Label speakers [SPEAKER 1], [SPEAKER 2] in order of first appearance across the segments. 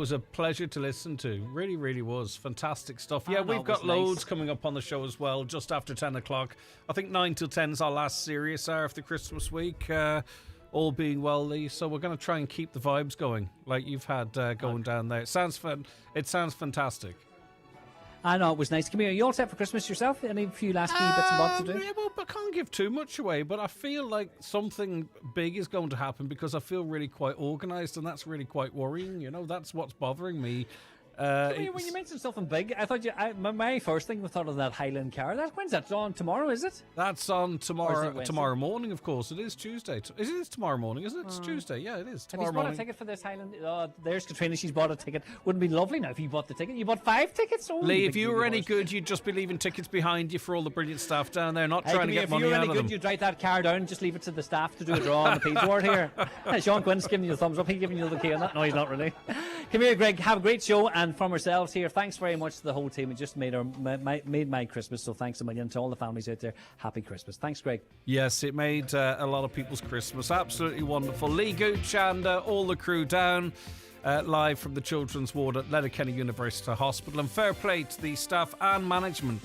[SPEAKER 1] was a pleasure to listen to. Really, really was. Fantastic stuff. Yeah, we've got
[SPEAKER 2] nice.
[SPEAKER 1] loads coming up on the show as well, just after 10 o'clock. I think 9 till 10 is our last serious hour of the Christmas week. All being well, Lee. So we're going to try and keep the vibes going, like you've had going down there. It sounds fun. It sounds fantastic.
[SPEAKER 2] I know, it was nice. Come here, are you all set for Christmas yourself? Any few last wee bits and bobs to do?
[SPEAKER 1] Yeah, well, I can't give too much away, but I feel like something big is going to happen because I feel really quite organised, and that's really quite worrying. You know, that's what's bothering me.
[SPEAKER 2] When you mentioned something big, I thought my first thing was thought of that Highland car. When's that on? Tomorrow, is it?
[SPEAKER 1] That's on tomorrow.
[SPEAKER 2] Wednesday?
[SPEAKER 1] Tomorrow morning, of course. It is Tuesday. It is tomorrow morning, isn't it? It's Tuesday. Yeah, it is tomorrow
[SPEAKER 2] Have you bought
[SPEAKER 1] morning.
[SPEAKER 2] a ticket for this Highland? There's Katrina. She's bought a ticket. Wouldn't it be lovely now if you bought the ticket? You bought 5 tickets. Oh,
[SPEAKER 1] Lee, if you were any good, you'd just be leaving tickets behind you for all the brilliant staff down there, not trying to get money out of them.
[SPEAKER 2] If you were any good, you'd write that car down and just leave it to the staff to do a draw on the pizza board here. Sean Quinn's giving you the thumbs up. He's giving you the key on that. No, he's not really. Come here, Greg. Have a great show. And from ourselves here, thanks very much to the whole team. It just made my Christmas. So thanks a million to all the families out there. Happy Christmas. Thanks, Greg.
[SPEAKER 1] Yes, it made a lot of people's Christmas. Absolutely wonderful. Lee Gooch and all the crew down live from the Children's Ward at Letterkenny University Hospital. And fair play to the staff and management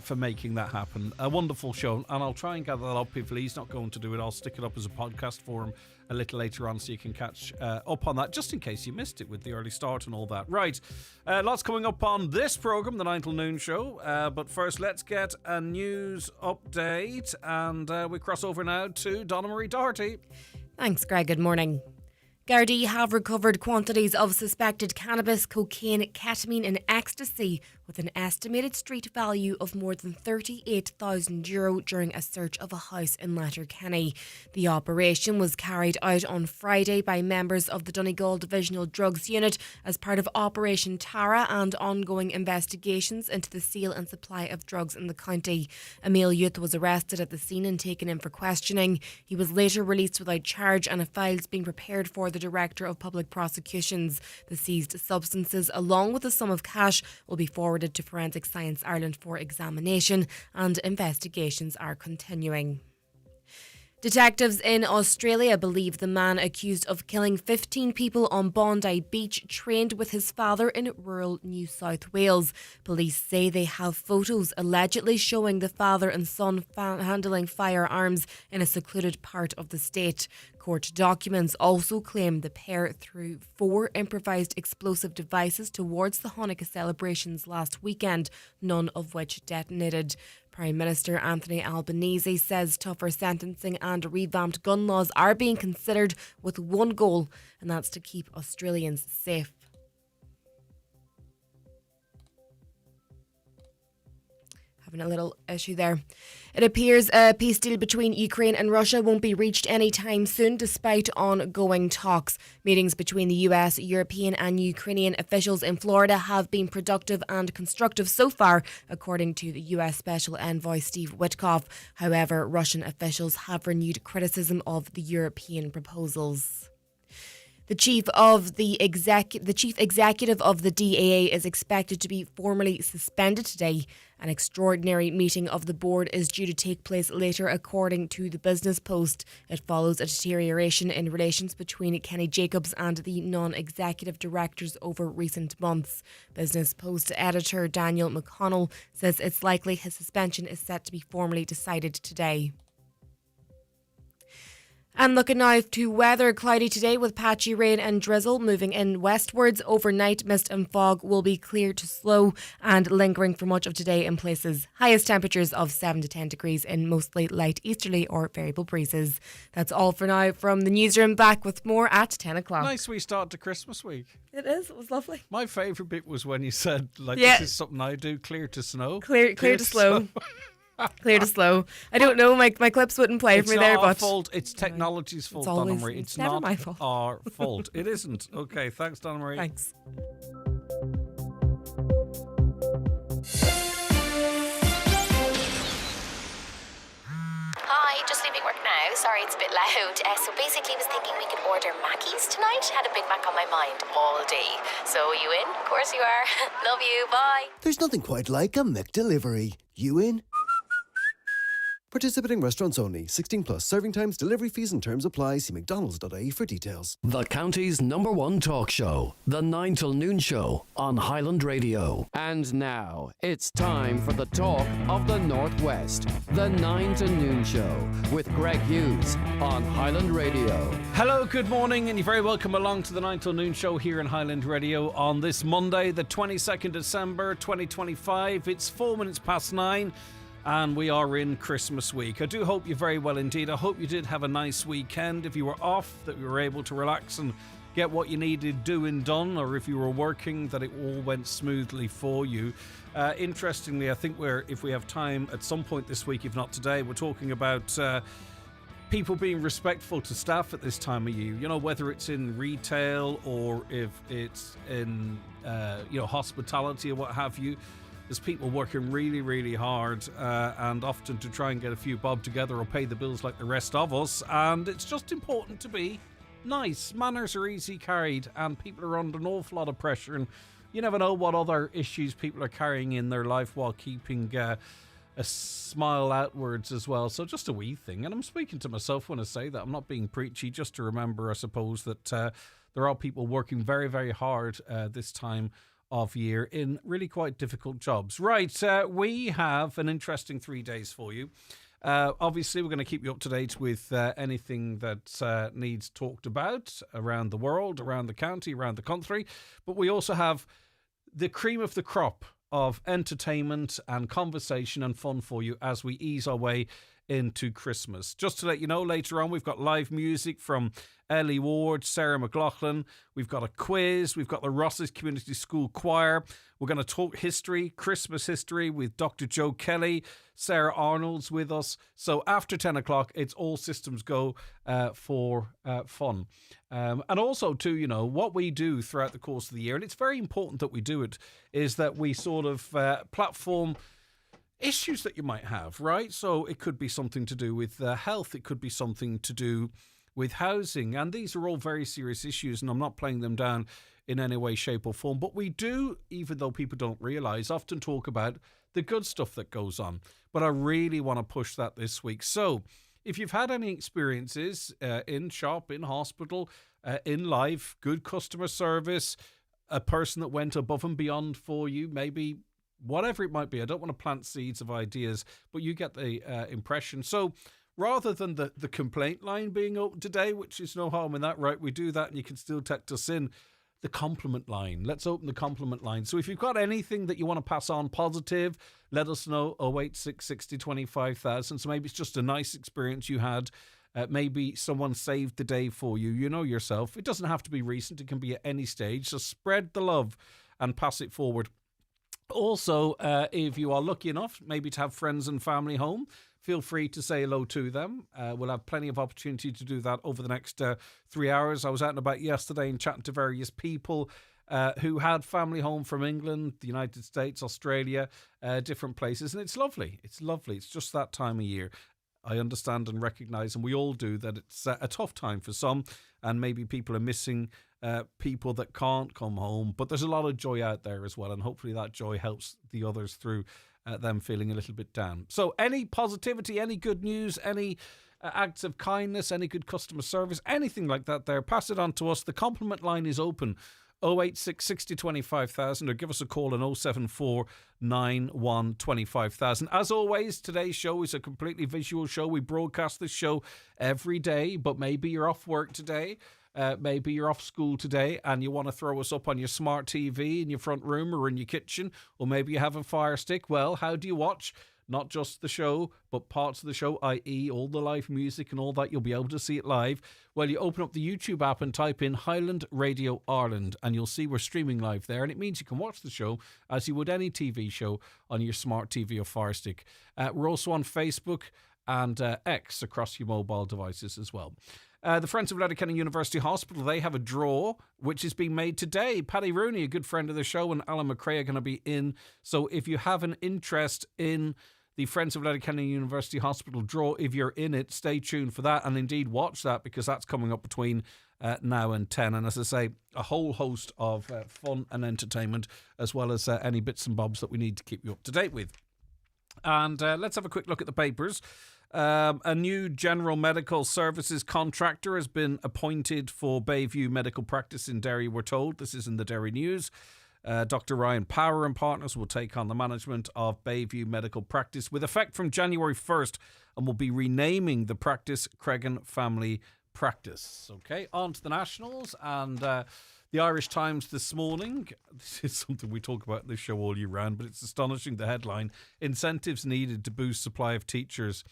[SPEAKER 1] for making that happen. A wonderful show. And I'll try and gather that up. If Lee's not going to do it, I'll stick it up as a podcast for him a little later on so you can catch up on that, just in case you missed it with the early start and all that. Right, lots coming up on this programme, the 9 till noon show. But first, let's get a news update. And we cross over now to Donna Marie Doherty.
[SPEAKER 3] Thanks, Greg. Good morning. Gardaí have recovered quantities of suspected cannabis, cocaine, ketamine and ecstasy with an estimated street value of more than €38,000 during a search of a house in Letterkenny. The operation was carried out on Friday by members of the Donegal Divisional Drugs Unit as part of Operation Tara and ongoing investigations into the sale and supply of drugs in the county. A male youth was arrested at the scene and taken in for questioning. He was later released without charge and a file is being prepared for the Director of Public Prosecutions. The seized substances, along with a sum of cash, will be forwarded to Forensic Science Ireland for examination, and investigations are continuing. Detectives in Australia believe the man accused of killing 15 people on Bondi Beach trained with his father in rural New South Wales. Police say they have photos allegedly showing the father and son handling firearms in a secluded part of the state. Court documents also claim the pair threw 4 improvised explosive devices towards the Hanukkah celebrations last weekend, none of which detonated. Prime Minister Anthony Albanese says tougher sentencing and revamped gun laws are being considered with one goal, and that's to keep Australians safe. Having a little issue there. It appears a peace deal between Ukraine and Russia won't be reached anytime soon, despite ongoing talks. Meetings between the US, European and Ukrainian officials in Florida have been productive and constructive so far, according to the US Special Envoy Steve Witkoff. However, Russian officials have renewed criticism of the European proposals. The chief executive of the DAA is expected to be formally suspended today. An extraordinary meeting of the board is due to take place later, according to the Business Post. It follows a deterioration in relations between Kenny Jacobs and the non-executive directors over recent months. Business Post editor Daniel McConnell says it's likely his suspension is set to be formally decided today. And looking now to weather, cloudy today with patchy rain and drizzle moving in westwards. Overnight, mist and fog will be clear to slow and lingering for much of today in places. Highest temperatures of 7 to 10 degrees in mostly light easterly or variable breezes. That's all for now from the newsroom. Back with more at 10 o'clock.
[SPEAKER 1] Nice wee start to Christmas week.
[SPEAKER 3] It is. It was lovely.
[SPEAKER 1] My favourite bit was when you said, this is something I do, clear to snow.
[SPEAKER 3] Clear to slow. Clear to slow. I don't know. My clips wouldn't play for me there, but
[SPEAKER 1] fault. It's technology's fault, Donna Marie.
[SPEAKER 3] It's never
[SPEAKER 1] not
[SPEAKER 3] my fault.
[SPEAKER 1] Our fault. It isn't. Okay, thanks, Donna Marie.
[SPEAKER 3] Thanks.
[SPEAKER 4] Hi, just leaving work now. Sorry, it's a bit loud. So basically, was thinking we could order Mackey's tonight. Had a Big Mac on my mind all day. So you in? Of course you are. Love you. Bye.
[SPEAKER 5] There's nothing quite like a McDelivery. You in? Participating restaurants only. 16 plus. Serving times, delivery fees and terms apply. See mcdonalds.ie for details.
[SPEAKER 6] The county's number one talk show, The 9 till Noon Show on Highland Radio.
[SPEAKER 7] And now, it's time for the talk of the Northwest. The 9 to Noon Show with Greg Hughes on Highland Radio.
[SPEAKER 1] Hello, good morning, and you're very welcome along to the 9 till Noon Show here in Highland Radio on this Monday, the 22nd December 2025. It's 4 minutes past 9. And we are in Christmas week. I do hope you're very well indeed. I hope you did have a nice weekend. If you were off, that you were able to relax and get what you needed doing done, or if you were working, that it all went smoothly for you. Interestingly, I think if we have time at some point this week, if not today, we're talking about people being respectful to staff at this time of year. You know, whether it's in retail or if it's in hospitality or what have you. There's people working really, really hard and often to try and get a few bob together or pay the bills like the rest of us. And it's just important to be nice. Manners are easy carried and people are under an awful lot of pressure. And you never know what other issues people are carrying in their life while keeping a smile outwards as well. So just a wee thing. And I'm speaking to myself when I say that. I'm not being preachy, just to remember, I suppose, that there are people working very, very hard this time of year in really quite difficult jobs. Right, we have an interesting 3 days for you. Obviously, we're going to keep you up to date with anything that needs talked about around the world, around the county, around the country. But we also have the cream of the crop of entertainment and conversation and fun for you as we ease our way into Christmas. Just to let you know, later on we've got live music from Ellie Ward, Sarah McLaughlin. We've got a quiz. We've got the Ross's Community School Choir. We're going to talk history, Christmas history with Dr. Joe Kelly. Sarah Arnold's with us. So after 10 o'clock, it's all systems go for fun. And also, too, you know, what we do throughout the course of the year, and it's very important that we do it, is that we sort of platform issues that you might have, right? So it could be something to do with health. It could be something to do with housing. And these are all very serious issues, and I'm not playing them down in any way, shape or form. But we do, even though people don't realise, often talk about the good stuff that goes on. But I really want to push that this week. So if you've had any experiences in shop, in hospital, in life, good customer service, a person that went above and beyond for you, maybe whatever it might be. I don't want to plant seeds of ideas, but you get the impression. So rather than the complaint line being open today, which is no harm in that, right? We do that and you can still text us in. The compliment line. Let's open the compliment line. So if you've got anything that you want to pass on positive, let us know. 086 60 25,000. So maybe it's just a nice experience you had. Maybe someone saved the day for you. You know yourself. It doesn't have to be recent. It can be at any stage. So spread the love and pass it forward. Also, if you are lucky enough maybe to have friends and family home, feel free to say hello to them. We'll have plenty of opportunity to do that over the next 3 hours. I was out and about yesterday and chatting to various people who had family home from England, the United States, Australia, different places. And it's lovely. It's lovely. It's just that time of year. I understand and recognise, and we all do, that it's a tough time for some, and maybe people are missing people that can't come home. But there's a lot of joy out there as well, and hopefully that joy helps the others through them feeling a little bit down. So any positivity, any good news, any acts of kindness, any good customer service, anything like that there, pass it on to us. The compliment line is open. 086 60 25,000 or give us a call on 074 91 25,000. As always, today's show is a completely visual show. We broadcast this show every day, but maybe you're off work today. Maybe you're off school today and you want to throw us up on your smart TV in your front room or in your kitchen, or maybe you have a Fire Stick. Well, how do you watch? Not just the show, but parts of the show, i.e. all the live music and all that. You'll be able to see it live. Well, you open up the YouTube app and type in Highland Radio Ireland, and you'll see we're streaming live there. And it means you can watch the show as you would any TV show on your smart TV or Fire Stick. We're also on Facebook and X across your mobile devices as well. The Friends of Letterkenny University Hospital, they have a draw which is being made today. Paddy Rooney, a good friend of the show, and Alan McCrae are going to be in. So if you have an interest in the Friends of Letterkenny University Hospital draw, if you're in it, stay tuned for that, and indeed watch that, because that's coming up between now and 10. And as I say, a whole host of fun and entertainment, as well as any bits and bobs that we need to keep you up to date with. And let's have a quick look at the papers. A new general medical services contractor has been appointed for Bayview Medical Practice in Derry, we're told. This is in the Derry News. Dr. Ryan Power and Partners will take on the management of Bayview Medical Practice with effect from January 1st and will be renaming the practice Craic Family Practice. Okay, on to the nationals and the Irish Times this morning. This is something we talk about in this show all year round, but it's astonishing, the headline. Incentives needed to boost supply of teachers.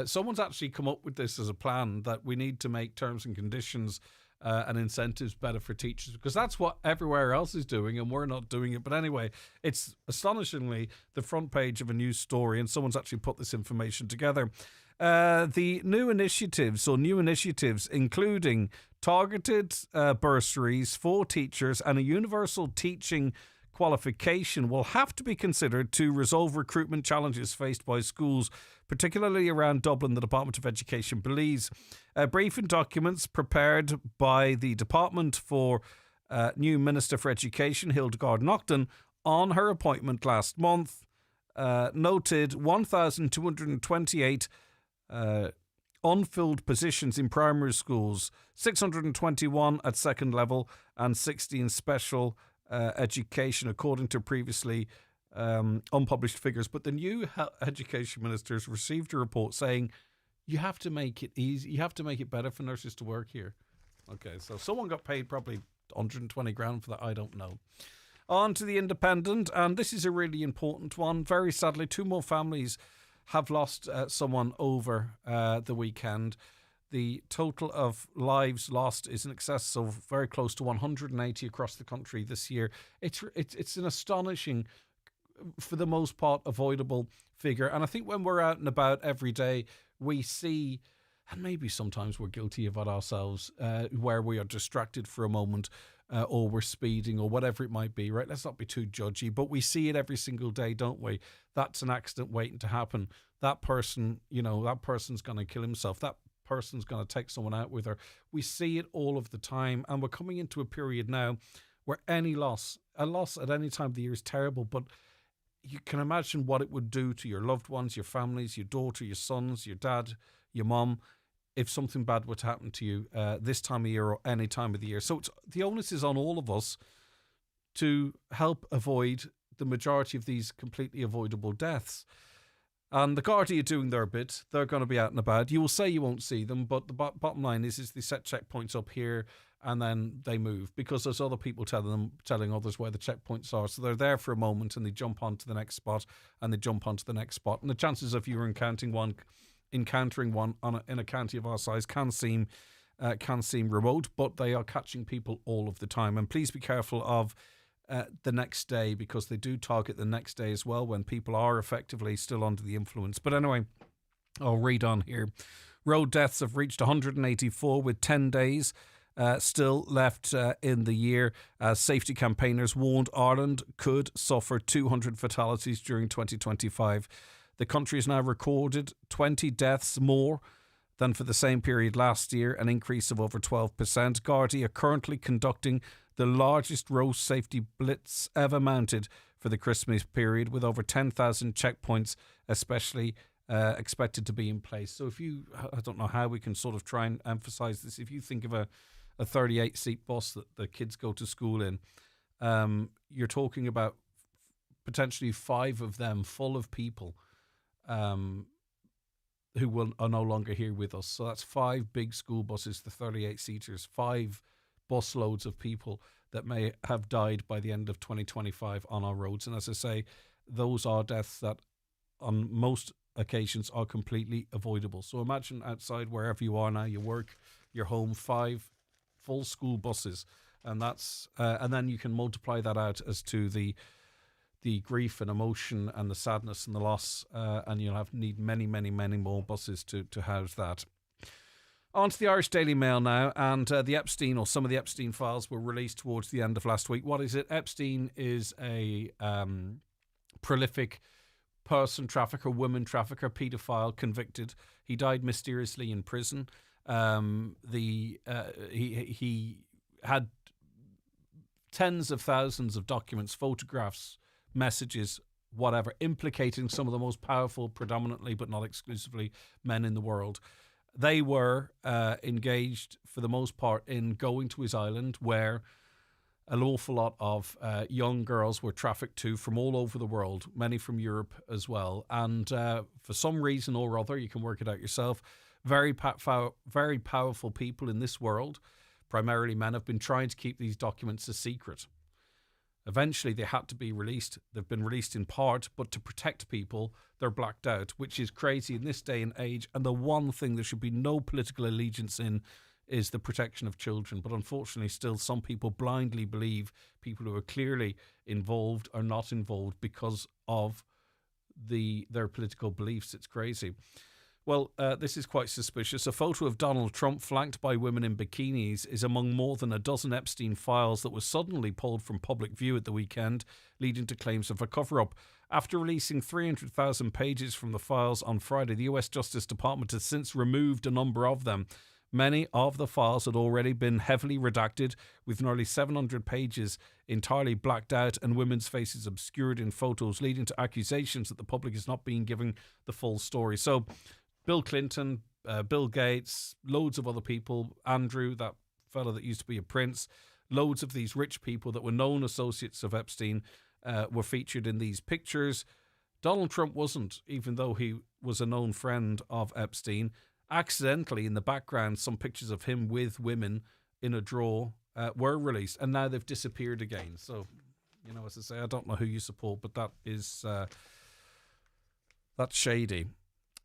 [SPEAKER 1] Someone's actually come up with this as a plan that we need to make terms and conditions and incentives better for teachers, because that's what everywhere else is doing and we're not doing it. But anyway, it's astonishingly the front page of a news story, and someone's actually put this information together. The new initiatives including targeted bursaries for teachers and a universal teaching qualification will have to be considered to resolve recruitment challenges faced by schools, particularly around Dublin, the Department of Education believes. Briefing documents prepared by the Department for new Minister for Education, Hildegard Naughton, on her appointment last month, noted 1,228 unfilled positions in primary schools, 621 at second level and 60 in special education, according to previously unpublished figures. But the new education minister has received a report saying you have to make it easy, you have to make it better for nurses to work here. Okay, so someone got paid probably 120 grand for that, I don't know. On to the Independent, and this is a really important one. Very sadly, 2 more families have lost someone over the weekend. The total of lives lost is in excess of very close to 180 across the country this year. It's an astonishing, for the most part, avoidable figure. And I think when we're out and about every day, we see, and maybe sometimes we're guilty of it ourselves, where we are distracted for a moment or we're speeding or whatever it might be, right? Let's not be too judgy, but we see it every single day, don't we? That's an accident waiting to happen. That person, that person's going to kill himself. That person's going to take someone out with her. We see it all of the time, and we're coming into a period now where a loss at any time of the year is terrible, but you can imagine what it would do to your loved ones, your families, your daughter, your sons, your dad, your mum, if something bad were to happen to you this time of year or any time of the year. So the onus is on all of us to help avoid the majority of these completely avoidable deaths. And the Gardaí are doing their bit. They're going to be out and about. You will say you won't see them, but the bottom line is they set checkpoints up here and then they move, because there's other people telling others where the checkpoints are. So they're there for a moment and they jump onto the next spot and they jump onto the next spot. And the chances of you encountering one in a county of our size can seem remote, but they are catching people all of the time. And please be careful of the next day, because they do target the next day as well when people are effectively still under the influence. But anyway, I'll read on here. Road deaths have reached 184 with 10 days still left in the year, as safety campaigners warned Ireland could suffer 200 fatalities during 2025. The country has now recorded 20 deaths more than for the same period last year, an increase of over 12%. Gardaí are currently conducting the largest road safety blitz ever mounted for the Christmas period, with over 10,000 checkpoints especially expected to be in place. So I don't know how we can sort of try and emphasise this. If you think of a 38-seat bus that the kids go to school in, you're talking about potentially 5 of them full of people who are no longer here with us. So that's 5 big school buses, the 38-seaters, 5 bus loads of people that may have died by the end of 2025 on our roads. And as I say, those are deaths that on most occasions are completely avoidable. So imagine outside wherever you are now, your work, your home, 5 full school buses, and that's and then you can multiply that out as to the grief and emotion and the sadness and the loss, and you'll need many more buses to house that. On to the Irish Daily Mail now, and the Epstein, or some of the Epstein files, were released towards the end of last week. What is it? Epstein is a prolific person trafficker, woman trafficker, paedophile, convicted. He died mysteriously in prison. He had tens of thousands of documents, photographs, messages whatever, implicating some of the most powerful, predominantly but not exclusively, men in the world. They were engaged, for the most part, in going to his island, where an awful lot of young girls were trafficked to from all over the world, many from Europe as well. And for some reason or other, you can work it out yourself, very powerful people in this world, primarily men, have been trying to keep these documents a secret. Eventually, they had to be released. They've been released in part, but to protect people, they're blacked out, which is crazy in this day and age. And the one thing there should be no political allegiance in is the protection of children. But unfortunately, still some people blindly believe people who are clearly involved are not involved because of their political beliefs. It's crazy. Well, this is quite suspicious. A photo of Donald Trump flanked by women in bikinis is among more than a dozen Epstein files that were suddenly pulled from public view at the weekend, leading to claims of a cover-up. After releasing 300,000 pages from the files on Friday, the US Justice Department has since removed a number of them. Many of the files had already been heavily redacted, with nearly 700 pages entirely blacked out and women's faces obscured in photos, leading to accusations that the public is not being given the full story. So, Bill Clinton, Bill Gates, loads of other people, Andrew, that fellow that used to be a prince, loads of these rich people that were known associates of Epstein were featured in these pictures. Donald Trump wasn't, even though he was a known friend of Epstein. Accidentally, in the background, some pictures of him with women in a drawer were released, and now they've disappeared again. So, you know, as I say, I don't know who you support, but that is that's shady.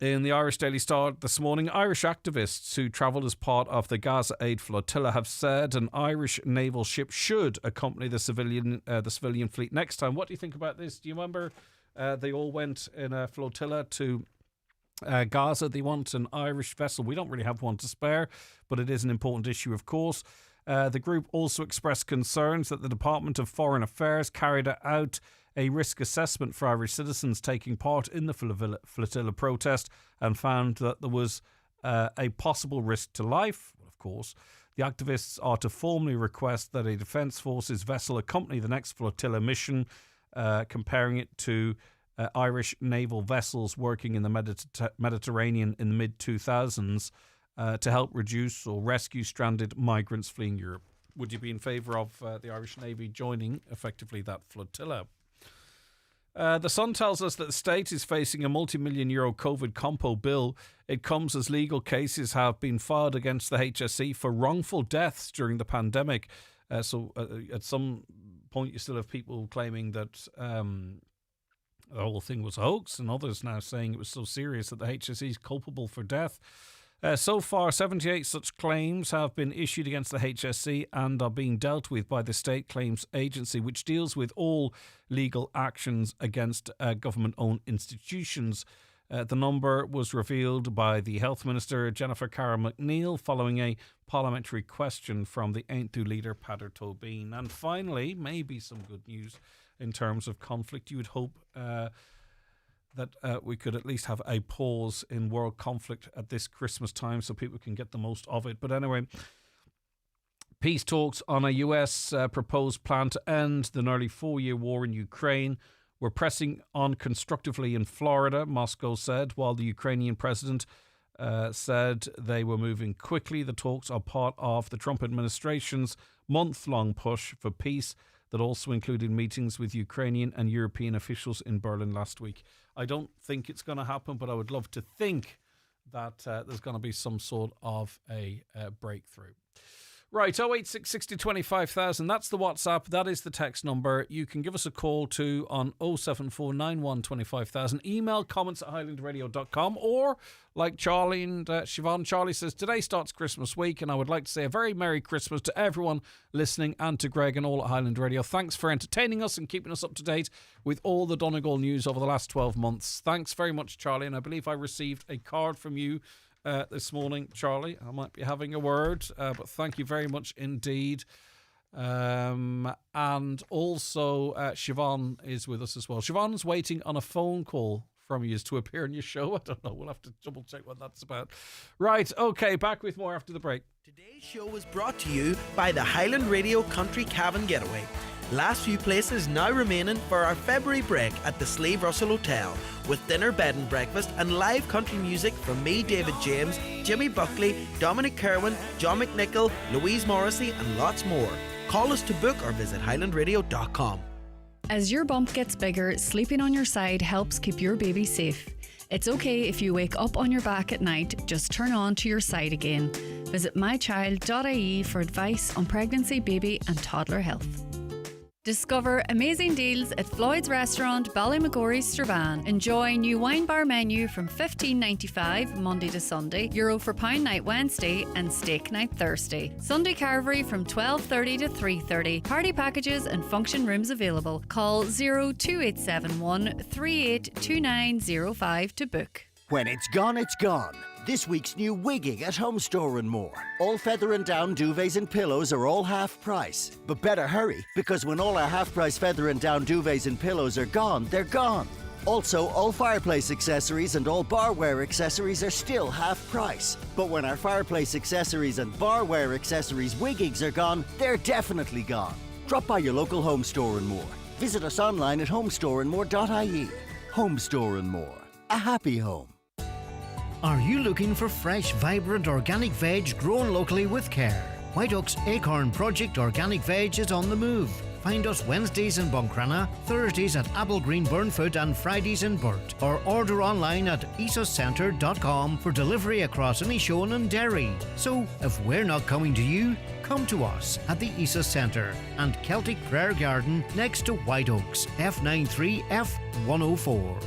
[SPEAKER 1] In the Irish Daily Star this morning, Irish activists who travelled as part of the Gaza aid flotilla have said an Irish naval ship should accompany the civilian fleet next time. What do you think about this? Do you remember they all went in a flotilla to Gaza? They want an Irish vessel. We don't really have one to spare, but it is an important issue, of course. The group also expressed concerns that the Department of Foreign Affairs carried out a risk assessment for Irish citizens taking part in the flotilla protest and found that there was a possible risk to life. Of course, the activists are to formally request that a Defence Forces vessel accompany the next flotilla mission, comparing it to Irish naval vessels working in the Mediterranean in the mid-2000s to help reduce or rescue stranded migrants fleeing Europe. Would you be in favour of the Irish Navy joining effectively that flotilla? The Sun tells us that the state is facing a multi-million euro COVID compo bill. It comes as legal cases have been filed against the HSE for wrongful deaths during the pandemic. So at some point you still have people claiming that the whole thing was a hoax, and others now saying it was so serious that the HSE is culpable for death. So far, 78 such claims have been issued against the HSE and are being dealt with by the State Claims Agency, which deals with all legal actions against government-owned institutions. The number was revealed by the Health Minister, Jennifer Cara McNeil, following a parliamentary question from the Aontú leader, Peadar Tóibín. And finally, maybe some good news in terms of conflict. You would hope that we could at least have a pause in world conflict at this Christmas time so people can get the most of it. But anyway, peace talks on a US proposed plan to end the nearly 4-year war in Ukraine were pressing on constructively in Florida, Moscow said, while the Ukrainian president said they were moving quickly. The talks are part of the Trump administration's month-long push for peace that also included meetings with Ukrainian and European officials in Berlin last week. I don't think it's going to happen, but I would love to think that there's going to be some sort of a breakthrough. Right, 086 60 25,000. That's the WhatsApp. That is the text number. You can give us a call too on 074 91 25,000. Email comments at highlandradio.com, or like Charlie and Siobhan. Charlie says, today starts Christmas week, and I would like to say a very Merry Christmas to everyone listening and to Greg and all at Highland Radio. Thanks for entertaining us and keeping us up to date with all the Donegal news over the last 12 months. Thanks very much, Charlie, and I believe I received a card from you this morning, Charlie. I might be having a word, but thank you very much indeed. And also, Siobhan is with us as well. Siobhan's waiting on a phone call from you to appear in your show. I don't know. We'll have to double check what that's about. Right. Okay. Back with more after the break.
[SPEAKER 8] Today's show was brought to you by the Highland Radio Country Cabin Getaway. Last few places now remaining for our February break at the Slave Russell Hotel, with dinner, bed and breakfast and live country music from me, David James, Jimmy Buckley, Dominic Kerwin, John McNichol, Louise Morrissey and lots more. Call us to book or visit highlandradio.com.
[SPEAKER 9] As your bump gets bigger, sleeping on your side helps keep your baby safe. It's okay if you wake up on your back at night, just turn on to your side again. Visit mychild.ie for advice on pregnancy, baby and toddler health. Discover amazing deals at Floyd's Restaurant, Ballymagorry, Strabane. Enjoy new wine bar menu from $15.95 Monday to Sunday, €1 for pound night Wednesday and steak night Thursday. Sunday carvery from 12:30 to 3:30. Party packages and function rooms available. Call 02871 382905 to book.
[SPEAKER 10] When it's gone, it's gone. This week's new wigging at Home Store and More. All feather and down duvets and pillows are all half price. But better hurry, because when all our half price feather and down duvets and pillows are gone, they're gone. Also, all fireplace accessories and all barware accessories are still half price. But when our fireplace accessories and barware accessories wiggings are gone, they're definitely gone. Drop by your local Home Store and More. Visit us online at homestoreandmore.ie. Home Store and More. A happy home.
[SPEAKER 11] Are you looking for fresh, vibrant organic veg grown locally with care? White Oak's Acorn Project Organic Veg is on the move. Find us Wednesdays in Buncrana, Thursdays at Applegreen Burnfoot and Fridays in Burt. Or order online at esuscentre.com for delivery across Inishowen and Derry. So, if we're not coming to you, come to us at the ESOS Centre and Celtic Prayer Garden next to White Oaks, F93F104.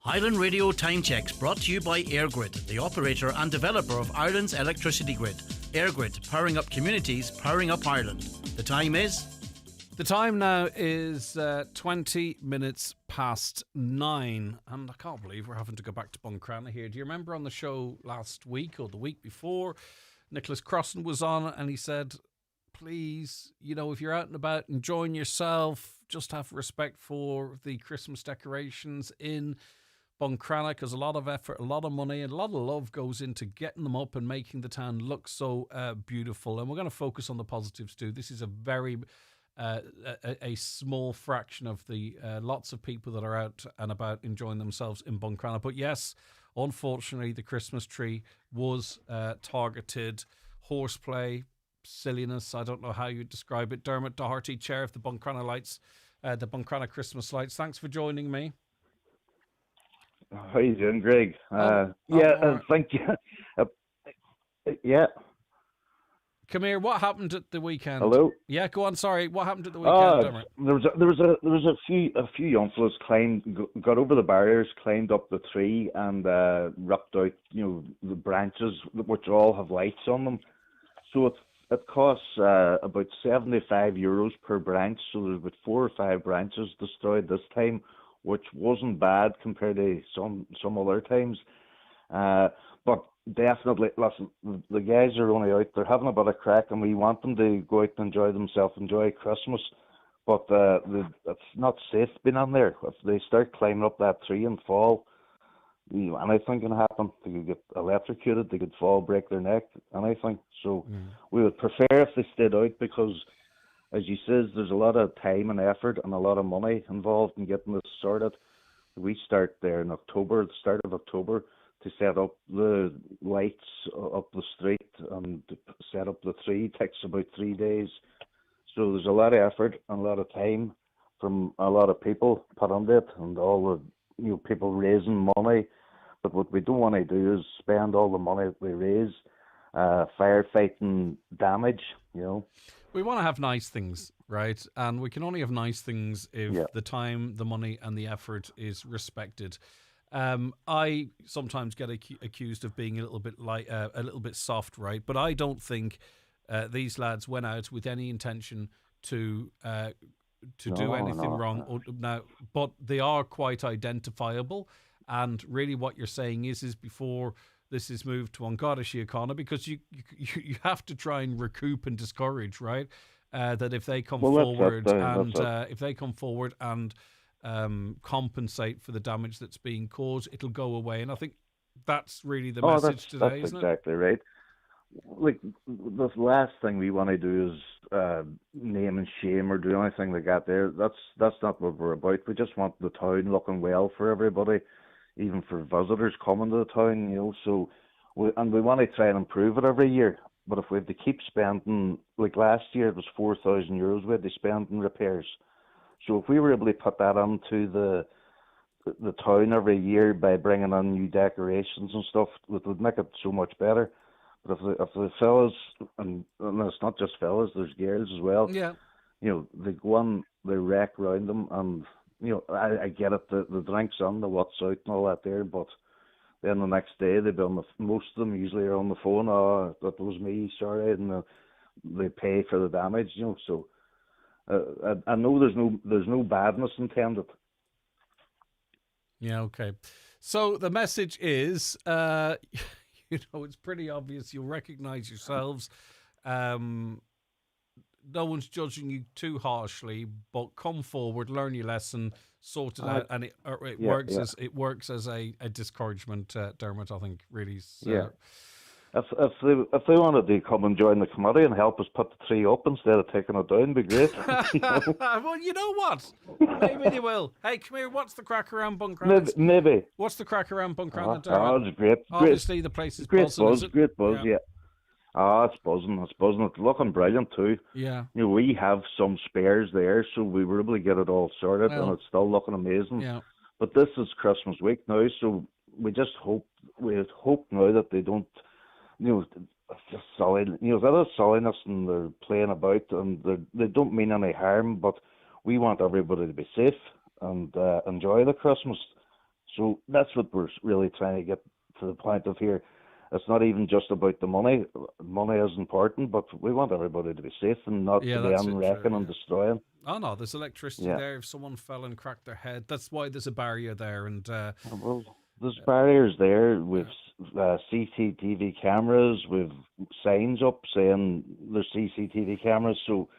[SPEAKER 12] Highland Radio Time Checks brought to you by EirGrid, the operator and developer of Ireland's electricity grid. EirGrid, powering up communities, powering up Ireland. The time is?
[SPEAKER 1] The time now is 20 minutes past 9. And I can't believe we're having to go back to Buncrana here. Do you remember on the show last week or the week before, Nicholas Crossan was on and he said, please, you know, if you're out and about enjoying yourself, just have respect for the Christmas decorations in Buncrana, because a lot of effort, a lot of money and a lot of love goes into getting them up and making the town look so beautiful. And we're going to focus on the positives too. This is a very a small fraction of the lots of people that are out and about enjoying themselves in Buncrana. But yes, unfortunately, the Christmas tree was targeted. Horseplay, silliness, I don't know how you describe it. Dermot Doherty, chair of the Buncrana Lights, the Buncrana Christmas Lights. Thanks for joining me.
[SPEAKER 13] How you doing, Greg? Thank you. Yeah.
[SPEAKER 1] Come here. What happened at the weekend?
[SPEAKER 13] Hello.
[SPEAKER 1] Yeah, go on. Sorry. What happened at the weekend, Dermot?
[SPEAKER 13] There was a few young fellas got over the barriers, climbed up the tree, and ripped out the branches, which all have lights on them. So it costs about €75 per branch. So there's about 4 or 5 branches destroyed this time, which wasn't bad compared to some other times. But definitely, listen, the guys are only out, they're having a bit of crack, and we want them to go out and enjoy themselves, enjoy Christmas. But it's not safe being on there. If they start climbing up that tree and fall, anything can happen. They could get electrocuted, they could fall, break their neck, anything. So we would prefer if they stayed out, because as you says, there's a lot of time and effort and a lot of money involved in getting this sorted. We start there in October, the start of October, to set up the lights up the street and to set up the tree. It takes about 3 days. So there's a lot of effort and a lot of time from a lot of people put into it, and all the people raising money. But what we don't want to do is spend all the money that we raise firefighting damage,
[SPEAKER 1] We want to have nice things, right? And we can only have nice things if the time, the money, and the effort is respected. I sometimes get accused of being a little bit soft, right? But I don't think these lads went out with any intention to do anything wrong. But they are quite identifiable. And really, what you're saying is before this is moved to An Garda Síochána, because you have to try and recoup and discourage, right? That if they come forward and compensate for the damage that's being caused. It'll go away, and I think that's really the message today,
[SPEAKER 13] that's
[SPEAKER 1] isn't
[SPEAKER 13] exactly right. Like, the last thing we want to do is name and shame or do anything like that. That's not what we're about. We just want the town looking well for everybody, even for visitors coming to the town. So we want to try and improve it every year. But if we have to keep spending, like last year, it was €4,000 we had to spend in repairs. So if we were able to put that into the town every year by bringing in new decorations and stuff, it would make it so much better. But if the fellas, and it's not just fellas, there's girls as well.
[SPEAKER 1] Yeah.
[SPEAKER 13] They go on, they wreck round them, and I get it, the drinks on, the what's out and all that there, but then the next day they'd be on most of them usually are on the phone. Oh, that was me, sorry, and they pay for the damage. So I know there's no badness intended.
[SPEAKER 1] Yeah, okay. So the message is, it's pretty obvious. You'll recognise yourselves. No one's judging you too harshly, but come forward, learn your lesson, sort it out, and it works as a discouragement, Dermot. I think really. So.
[SPEAKER 13] If they wanted to come and join the committee and help us put the tree up instead of taking it down, it'd be great.
[SPEAKER 1] Well, you know what? Maybe they will. Hey, come here. What's the crack around Buncrana?
[SPEAKER 13] Maybe.
[SPEAKER 1] What's the crack around Buncrana?
[SPEAKER 13] It's great.
[SPEAKER 1] Obviously, the place is buzzing.
[SPEAKER 13] Great buzz. Yeah. It's buzzing. It's looking brilliant too.
[SPEAKER 1] Yeah.
[SPEAKER 13] We have some spares there, so we were able to get it all sorted, and it's still looking amazing.
[SPEAKER 1] Yeah.
[SPEAKER 13] But this is Christmas week now, so we hope now that they don't. It's just silly. That is silliness, and they're playing about, and they don't mean any harm. But we want everybody to be safe and enjoy the Christmas. So that's what we're really trying to get to the point of here. It's not even just about the money. Money is important, but we want everybody to be safe and not to be unwrecking and destroying.
[SPEAKER 1] Oh no, there's electricity there. If someone fell and cracked their head, that's why there's a barrier there. And
[SPEAKER 13] well, there's barriers there with CCTV cameras, with signs up saying there's CCTV cameras. So,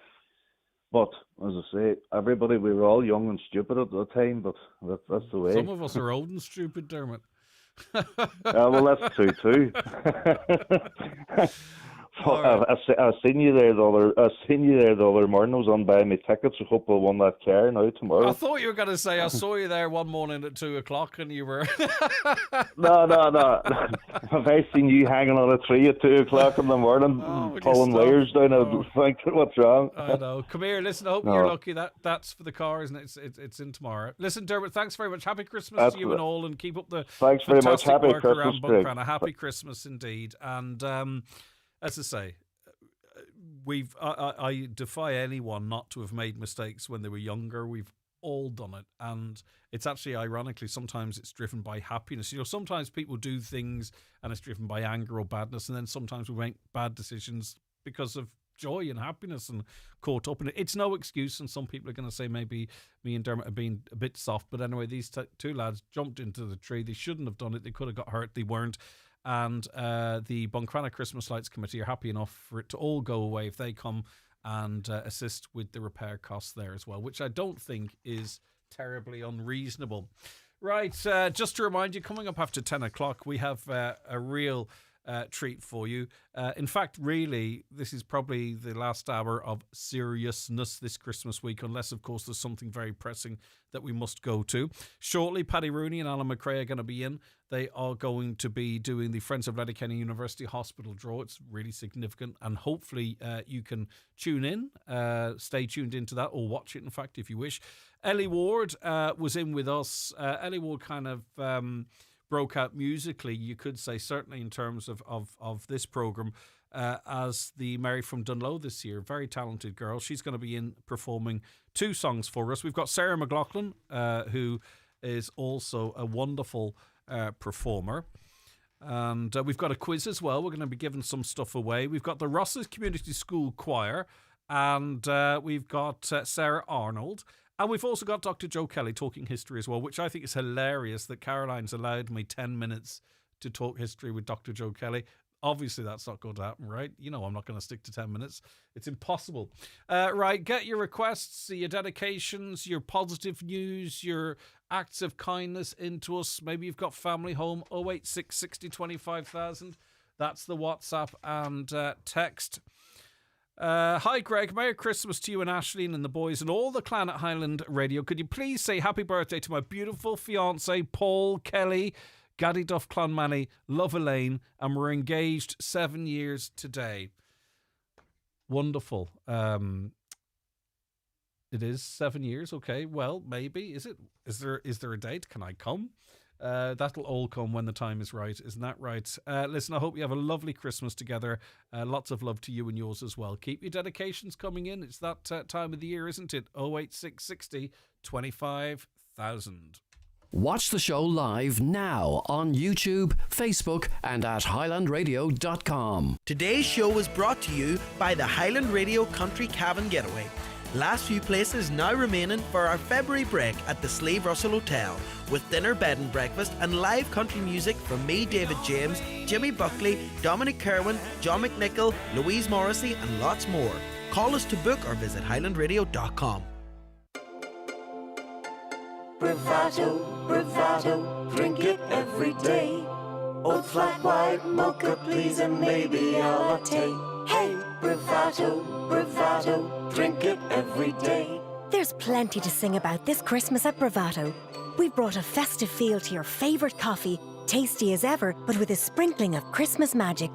[SPEAKER 13] but as I say, we were all young and stupid at the time, but that's the way.
[SPEAKER 1] Some of us are old and stupid, Dermot.
[SPEAKER 13] Well, that's true too.
[SPEAKER 1] Right.
[SPEAKER 13] I seen you there the other morning. I was on buying me tickets. I hope I won that car now tomorrow.
[SPEAKER 1] I thought you were going to say I saw you there one morning at 2:00 and you were.
[SPEAKER 13] No. Have I seen you hanging on a tree at 2:00 in the morning, pulling wires down? I think, what's wrong?
[SPEAKER 1] I know. Come here. Listen, I hope you're lucky. That's for the car, isn't it? It's in tomorrow. Listen, Dermot, thanks very much. Happy Christmas to you and all, and keep up the
[SPEAKER 13] thanks very much. Happy
[SPEAKER 1] work
[SPEAKER 13] Christmas,
[SPEAKER 1] around
[SPEAKER 13] Craig.
[SPEAKER 1] Buncrana. Happy Christmas indeed. And as I say, I defy anyone not to have made mistakes when they were younger. We've all done it, and it's actually ironically sometimes it's driven by happiness. Sometimes people do things and it's driven by anger or badness, and then sometimes we make bad decisions because of joy and happiness and caught up in it. It's no excuse, and some people are going to say maybe me and Dermot have been a bit soft, but anyway, these two lads jumped into the tree. They shouldn't have done it. They could have got hurt. They weren't. And the Buncrana Christmas Lights Committee are happy enough for it to all go away if they come and assist with the repair costs there as well, which I don't think is terribly unreasonable. Right, just to remind you, coming up after 10:00, we have a real treat for you. In fact, really, this is probably the last hour of seriousness this Christmas week, unless, of course, there's something very pressing that we must go to. Shortly, Paddy Rooney and Alan McRae are going to be in. They are going to be doing the Friends of Letterkenny University Hospital draw. It's really significant, and hopefully you can tune in, stay tuned into that, or watch it, in fact, if you wish. Ellie Ward was in with us. Ellie Ward kind of broke out musically, you could say, certainly in terms of this programme, as the Mary from Dunlow this year. Very talented girl. She's going to be in performing 2 songs for us. We've got Sarah McLaughlin, who is also a wonderful performer. And we've got a quiz as well. We're going to be giving some stuff away. We've got the Rosses Community School Choir, and we've got Sarah Arnold. And we've also got Dr. Joe Kelly talking history as well, which I think is hilarious that Caroline's allowed me 10 minutes to talk history with Dr. Joe Kelly. Obviously, that's not going to happen, right? You know, I'm not going to stick to 10 minutes. It's impossible. Right, get your requests, your dedications, your positive news, your acts of kindness into us. Maybe you've got family home, 086 60 25,000. That's the WhatsApp and text. Hi, Greg. Merry Christmas to you and Aisling and the boys and all the clan at Highland Radio. Could you please say happy birthday to my beautiful fiance, Paul Kelly, Gaddy Duff Clonmany, love Elaine, and we're engaged 7 years today. Wonderful. It is 7 years. Okay, well, maybe. Is it? Is there a date? Can I come? That'll all come when the time is right. Isn't that right? Listen, I hope you have a lovely Christmas together. Lots of love to you and yours as well. Keep your dedications coming in. It's that time of the year, isn't it? 08660 25,000.
[SPEAKER 6] Watch the show live now on YouTube, Facebook, and at highlandradio.com.
[SPEAKER 8] Today's show is brought to you by the Highland Radio Country Cabin Getaway. Last few places now remaining for our February break at the Slave Russell Hotel, with dinner, bed and breakfast and live country music from me, David James, Jimmy Buckley, Dominic Kerwin, John McNichol, Louise Morrissey and lots more. Call us to book or visit highlandradio.com.
[SPEAKER 14] Bravado, bravado, drink it every day. Old flat white mocha please and maybe a latte. Hey, bravado, bravado, drink it every day.
[SPEAKER 15] There's plenty to sing about this Christmas at Bravado. We've brought a festive feel to your favourite coffee, tasty as ever, but with a sprinkling of Christmas magic.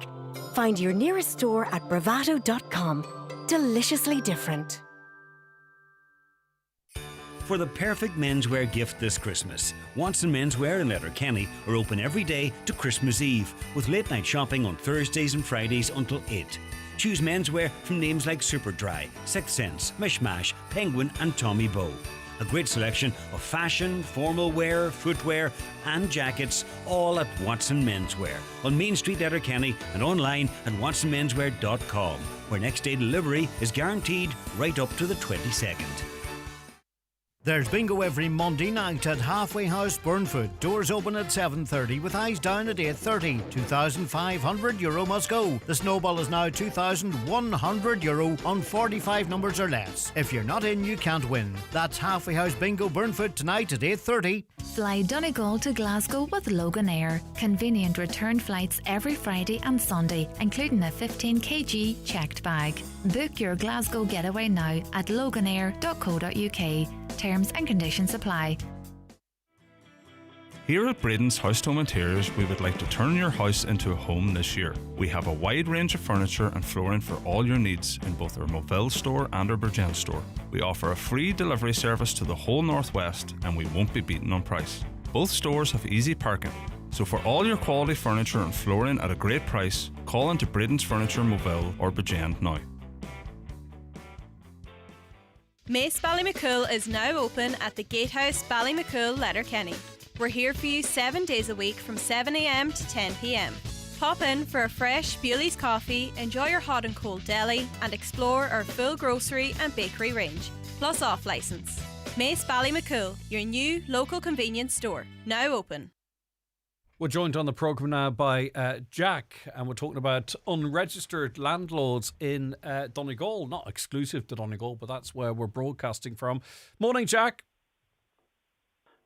[SPEAKER 15] Find your nearest store at bravado.com. Deliciously different.
[SPEAKER 16] For the perfect menswear gift this Christmas, Watson Menswear in Letterkenny are open every day to Christmas Eve, with late night shopping on Thursdays and Fridays until 8. Choose menswear from names like Superdry, Sixth Sense, Mishmash, Penguin and Tommy Bow. A great selection of fashion, formal wear, footwear and jackets, all at Watson Menswear on Main Street, Letterkenny, and online at watsonmenswear.com, where next day delivery is guaranteed right up to the 22nd.
[SPEAKER 11] There's bingo every Monday night at Halfway House, Burnfoot. Doors open at 7:30 with eyes down at 8:30. €2,500 must go. The snowball is now €2,100 on 45 numbers or less. If you're not in, you can't win. That's Halfway House Bingo, Burnfoot tonight at 8:30.
[SPEAKER 17] Fly Donegal to Glasgow with Logan Air. Convenient return flights every Friday and Sunday, including a 15 kg checked bag. Book your Glasgow getaway now at loganair.co.uk. Terms and conditions apply.
[SPEAKER 18] Here at Braden's House Home Interiors, we would like to turn your house into a home this year. We have a wide range of furniture and flooring for all your needs in both our Moville store and our Bridgend store. We offer a free delivery service to the whole Northwest, and we won't be beaten on price. Both stores have easy parking. So for all your quality furniture and flooring at a great price, call into Braden's Furniture Moville or Bridgend now.
[SPEAKER 19] Mace Ballymacool is now open at the Gatehouse Ballymacool, Letterkenny. We're here for you 7 days a week from 7 a.m. to 10 p.m. Pop in for a fresh Bewley's coffee, enjoy your hot and cold deli, and explore our full grocery and bakery range, plus off licence. Mace Ballymacool, your new local convenience store, now open.
[SPEAKER 1] We're joined on the programme now by Jack, and we're talking about unregistered landlords in Donegal. Not exclusive to Donegal, but that's where we're broadcasting from. Morning, Jack.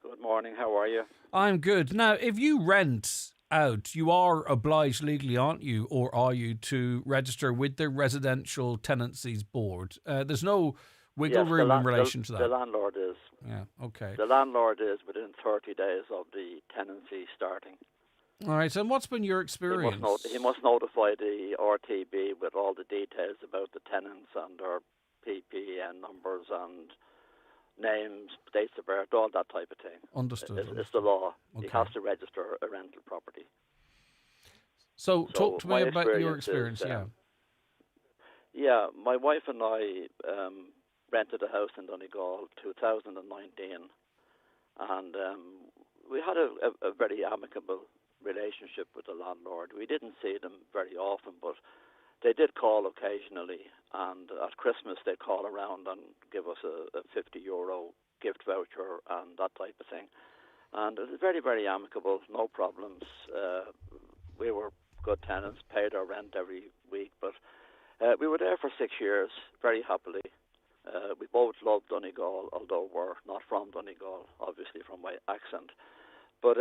[SPEAKER 20] Good morning, how are you?
[SPEAKER 1] I'm good. Now, if you rent out, you are obliged legally, aren't you, or are you, to register with the Residential Tenancies Board? There's no wiggle room in relation to that.
[SPEAKER 20] The landlord is.
[SPEAKER 1] Yeah, okay.
[SPEAKER 20] The landlord is within 30 days of the tenancy starting.
[SPEAKER 1] All right, and what's been your experience?
[SPEAKER 20] He must notify the RTB with all the details about the tenants and their PPN numbers and names, dates of birth, all that type of thing.
[SPEAKER 1] Understood.
[SPEAKER 20] It's the law.
[SPEAKER 1] Okay.
[SPEAKER 20] He has to register a rental property.
[SPEAKER 1] So talk to me about your experience,
[SPEAKER 20] Yeah, my wife and I rented a house in Donegal 2019, and we had a very amicable relationship with the landlord. We didn't see them very often, but they did call occasionally, and at Christmas they'd call around and give us a €50 gift voucher and that type of thing. And it was very, very amicable, no problems. We were good tenants, paid our rent every week. But we were there for 6 years, very happily. We both loved Donegal, although we're not from Donegal, obviously from my accent. But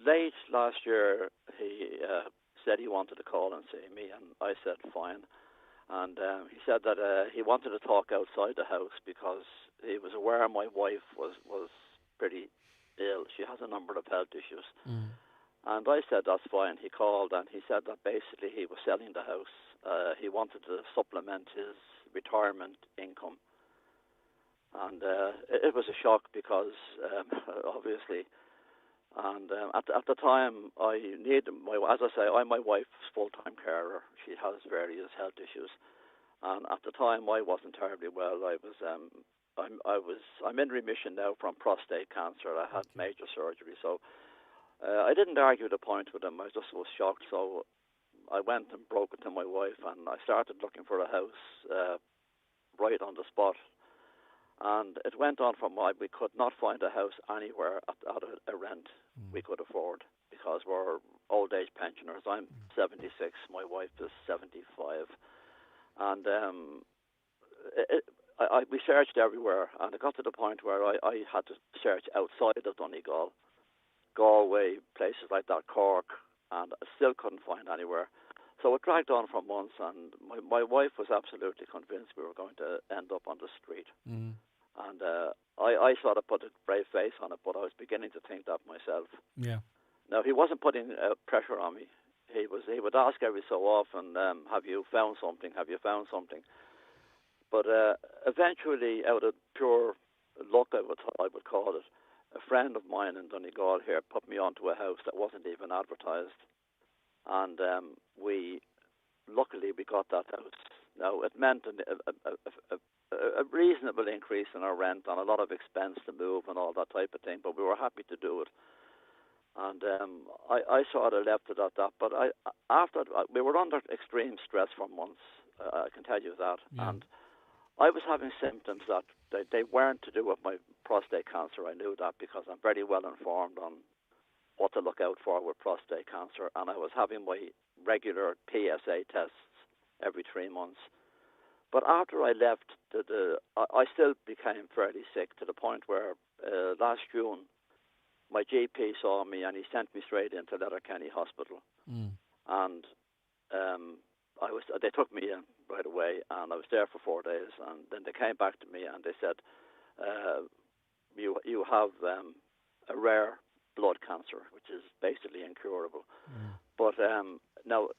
[SPEAKER 20] late last year, he said he wanted to call and see me, and I said fine. And he said that he wanted to talk outside the house because he was aware my wife was pretty ill. She has a number of health issues. And I said that's fine. He called and he said that basically he was selling the house. He wanted to supplement his retirement income. And it was a shock because, obviously, and at the time I needed as I say, I'm my wife's full-time carer. She has various health issues, and at the time I wasn't terribly well. I'm in remission now from prostate cancer. I had major surgery, so I didn't argue the point with him. I just was shocked, so I went and broke it to my wife, and I started looking for a house right on the spot. And it went on from we could not find a house anywhere at a rent we could afford because we're old age pensioners. I'm 76, my wife is 75. And we searched everywhere, and it got to the point where I had to search outside of Donegal, Galway, places like that, Cork, and I still couldn't find anywhere. So it dragged on for months, and my wife was absolutely convinced we were going to end up on the street. And I sort of put a brave face on it, but I was beginning to think that myself.
[SPEAKER 1] Yeah.
[SPEAKER 20] Now, he wasn't putting pressure on me. He would ask every so often, have you found something? Have you found something? But eventually, out of pure luck, I would call it, a friend of mine in Donegal here put me onto a house that wasn't even advertised. And luckily we got that house. Now, it meant a reasonable increase in our rent and a lot of expense to move and all that type of thing, but we were happy to do it. And I sort of left it at that. But after we were under extreme stress for months, I can tell you that. Yeah. And I was having symptoms that they weren't to do with my prostate cancer. I knew that because I'm very well informed on what to look out for with prostate cancer. And I was having my regular PSA tests every 3 months. But after I left, I still became fairly sick to the point where last June, my GP saw me and he sent me straight into Letterkenny Hospital. And they took me in right away, and I was there for 4 days. And then they came back to me and they said, you have a rare blood cancer, which is basically incurable. But now,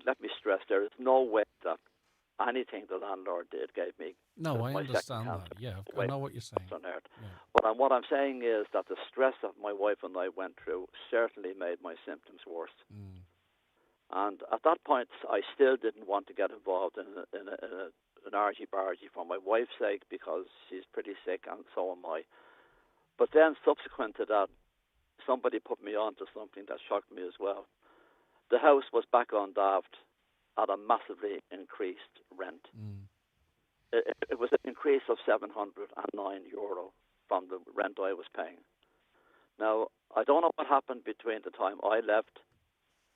[SPEAKER 20] let me stress, there is no way that anything the landlord did gave me.
[SPEAKER 1] No, I understand that. Yeah, I know what you're saying.
[SPEAKER 20] Yeah. But what I'm saying is that the stress that my wife and I went through certainly made my symptoms worse. And at that point, I still didn't want to get involved in an argy-bargy for my wife's sake because she's pretty sick and so am I. But then subsequent to that, somebody put me on to something that shocked me as well. The house was back on Daft at a massively increased rent. It was an increase of €709 from the rent I was paying. Now, I don't know what happened between the time I left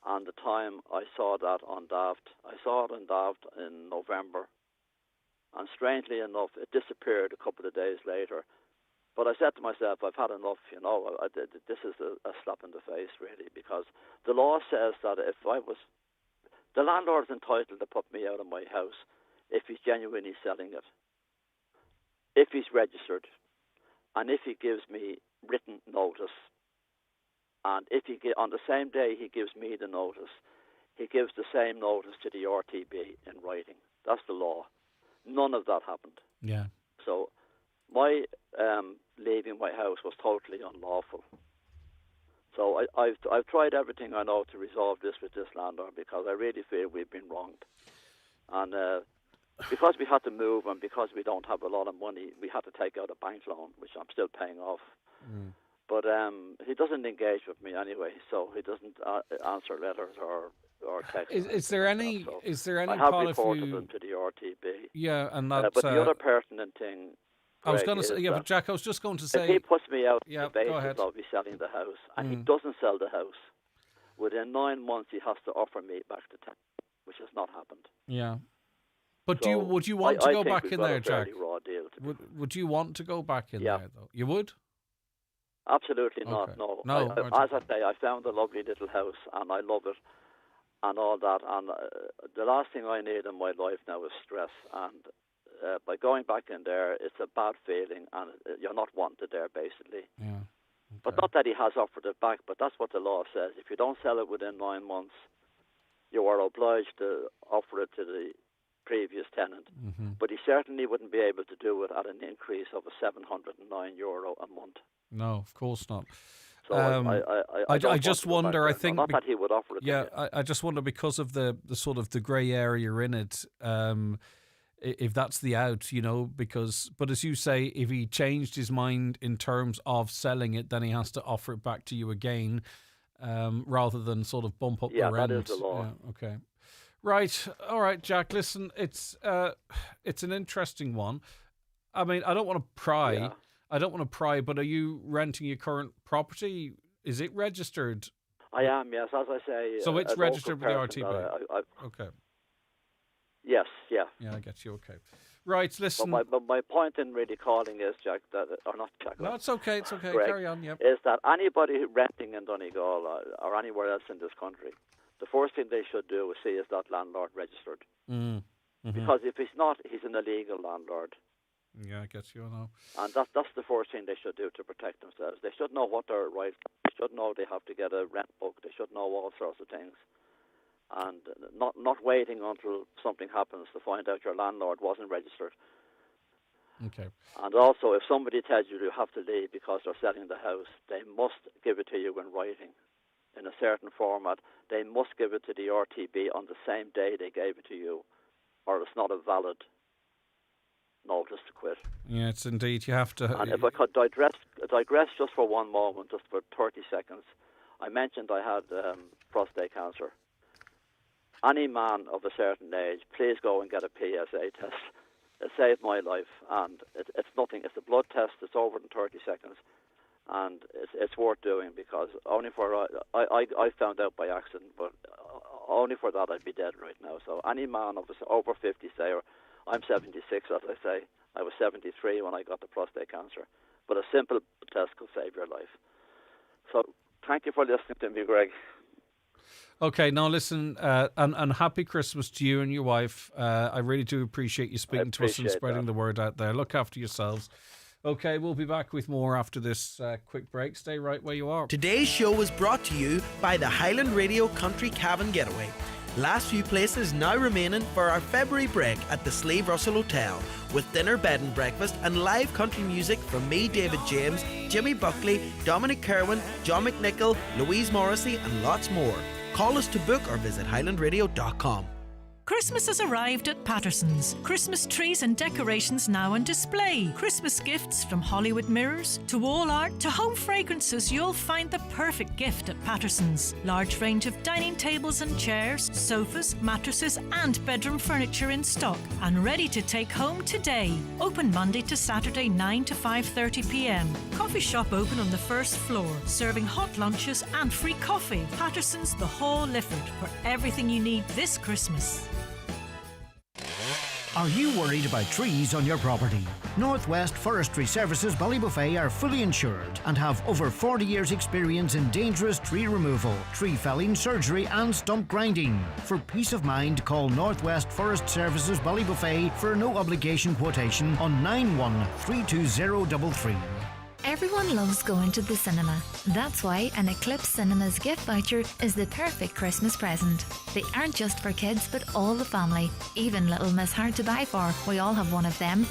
[SPEAKER 20] and the time I saw that on Daft. I saw it on Daft in November, and strangely enough, it disappeared a couple of days later. But I said to myself, I've had enough, this is a slap in the face, really, because the law says that the landlord's entitled to put me out of my house if he's genuinely selling it, if he's registered, and if he gives me written notice. And if on the same day he gives me the notice, he gives the same notice to the RTB in writing. That's the law. None of that happened.
[SPEAKER 1] Yeah.
[SPEAKER 20] So my leaving my house was totally unlawful. So I've tried everything I know to resolve this with this landlord because I really feel we've been wronged. And because we had to move and because we don't have a lot of money, we had to take out a bank loan, which I'm still paying off. But he doesn't engage with me anyway, so he doesn't answer letters or texts.
[SPEAKER 1] Is there any?
[SPEAKER 20] I have reported them to the RTB.
[SPEAKER 1] Yeah, and that's.
[SPEAKER 20] But the other pertinent thing.
[SPEAKER 1] I was going to say, but Jack, I was just going to say.
[SPEAKER 20] If he puts me out,
[SPEAKER 1] yeah,
[SPEAKER 20] the
[SPEAKER 1] go ahead.
[SPEAKER 20] I'll be selling the house, and he doesn't sell the house. within 9 months he has to offer me back the tenant, which has not happened.
[SPEAKER 1] Yeah. But
[SPEAKER 20] So
[SPEAKER 1] would you want to
[SPEAKER 20] I
[SPEAKER 1] go
[SPEAKER 20] think
[SPEAKER 1] back
[SPEAKER 20] we've
[SPEAKER 1] in
[SPEAKER 20] got
[SPEAKER 1] there,
[SPEAKER 20] a
[SPEAKER 1] Jack?
[SPEAKER 20] fairly raw deal.
[SPEAKER 1] Would you want to go back in there, though? You would?
[SPEAKER 20] Absolutely not.
[SPEAKER 1] Okay.
[SPEAKER 20] No.
[SPEAKER 1] No,
[SPEAKER 20] As I say, I found a lovely little house, and I love it, and all that. And the last thing I need in my life now is stress. And by going back in there, it's a bad feeling, and you're not wanted there, basically.
[SPEAKER 1] Yeah.
[SPEAKER 20] But not that he has offered it back, but that's what the law says. If you don't sell it within 9 months, you are obliged to offer it to the previous tenant.
[SPEAKER 1] Mm-hmm.
[SPEAKER 20] But he certainly wouldn't be able to do it at an increase of €709 a month.
[SPEAKER 1] No, of course not.
[SPEAKER 20] So
[SPEAKER 1] I
[SPEAKER 20] don't
[SPEAKER 1] just
[SPEAKER 20] want to go
[SPEAKER 1] wonder. I
[SPEAKER 20] back there.
[SPEAKER 1] think
[SPEAKER 20] Not that he would offer it. to
[SPEAKER 1] Yeah,
[SPEAKER 20] me.
[SPEAKER 1] I just wonder because of the sort of the grey area in it. If that's the out, but as you say, if he changed his mind in terms of selling it, then he has to offer it back to you again, rather than sort of bump up the rent.
[SPEAKER 20] that is the law.
[SPEAKER 1] Yeah, okay. Right. All right, Jack. Listen, it's an interesting one. I mean, I don't want to pry.
[SPEAKER 20] Yeah.
[SPEAKER 1] I don't want to pry, but are you renting your current property? Is it registered?
[SPEAKER 20] I am, yes. As I say,
[SPEAKER 1] So it's
[SPEAKER 20] a
[SPEAKER 1] registered with the
[SPEAKER 20] local person
[SPEAKER 1] RTB?
[SPEAKER 20] that
[SPEAKER 1] Okay.
[SPEAKER 20] Yes, yeah.
[SPEAKER 1] Yeah, I get you. Okay. Right, listen.
[SPEAKER 20] But my point in really calling is, Jack, or not Jack.
[SPEAKER 1] No, it's okay. It's okay.
[SPEAKER 20] Greg,
[SPEAKER 1] Carry on. Yep.
[SPEAKER 20] is that anybody renting in Donegal or anywhere else in this country, the first thing they should do is see is that landlord registered.
[SPEAKER 1] Mm. Mm-hmm.
[SPEAKER 20] Because if he's not, he's an illegal landlord.
[SPEAKER 1] Yeah, I guess you know.
[SPEAKER 20] And that's the first thing they should do to protect themselves. They should know what their rights are. They should know they have to get a rent book. They should know all sorts of things. And not waiting until something happens to find out your landlord wasn't registered.
[SPEAKER 1] Okay.
[SPEAKER 20] And also, if somebody tells you have to leave because they're selling the house, they must give it to you in writing, in a certain format. They must give it to the RTB on the same day they gave it to you, or it's not a valid notice to quit.
[SPEAKER 1] Yeah, it's indeed. You have to.
[SPEAKER 20] And if I could digress just for one moment, just for 30 seconds, I mentioned I had prostate cancer. Any man of a certain age, please go and get a PSA test. It saved my life, and it's nothing. It's a blood test. It's over in 30 seconds, and it's worth doing because only for I found out by accident, but only for that I'd be dead right now. So any man of over 50, say, or I'm 76, as I say. I was 73 when I got the prostate cancer, but a simple test could save your life. So thank you for listening to me, Greg.
[SPEAKER 1] Okay, now listen, and happy Christmas to you and your wife. I really do appreciate you speaking to us and spreading the word out there. Look after yourselves. Okay, we'll be back with more after this quick break. Stay right where you are.
[SPEAKER 8] Today's show is brought to you by the Highland Radio Country Cabin Getaway. Last few places now remaining for our February break at the Slave Russell Hotel, with dinner, bed and breakfast and live country music from me, David James, Jimmy Buckley, Dominic Kerwin, John McNichol, Louise Morrissey and lots more. Call us to book or visit highlandradio.com.
[SPEAKER 21] Christmas has arrived at Patterson's. Christmas trees and decorations now on display. Christmas gifts from Hollywood mirrors to wall art to home fragrances. You'll find the perfect gift at Patterson's. Large range of dining tables and chairs, sofas, mattresses and bedroom furniture in stock and ready to take home today. Open Monday to Saturday 9 to 5:30 p.m. Coffee shop open on the first floor, serving hot lunches and free coffee. Patterson's the Hall Lifford for everything you need this Christmas.
[SPEAKER 11] Are you worried about trees on your property? Northwest Forestry Services Ballybuffet are fully insured and have over 40 years experience in dangerous tree removal, tree felling, surgery and stump grinding. For peace of mind, call Northwest Forest Services Ballybuffet for a no obligation quotation on 913233.
[SPEAKER 17] Everyone loves going to the cinema. That's why an Eclipse Cinemas gift voucher is the perfect Christmas present. They aren't just for kids, but all the family. Even little Miss Hard to buy for. We all have one of them.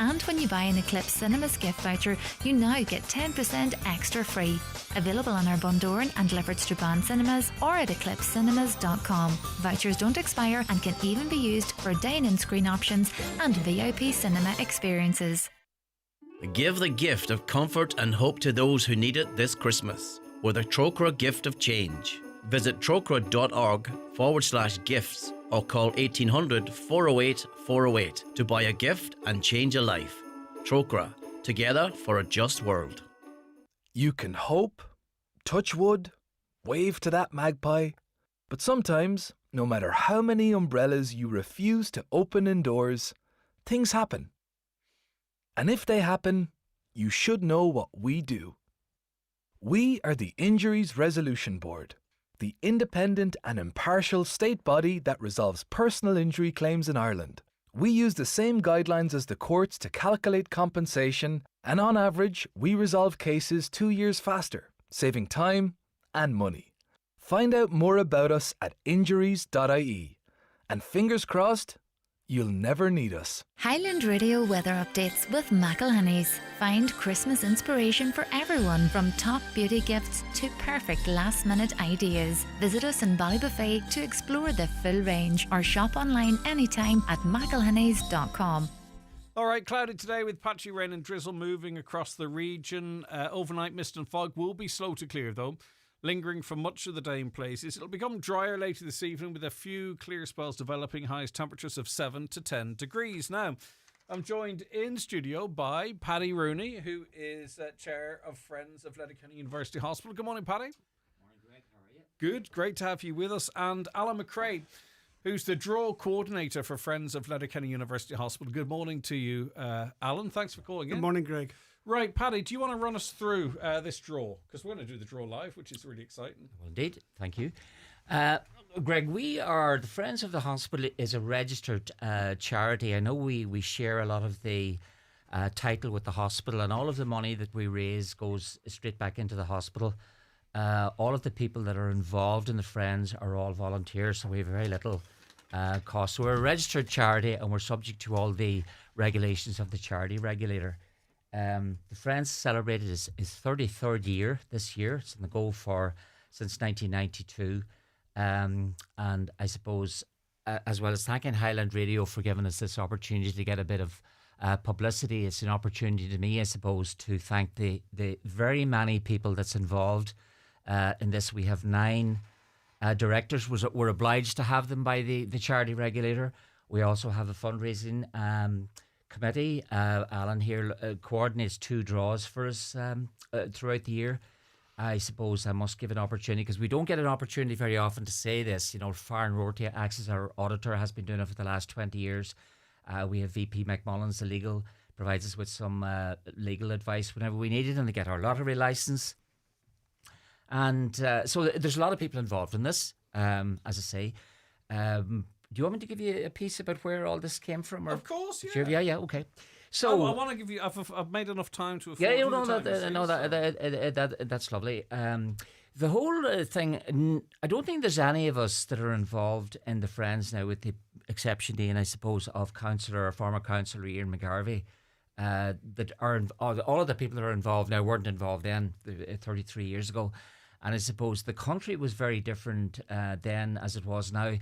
[SPEAKER 17] And when you buy an Eclipse Cinemas gift voucher, you now get 10% extra free. Available on our Bundoran and Leopardstrabane cinemas or at eclipsecinemas.com. Vouchers don't expire and can even be used for dine-in screen options and VIP cinema experiences.
[SPEAKER 22] Give the gift of comfort and hope to those who need it this Christmas with a Trócaire gift of change. Visit trócaire.org/gifts or call 1800 408 408 to buy a gift and change a life. Trócaire, together for a just world.
[SPEAKER 23] You can hope, touch wood,
[SPEAKER 2] wave to that magpie. But sometimes, no matter how many umbrellas you refuse to open indoors, things happen. And if they happen, you should know what we do. We are the Injuries Resolution Board, the independent and impartial state body that resolves personal injury claims in Ireland. We use the same guidelines as the courts to calculate compensation, and on average, we resolve cases 2 years faster, saving time and money. Find out more about us at injuries.ie. And fingers crossed, you'll never need us.
[SPEAKER 17] Highland Radio weather updates with McElhinney's. Find Christmas inspiration for everyone, from top beauty gifts to perfect last-minute ideas. Visit us in Ballybuffet to explore the full range, or shop online anytime at mcelhinneys.com.
[SPEAKER 1] All right, cloudy today with patchy rain and drizzle moving across the region. Overnight mist and fog will be slow to clear, though, lingering for much of the day in places. It'll become drier later this evening with a few clear spells developing, highest temperatures of 7 to 10 degrees. Now, I'm joined in studio by Paddy Rooney, who is Chair of Friends of Letterkenny University Hospital. Good morning, Paddy.
[SPEAKER 3] Morning, Greg. How are you?
[SPEAKER 1] Good, great to have you with us. And Alan McCrae, who's the draw coordinator for Friends of Letterkenny University Hospital. Good morning to you, Alan. Thanks for calling in.
[SPEAKER 23] Good morning, Greg.
[SPEAKER 1] Right, Paddy, do you want to run us through this draw? Because we're going to do the draw live, which is really exciting.
[SPEAKER 3] Well, indeed. Thank you. Greg, the Friends of the Hospital is a registered charity. I know we share a lot of the title with the hospital, and all of the money that we raise goes straight back into the hospital. All of the people that are involved in the Friends are all volunteers, so we have very little cost. So we're a registered charity, and we're subject to all the regulations of the charity regulator. The Friends celebrated its 33rd year this year. It's in the go for since 1992. And I suppose, as well as thanking Highland Radio for giving us this opportunity to get a bit of publicity, it's an opportunity to me, I suppose, to thank the very many people that's involved in this. We have 9 directors. We're obliged to have them by the charity regulator. We also have a fundraising committee. Alan here coordinates 2 draws for us throughout the year. I suppose I must give an opportunity, because we don't get an opportunity very often to say this. You know, Farron Rorty acts as our auditor, has been doing it for the last 20 years. We have VP McMullins, the legal, provides us with some legal advice whenever we need it, and they get our lottery licence. And so there's a lot of people involved in this, as I say. Do you want me to give you a piece about where all this came from? Or?
[SPEAKER 1] Of course, yeah.
[SPEAKER 3] Sure, yeah, okay. So
[SPEAKER 1] I want to give you. I've made enough time to.
[SPEAKER 3] Yeah, you know that's lovely. The whole thing. I don't think there's any of us that are involved in the Friends now, with the exception, Dean, I suppose, of former councillor Ian McGarvey. That are all of the people that are involved now weren't involved then, 33 years ago, and I suppose the country was very different then as it was now.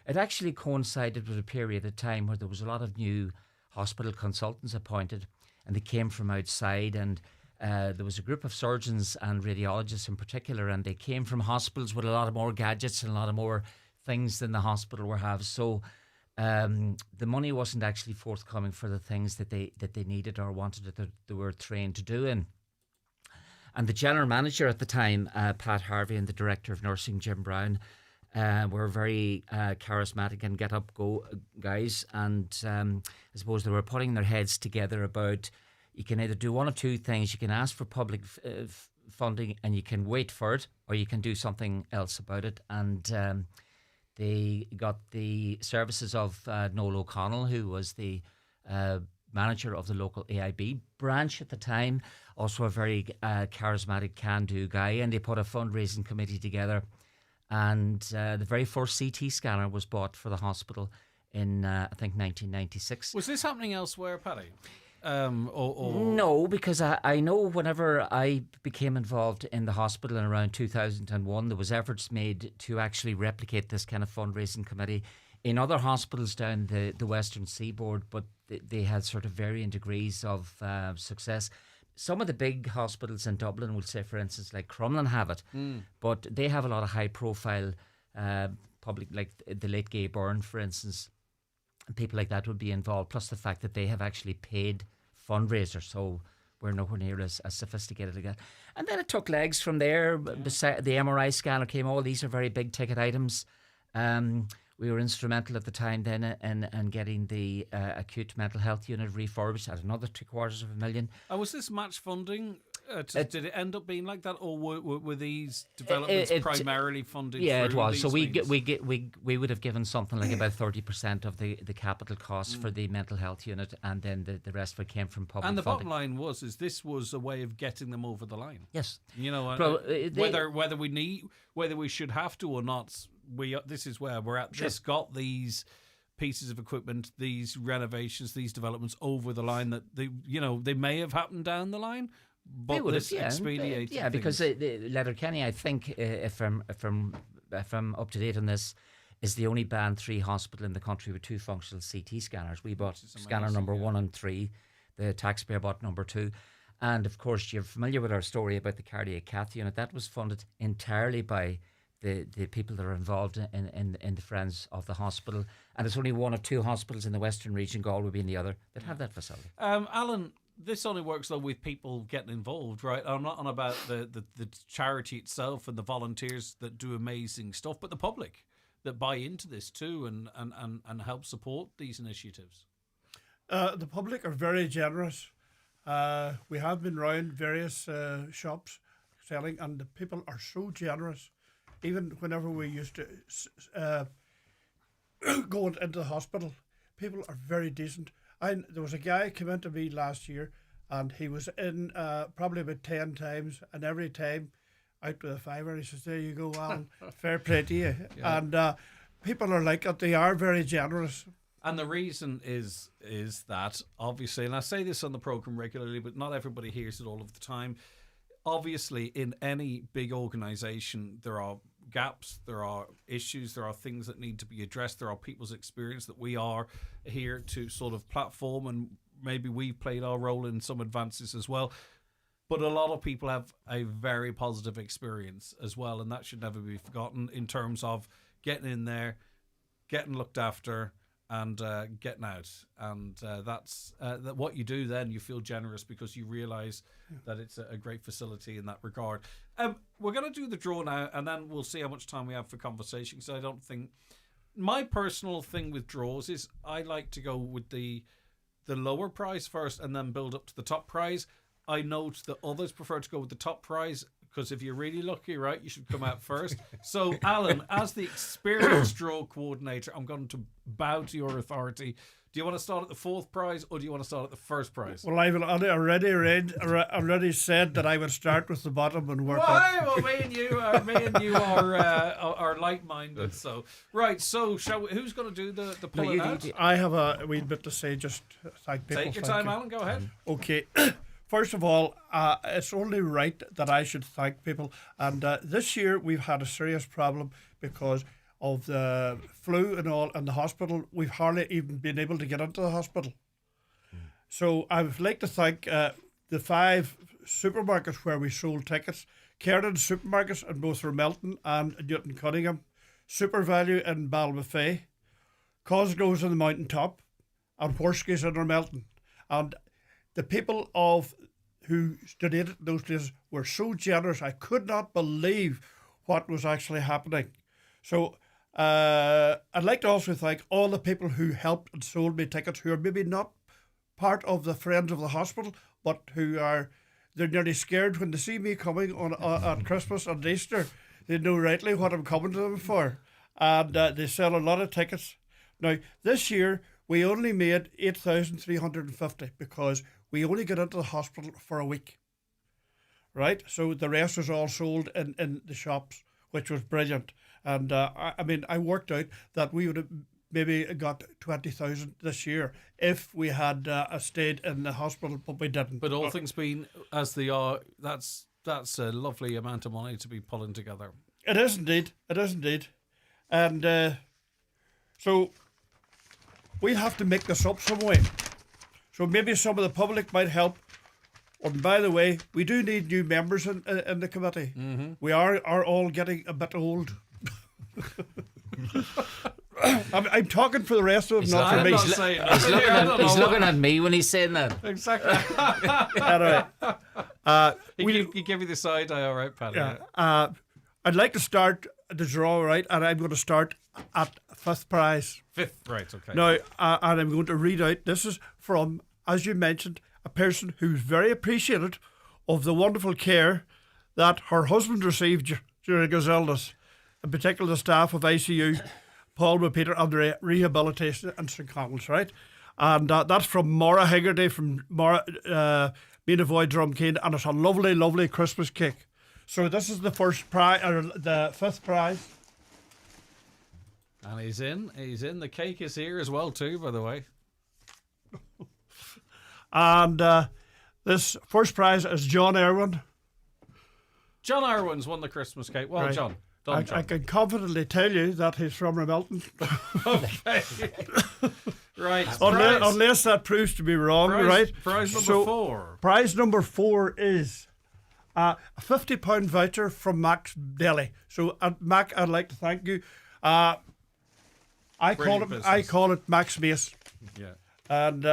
[SPEAKER 3] It actually coincided with a period of time where there was a lot of new hospital consultants appointed, and they came from outside, and there was a group of surgeons and radiologists in particular, and they came from hospitals with a lot of more gadgets and a lot of more things than the hospital will have. So the money wasn't actually forthcoming for the things that they needed or wanted that they were trained to do in. And the general manager at the time, Pat Harvey, and the director of nursing, Jim Brown, were very charismatic and get up go guys, and I suppose they were putting their heads together about, you can either do one of 2 things. You can ask for public funding and you can wait for it, or you can do something else about it. And they got the services of Noel O'Connell, who was the manager of the local AIB branch at the time, also a very charismatic can-do guy, and they put a fundraising committee together. And the very first CT scanner was bought for the hospital in, I think, 1996.
[SPEAKER 1] Was this happening elsewhere, Paddy? Or
[SPEAKER 3] No, because I know whenever I became involved in the hospital in around 2001, there was efforts made to actually replicate this kind of fundraising committee in other hospitals down the Western Seaboard, but they had sort of varying degrees of success. Some of the big hospitals in Dublin will say, for instance, like Crumlin have it, but they have a lot of high-profile public, like the late Gay Byrne, for instance. People like that would be involved, plus the fact that they have actually paid fundraisers. So we're nowhere near as sophisticated again. And then it took legs from there. Beside the MRI scanner came. All these are very big ticket items. We were instrumental at the time then in getting the acute mental health unit refurbished at another $750,000.
[SPEAKER 1] And was this match funding? Did it end up being like that, or were these developments primarily funded?
[SPEAKER 3] Yeah, it
[SPEAKER 1] through
[SPEAKER 3] was.
[SPEAKER 1] these
[SPEAKER 3] So
[SPEAKER 1] means?
[SPEAKER 3] we would have given something like about 30% of the capital costs for the mental health unit, and then the rest of it came from public
[SPEAKER 1] And the
[SPEAKER 3] funding.
[SPEAKER 1] bottom line is this was a way of getting them over the line.
[SPEAKER 3] Yes,
[SPEAKER 1] you know, whether we should have to or not, this is where we're at.
[SPEAKER 3] Sure.
[SPEAKER 1] This got these pieces of equipment, these renovations, these developments over the line that they may have happened down the line. But this expedited
[SPEAKER 3] yeah, because Letterkenny, I think, if I'm up to date on this, is the only Band 3 hospital in the country with 2 functional CT scanners. We bought scanner number 1 and 3. The taxpayer bought number 2. And of course, you're familiar with our story about the cardiac cath unit. That was funded entirely by the people that are involved in the Friends of the Hospital. And it's only 1 of 2 hospitals in the Western region, Galway being the other, that have that facility.
[SPEAKER 1] Alan, this only works though with people getting involved, right? I'm not on about the charity itself and the volunteers that do amazing stuff, but the public that buy into this too and help support these initiatives.
[SPEAKER 4] The public are very generous. We have been round various shops selling, and the people are so generous. Even whenever we used to go into the hospital, people are very decent. There was a guy came in to me last year, and he was in probably about 10 times, and every time out with a fiver. He says, "There you go, Alan. Fair play to you." Yeah. And people are like it. They are very generous.
[SPEAKER 1] And the reason is that, obviously, and I say this on the programme regularly, but not everybody hears it all of the time. Obviously, in any big organisation, there are gaps, there are issues, there are things that need to be addressed, there are people's experience that we are here to sort of platform, and maybe we've played our role in some advances as well. But a lot of people have a very positive experience as well, and that should never be forgotten in terms of getting in there, getting looked after, and getting out. And that's what you do then. You feel generous because you realise that it's a great facility in that regard. We're going to do the draw now, and then we'll see how much time we have for conversation. So I don't think... My personal thing with draws is I like to go with the lower prize first and then build up to the top prize. I note that others prefer to go with the top prize because if you're really lucky, right, you should come out first. So, Alan, as the experienced draw coordinator, I'm going to bow to your authority. Do you want to start at the fourth prize or do you want to start at the first prize?
[SPEAKER 4] Well, I've already said that I would start with the bottom and work up.
[SPEAKER 1] Well, me and you are like-minded. So, right. So, who's going to do the pulling out?
[SPEAKER 4] I have a wee bit to say. Just thank people.
[SPEAKER 1] Take your time, Alan. Go ahead.
[SPEAKER 4] Okay. First of all, it's only right that I should thank people. And this year we've had a serious problem because of the flu and all in the hospital. We've hardly even been able to get into the hospital. So I would like to thank the 5 supermarkets where we sold tickets. Cairn supermarkets in both Ramelton and Newton Cunningham. Super Value in Balmafay. Cosgrove's in the Mountain Top. And Horskeys in Ramelton. And the people who donated those places were so generous. I could not believe what was actually happening. So I'd like to also thank all the people who helped and sold me tickets who are maybe not part of the Friends of the Hospital, but they're nearly scared when they see me coming on Christmas and Easter. They know rightly what I'm coming to them for. And they sell a lot of tickets. Now, this year, we only made 8,350 because we only got into the hospital for a week, right? So the rest was all sold in the shops, which was brilliant. And I worked out that we would have maybe got 20,000 this year if we had stayed in the hospital, but we didn't.
[SPEAKER 1] But all things being as they are, that's a lovely amount of money to be pulling together.
[SPEAKER 4] It is indeed. It is indeed. And so we'll have to make this up some way. So maybe some of the public might help. And by the way, we do need new members in the committee. Mm-hmm. We are all getting a bit old. I'm talking for the rest of them, not for me.
[SPEAKER 3] He's looking at me when he's saying that.
[SPEAKER 1] Exactly.
[SPEAKER 4] Anyway,
[SPEAKER 1] he gave you the side eye, all right, Paddy.
[SPEAKER 4] yeah. I'd like to start the draw, right? And I'm going to start at 5th prize.
[SPEAKER 1] 5th, right, okay.
[SPEAKER 4] Now, and I'm going to read out, this is from, as you mentioned, a person who's very appreciative of the wonderful care that her husband received during his illness, in particular the staff of ICU, Paul Repeater, and the rehabilitation in St. Connell's, right? And that's from Maura Higgerty from Meanavoy Drumcane, and it's a lovely, lovely Christmas cake. So this is the first prize, or the 5th prize.
[SPEAKER 1] And he's in. The cake is here as well too, by the way.
[SPEAKER 4] And this first prize is John Irwin.
[SPEAKER 1] John Irwin's won the Christmas cake. Well,
[SPEAKER 4] Right.
[SPEAKER 1] John.
[SPEAKER 4] I can confidently tell you that he's from Remilton.
[SPEAKER 1] Okay. Right.
[SPEAKER 4] Unless that proves to be wrong, right?
[SPEAKER 1] Prize number 4.
[SPEAKER 4] Prize number 4 is a £50 voucher from Mac's Deli. So, Mac, I'd like to thank you. I call it Mac's Mace.
[SPEAKER 1] Yeah.
[SPEAKER 4] And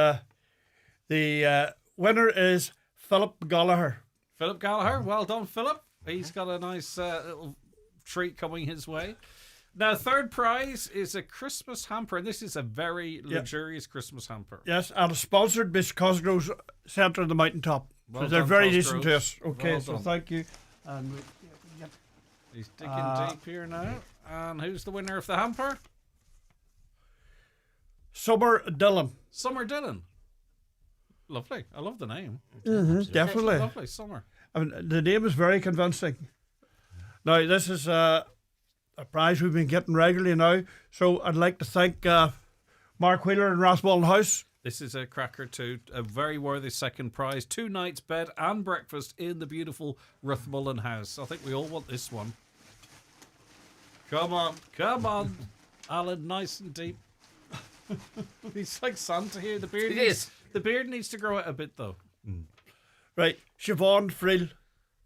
[SPEAKER 4] the winner is Philip Gallagher.
[SPEAKER 1] Philip Gallagher. Well done, Philip. He's got a nice little treat coming his way. Now, 3rd prize is a Christmas hamper, and this is a very luxurious Christmas hamper.
[SPEAKER 4] Yes, and it's sponsored by Cosgrove's Centre of the Mountaintop.
[SPEAKER 1] Well
[SPEAKER 4] So they're
[SPEAKER 1] done,
[SPEAKER 4] very
[SPEAKER 1] Cosgrove's.
[SPEAKER 4] decent to us. Okay,
[SPEAKER 1] Well
[SPEAKER 4] so
[SPEAKER 1] done.
[SPEAKER 4] thank you. And
[SPEAKER 1] He's digging deep here now. And who's the winner of the hamper?
[SPEAKER 4] Summer Dillon.
[SPEAKER 1] Summer Dillon. Lovely. I love the name.
[SPEAKER 4] Definitely.
[SPEAKER 1] Lovely, Summer.
[SPEAKER 4] I mean, the name is very convincing. Now, this is a prize we've been getting regularly now. So I'd like to thank Mark Wheeler and Rathmullen House.
[SPEAKER 1] This is a cracker too. A very worthy 2nd prize. 2 nights bed and breakfast in the beautiful Rathmullen House. I think we all want this one. Come on. Alan, nice and deep. He's like Santa here. The beard needs to grow out a bit though.
[SPEAKER 4] Right, Siobhan Frill.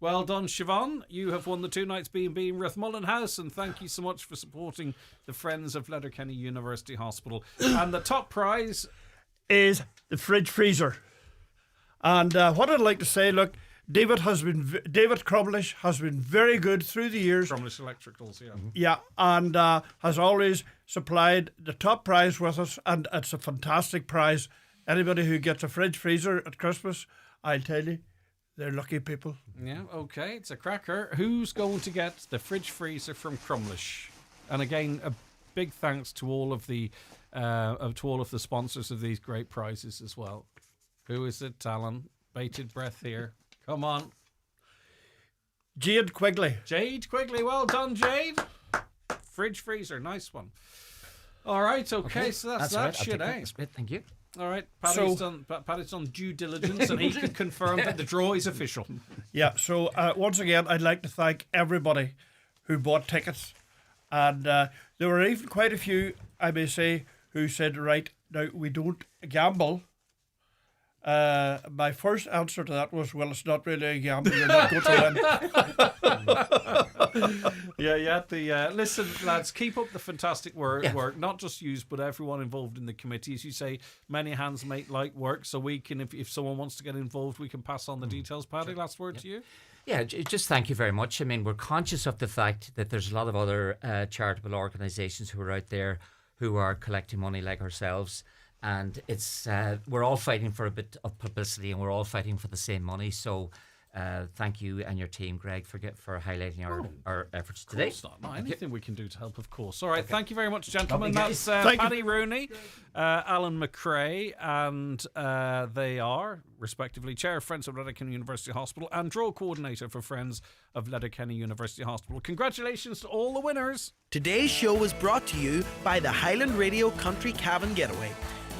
[SPEAKER 1] Well done, Siobhan. You have won the 2 nights B&B in Rathmullen House, and thank you so much for supporting the Friends of Letterkenny University Hospital. And the top prize
[SPEAKER 4] is the fridge freezer. And what I'd like to say, look, David Crumlish has been very good through the years.
[SPEAKER 1] Crumlish Electricals, yeah.
[SPEAKER 4] Yeah, and has always supplied the top prize with us, and it's a fantastic prize. Anybody who gets a fridge freezer at Christmas, I'll tell you, they're lucky people.
[SPEAKER 1] Yeah, okay, it's a cracker. Who's going to get the fridge freezer from Crumlish? And again, a big thanks to all of the sponsors of these great prizes as well. Who is it, Alan? Bated breath here. Come on.
[SPEAKER 4] Jade Quigley.
[SPEAKER 1] Jade Quigley, well done, Jade. Fridge freezer, nice one. All right, okay, so that's that
[SPEAKER 3] all right.
[SPEAKER 1] shit, eh?
[SPEAKER 3] That's great, thank you.
[SPEAKER 1] All right, Paddy's done due diligence, and he can confirm that the draw is official.
[SPEAKER 4] Yeah, so once again, I'd like to thank everybody who bought tickets. And there were even quite a few, I may say, who said, right, now we don't gamble. My first answer to that was, well, it's not really a gamble. You're not going to win.
[SPEAKER 1] Yeah, listen, lads, keep up the fantastic work. Not just you, but everyone involved in the committee. As you say, many hands make light work. So we can, if someone wants to get involved, we can pass on the details. Paddy, last word to you.
[SPEAKER 3] Yeah, just thank you very much. I mean, we're conscious of the fact that there's a lot of other charitable organisations who are out there who are collecting money like ourselves. And it's we're all fighting for a bit of publicity, and we're all fighting for the same money. So thank you and your team, Greg, for highlighting our efforts today.
[SPEAKER 1] No, anything we can do to help, of course. All right, thank you very much, gentlemen.
[SPEAKER 3] Lovely,
[SPEAKER 1] That's
[SPEAKER 3] guys.
[SPEAKER 1] Paddy Rooney, Alan McRae, and they are, respectively, Chair of Friends of Letterkenny University Hospital and Draw Coordinator for Friends of Letterkenny University Hospital. Congratulations to all the winners.
[SPEAKER 8] Today's show was brought to you by the Highland Radio Country Cabin Getaway.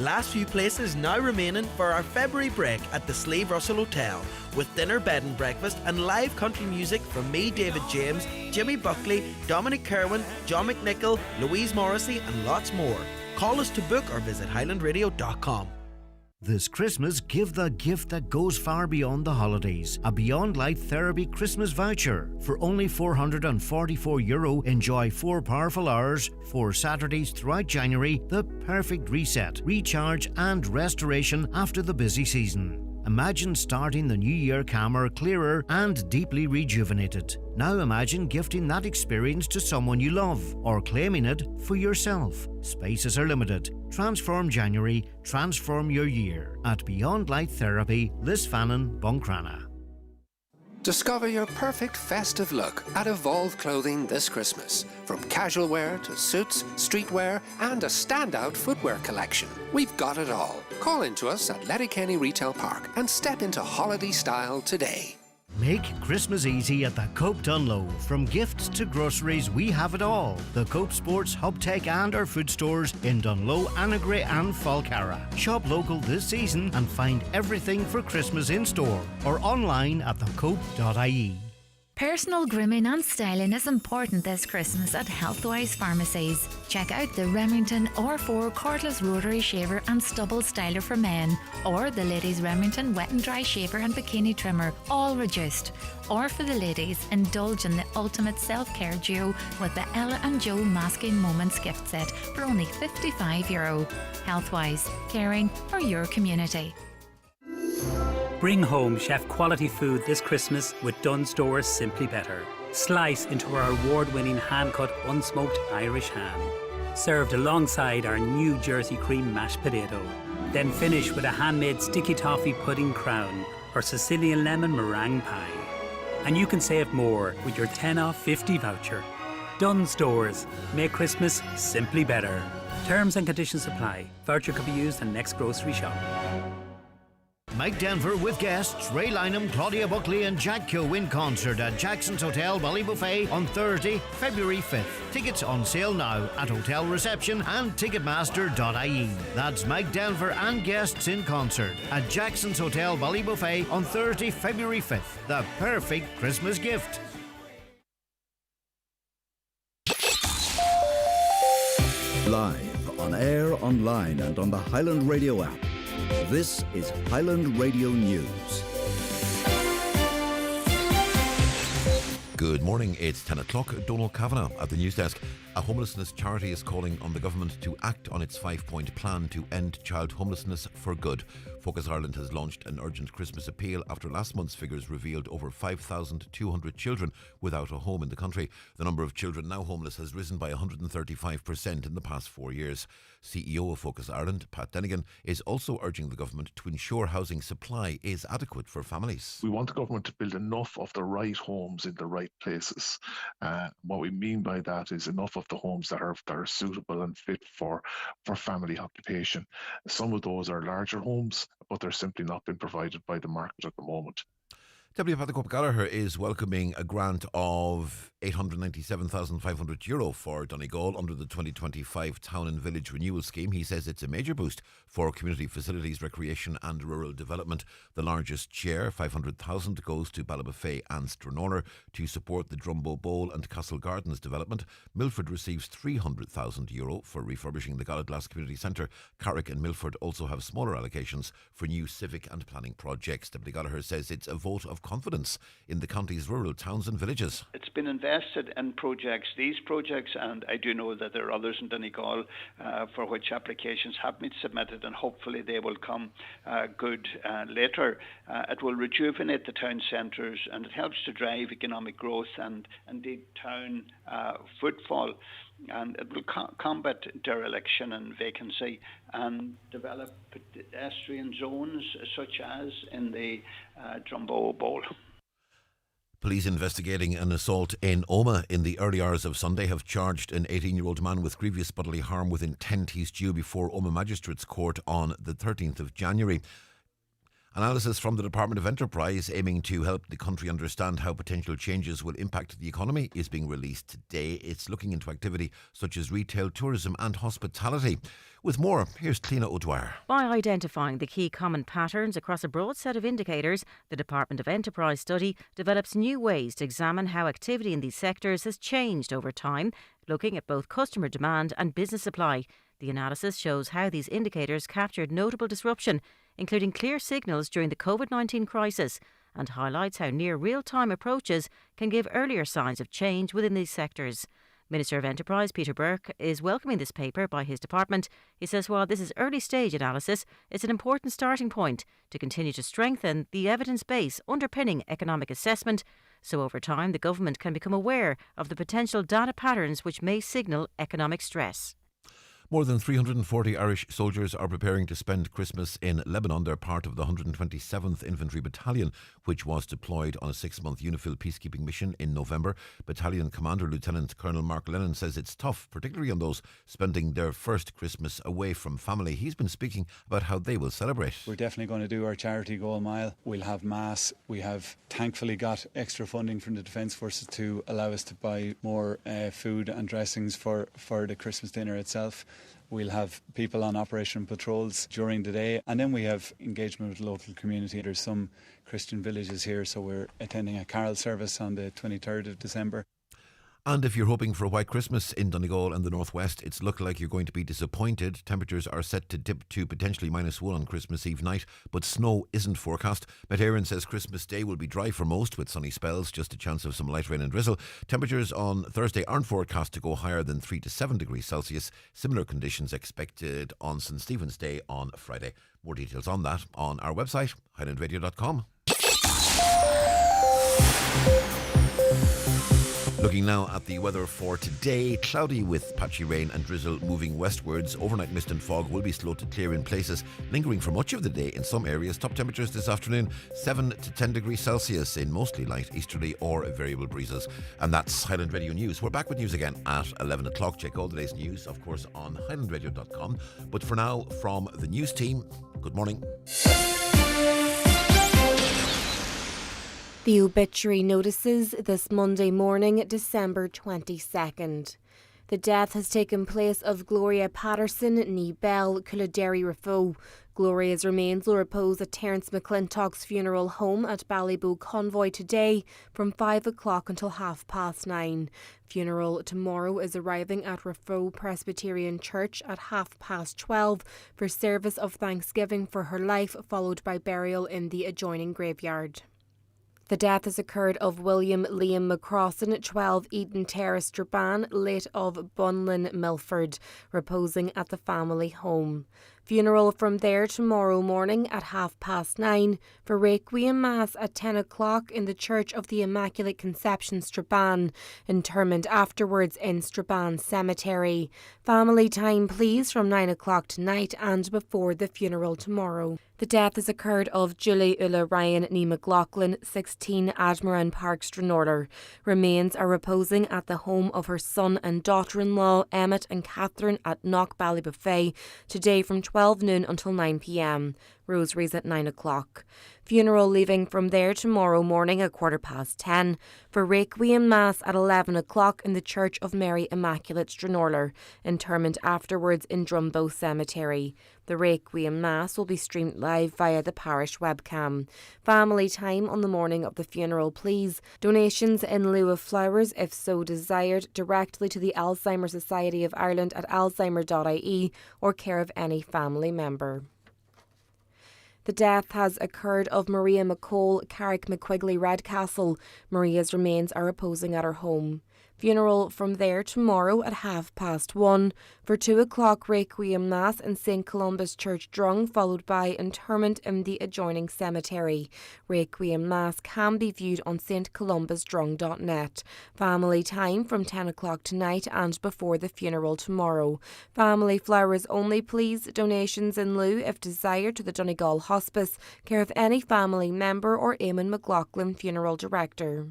[SPEAKER 8] Last few places now remaining for our February break at the Slave Russell Hotel, with dinner, bed and breakfast and live country music from me, David James, Jimmy Buckley, Dominic Kerwin, John McNichol, Louise Morrissey and lots more. Call us to book or visit highlandradio.com.
[SPEAKER 11] This Christmas, give the gift that goes far beyond the holidays. A Beyond Light Therapy Christmas voucher. For only €444, enjoy 4 powerful hours, 4 Saturdays throughout January, the perfect reset, recharge and restoration after the busy season. Imagine starting the new year calmer, clearer and deeply rejuvenated. Now imagine gifting that experience to someone you love or claiming it for yourself. Spaces are limited. Transform January, transform your year at Beyond Light Therapy, Lisfannon, Buncrana.
[SPEAKER 5] Discover your perfect festive look at Evolve Clothing this Christmas. From casual wear to suits, streetwear and a standout footwear collection. We've got it all. Call into us at Letterkenny Retail Park and step into holiday style today.
[SPEAKER 11] Make Christmas easy at the Cope Dunlow. From gifts to groceries, we have it all. The Cope Sports, Hubtech and our food stores in Dunlow, Annagray and Falcarra. Shop local this season and find everything for Christmas in store or online at thecope.ie.
[SPEAKER 17] Personal grooming and styling is important this Christmas at Healthwise Pharmacies. Check out the Remington R4 cordless rotary shaver and stubble styler for men, or the ladies' Remington wet and dry shaver and bikini trimmer, all reduced. Or for the ladies, indulge in the ultimate self-care duo with the Ella and Joe Masking Moments gift set for only €55. Healthwise, caring for your community.
[SPEAKER 7] Bring home chef quality food this Christmas with Dunnes Stores Simply Better. Slice into our award-winning hand-cut unsmoked Irish ham. Served alongside our New Jersey cream mashed potato. Then finish with a handmade sticky toffee pudding crown or Sicilian lemon meringue pie. And you can save more with your 10 off 50 voucher. Dunnes Stores. Make Christmas simply better. Terms and conditions apply. Voucher could be used in next grocery shop.
[SPEAKER 11] Mike Denver with guests Ray Lynham, Claudia Buckley and Jack Keogh in concert at Jackson's Hotel Ballybuffet on Thursday, February 5th. Tickets on sale now at hotel reception and ticketmaster.ie. That's Mike Denver and guests in concert at Jackson's Hotel Ballybuffet on Thursday, February 5th. The perfect Christmas gift.
[SPEAKER 23] Live, on air, online and on the Highland Radio app. This is Highland Radio News.
[SPEAKER 24] Good morning, it's 10 o'clock. Donald Kavanagh at the news desk. A homelessness charity is calling on the government to act on its 5-point plan to end child homelessness for good. Focus Ireland has launched an urgent Christmas appeal after last month's figures revealed over 5,200 children without a home in the country. The number of children now homeless has risen by 135% in the past 4 years. CEO of Focus Ireland, Pat Denigan, is also urging the government to ensure housing supply is adequate for families.
[SPEAKER 25] We want the government to build enough of the right homes in the right places. What we mean by that is enough of the homes that are suitable and fit for family occupation. Some of those are larger homes, but they're simply not been provided by the market at the moment.
[SPEAKER 24] Deputy Pat Gallagher is welcoming a grant of €897,500 for Donegal under the 2025 Town and Village Renewal Scheme. He says it's a major boost for community facilities, recreation and rural development. The largest share, $500,000, goes to Ballybuffet and Stranorlar to support the Drumbo Bowl and Castle Gardens development. Milford receives €300,000 for refurbishing the Gallaglass Community Centre. Craic and Milford also have smaller allocations for new civic and planning projects. Deputy Gallagher says it's a vote of confidence in the county's rural towns and villages.
[SPEAKER 26] It's been invested in these projects, and I do know that there are others in Donegal for which applications have been submitted, and hopefully they will come good later. It will rejuvenate the town centres, and it helps to drive economic growth and indeed town footfall, and it will combat dereliction and vacancy and develop pedestrian zones such as in the Drumbo Bowl.
[SPEAKER 24] Police investigating an assault in Omagh in the early hours of Sunday have charged an 18-year-old man with grievous bodily harm with intent. He's due before Omagh Magistrates Court on the 13th of January. Analysis from the Department of Enterprise aiming to help the country understand how potential changes will impact the economy is being released today. It's looking into activity such as retail, tourism and hospitality. With more, here's Cliona O'Dwyer.
[SPEAKER 27] By identifying the key common patterns across a broad set of indicators, the Department of Enterprise study develops new ways to examine how activity in these sectors has changed over time, looking at both customer demand and business supply. The analysis shows how these indicators captured notable disruption including clear signals during the COVID-19 crisis, and highlights how near real-time approaches can give earlier signs of change within these sectors. Minister of Enterprise Peter Burke is welcoming this paper by his department. He says while this is early stage analysis, it's an important starting point to continue to strengthen the evidence base underpinning economic assessment, so over time the government can become aware of the potential data patterns which may signal economic stress.
[SPEAKER 24] More than 340 Irish soldiers are preparing to spend Christmas in Lebanon. They're part of the 127th Infantry Battalion, which was deployed on a 6-month UNIFIL peacekeeping mission in November. Battalion Commander Lieutenant Colonel Mark Lennon says it's tough, particularly on those spending their first Christmas away from family. He's been speaking about how they will celebrate.
[SPEAKER 6] We're definitely going to do our charity goal mile. We'll have mass. We have thankfully got extra funding from the Defence Forces to allow us to buy more food and dressings for the Christmas dinner itself. We'll have people on operation patrols during the day, and then we have engagement with the local community. There's some Christian villages here, so we're attending a carol service on the 23rd of December.
[SPEAKER 24] And if you're hoping for a white Christmas in Donegal and the northwest, it's looking like you're going to be disappointed. Temperatures are set to dip to potentially -1 on Christmas Eve night, but snow isn't forecast. Met Éireann says Christmas Day will be dry for most, with sunny spells, just a chance of some light rain and drizzle. Temperatures on Thursday aren't forecast to go higher than 3 to 7 degrees Celsius. Similar conditions expected on St Stephen's Day on Friday. More details on that on our website, highlandradio.com. Looking now at the weather for today, cloudy with patchy rain and drizzle moving westwards. Overnight mist and fog will be slow to clear in places, lingering for much of the day in some areas. Top temperatures this afternoon, 7 to 10 degrees Celsius in mostly light easterly or variable breezes. And that's Highland Radio News. We're back with news again at 11 o'clock. Check all the day's news, of course, on highlandradio.com. But for now, from the news team, good morning.
[SPEAKER 9] The obituary notices this Monday morning, December 22nd. The death has taken place of Gloria Patterson, ní Bell, Culaderi Rafo. Gloria's remains will repose at Terence McClintock's funeral home at Ballybough Convoy today from 5 o'clock until 9:30. Funeral tomorrow is arriving at Rafo Presbyterian Church at 12:30 for service of thanksgiving for her life, followed by burial in the adjoining graveyard. The death has occurred of William Liam McCrossan, 12 Eden Terrace, Strabane, late of Bunlin, Milford, reposing at the family home. Funeral from there tomorrow morning at 9:30 for Requiem Mass at 10 o'clock in the Church of the Immaculate Conception, Strabane. Interment afterwards in Strabane Cemetery. Family time please from 9 o'clock tonight and before the funeral tomorrow. The death has occurred of Julie Ulla Ryan ní McLaughlin, 16 Admiran Park, Stranorlar. Remains are reposing at the home of her son and daughter-in-law, Emmett and Catherine, at Knockballybuffet, today from 12 noon until 9 p.m. Rosaries at 9 o'clock. Funeral leaving from there tomorrow morning at 10:15 for Requiem Mass at 11 o'clock in the Church of Mary Immaculate, Stranorlar. Interment afterwards in Drumbo Cemetery. The Requiem Mass will be streamed live via the parish webcam. Family time on the morning of the funeral please. Donations in lieu of flowers, if so desired, directly to the Alzheimer's Society of Ireland at alzheimer.ie or care of any family member. The death has occurred of Maria McCall, Carrick McQuigley, Redcastle. Maria's remains are reposing at her home. Funeral from there tomorrow at 1:30 for 2 o'clock Requiem Mass in St Columba's Church Drung, followed by interment in the adjoining cemetery. Requiem Mass can be viewed on stcolumbasdrung.net. Family time from 10 o'clock tonight and before the funeral tomorrow. Family flowers only please. Donations in lieu if desired to the Donegal Hospice, care of any family member or Eamon McLaughlin, Funeral Director.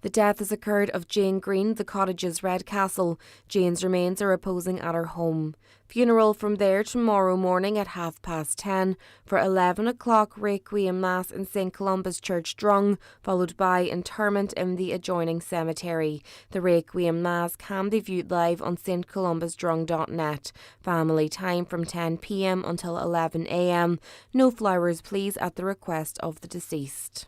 [SPEAKER 9] The death has occurred of Jane Green, The Cottages, Redcastle. Jane's remains are reposing at her home. Funeral from there tomorrow morning at 10:30 for 11 o'clock Requiem Mass in St Columba's Church Drung, followed by interment in the adjoining cemetery. The Requiem Mass can be viewed live on stcolumbasdrung.net. Family time from 10 p.m. until 11 a.m. No flowers please at the request of the deceased.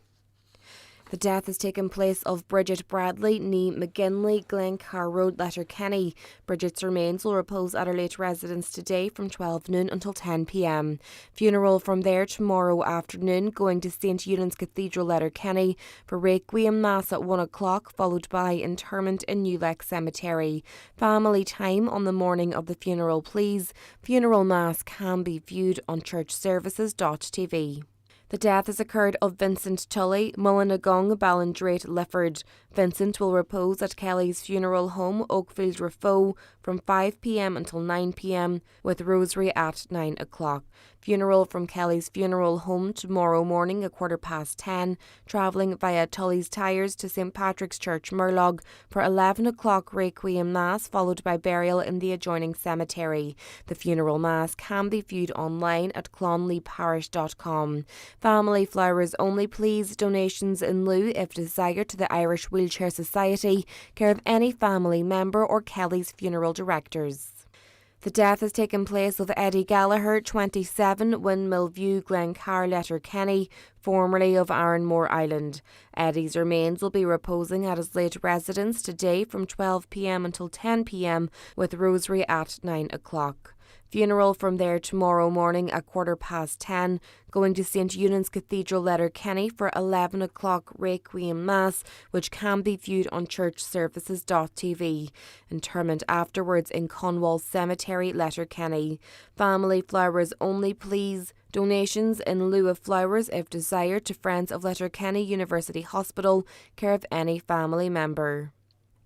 [SPEAKER 9] The death has taken place of Bridget Bradley, ní McGinley, Glencar Road, Letterkenny. Bridget's remains will repose at her late residence today from 12 noon until 10 p.m. Funeral from there tomorrow afternoon, going to St Eunan's Cathedral, Letterkenny, for Requiem Mass at 1 o'clock, followed by interment in New Lake Cemetery. Family time on the morning of the funeral, please. Funeral Mass can be viewed on churchservices.tv. The death has occurred of Vincent Tully, Mullinagong, Ballindrate, Lifford. Vincent will repose at Kelly's funeral home, Oakfield Refoe, from 5 p.m. until 9 p.m, with rosary at 9 o'clock. Funeral from Kelly's funeral home tomorrow morning at 10:15, travelling via Tully's Tyres to St Patrick's Church, Murlog, for 11 o'clock Requiem Mass, followed by burial in the adjoining cemetery. The funeral Mass can be viewed online at clonleyparish.com. Family flowers only, please. Donations in lieu, if desired, to the Irish Wheelchair Society, care of any family member or Kelly's funeral directors. The death has taken place of Eddie Gallagher, 27, Windmill View, Glencar, Letterkenny, formerly of Ironmore Island. Eddie's remains will be reposing at his late residence today from 12 p.m. until 10 p.m, with rosary at 9 o'clock. Funeral from there tomorrow morning at 10:15, going to St Eunan's Cathedral, Letterkenny, for 11 o'clock Requiem Mass, which can be viewed on churchservices.tv. Interment afterwards in Conwall Cemetery, Letterkenny. Family flowers only, please. Donations in lieu of flowers, if desired, to Friends of Letterkenny University Hospital, care of any family member.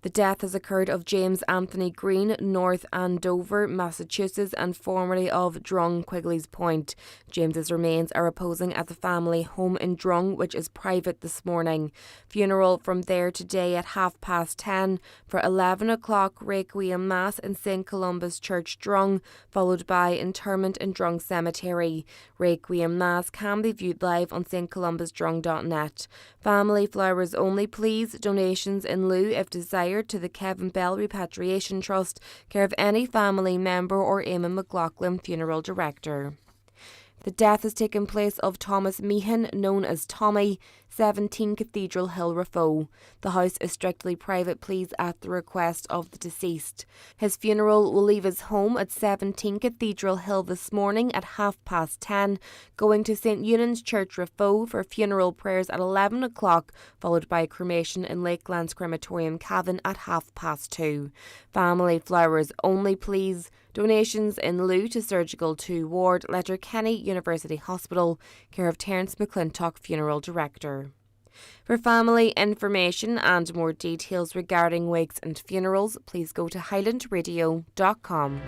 [SPEAKER 9] The death has occurred of James Anthony Green, North Andover, Massachusetts, and formerly of Drung, Quigley's Point. James's remains are reposing at the family home in Drung, which is private this morning. Funeral from there today at 10:30 for 11 o'clock Requiem Mass in St Columba's Church, Drung, followed by interment in Drung Cemetery. Requiem Mass can be viewed live on stcolumba's.drung.net. Family flowers only, please. Donations in lieu, if desired, to the Kevin Bell Repatriation Trust, care of any family member or Eamon McLaughlin, funeral director. The death has taken place of Thomas Meehan, known as Tommy, 17 Cathedral Hill, Refoe. The house is strictly private, please, at the request of the deceased. His funeral will leave his home at 17 Cathedral Hill this morning at 10:30, going to St Eunan's Church, Refoe, for funeral prayers at 11 o'clock, followed by cremation in Lakelands Crematorium, Cavan, at 2:30. Family flowers only, please. Donations in lieu to Surgical 2 Ward, Letterkenny University Hospital, care of Terence McClintock, funeral director. For family information and more details regarding wakes and funerals, please go to highlandradio.com.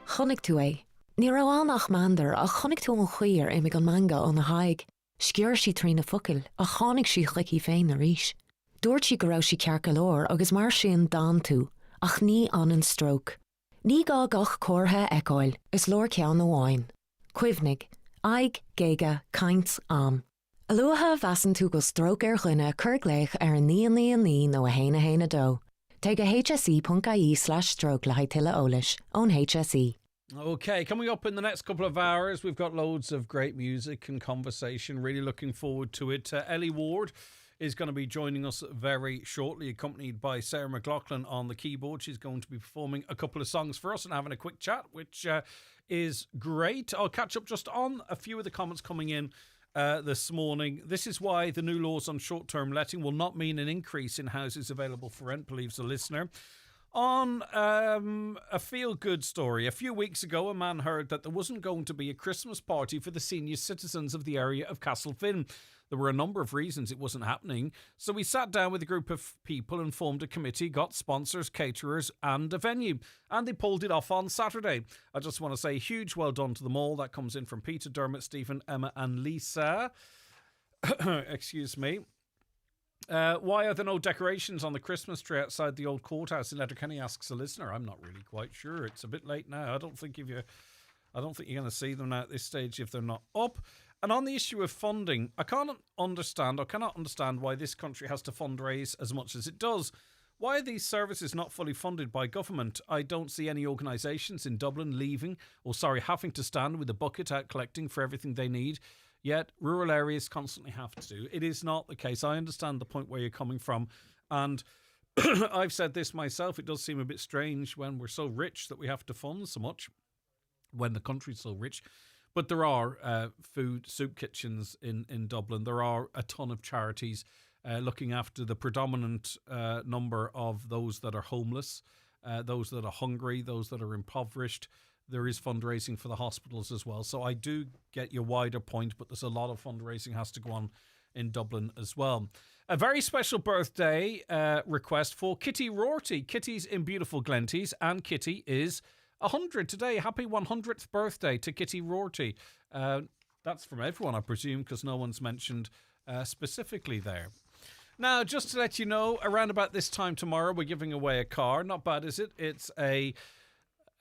[SPEAKER 10] Chonig tú é. Ní raibh mandar a chonig tú an chuir é me an manga an na haig. Scior si trína focail a chánig si chuicí féin a ríis. Dúirt si go raibh si cear go leor agus mar sin dan tú, ach ní an an stroke. Ní gá gach córtha eáil is leor ceann na bháin. Cuimhnig, aig, géige, caint, am. A luatha bheasan tú go stroke ar chuine curgléich ar an ní nó a héine dó. Take a hse.ie/stroke le haitile ólis ón HSE.
[SPEAKER 1] Okay, coming up in the next couple of hours, we've got loads of great music and conversation. Really looking forward to it. Ellie Ward is going to be joining us very shortly, accompanied by Sarah McLaughlin on the keyboard. She's going to be performing a couple of songs for us and having a quick chat, which is great. I'll catch up just on a few of the comments coming in this morning. This is why the new laws on short-term letting will not mean an increase in houses available for rent, believes the listener. On a feel-good story, a few weeks ago, a man heard that there wasn't going to be a Christmas party for the senior citizens of the area of Castlefin. There were a number of reasons it wasn't happening, so we sat down with a group of people and formed a committee, got sponsors, caterers and a venue, and they pulled it off on Saturday. I just want to say a huge well done to them all. That comes in from Peter, Dermot, Stephen, Emma and Lisa. Excuse me. Why are there no decorations on the Christmas tree outside the old courthouse in Letterkenny, asks a listener. I'm not really quite sure. It's a bit late now. I don't think you're going to see them now at this stage if they're not up. And on the issue of funding, I cannot understand why this country has to fundraise as much as it does. Why are these services not fully funded by government? I don't see any organisations in Dublin having to stand with a bucket out collecting for everything they need. Yet rural areas constantly have to. It is not the case. I understand the point where you're coming from. And I've said this myself. It does seem a bit strange when we're so rich that we have to fund so much, when the country's so rich. But there are food soup kitchens in Dublin. There are a ton of charities looking after the predominant number of those that are homeless, those that are hungry, those that are impoverished. There is fundraising for the hospitals as well. So I do get your wider point, but there's a lot of fundraising has to go on in Dublin as well. A very special birthday request for Kitty Rorty. Kitty's in beautiful Glenties, and Kitty is 100 today. Happy 100th birthday to Kitty Rorty. That's from everyone, I presume, because no one's mentioned specifically there. Now, just to let you know, around about this time tomorrow, we're giving away a car. Not bad, is it? It's a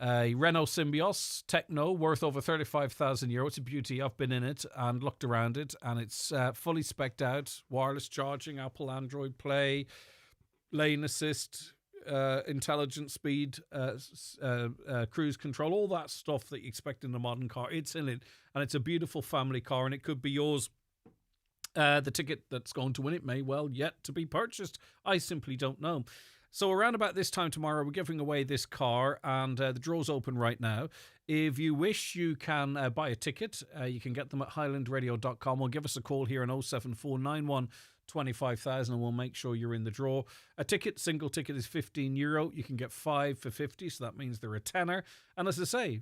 [SPEAKER 1] Renault Symbioz Techno worth over €35,000. It's a beauty. I've been in it and looked around it, and it's fully specced out. Wireless charging, Apple Android Play, lane assist, intelligent speed, cruise control, all that stuff that you expect in a modern car. It's in it, and it's a beautiful family car, and it could be yours. The ticket that's going to win it may well yet to be purchased. I simply don't know. So around about this time tomorrow, we're giving away this car, and the draw's open right now. If you wish, you can buy a ticket. You can get them at highlandradio.com, or give us a call here on 07491 25,000, and we'll make sure you're in the draw. A ticket, single ticket, is €15. You can get 5 for 50, so that means they're a tenner. And as I say,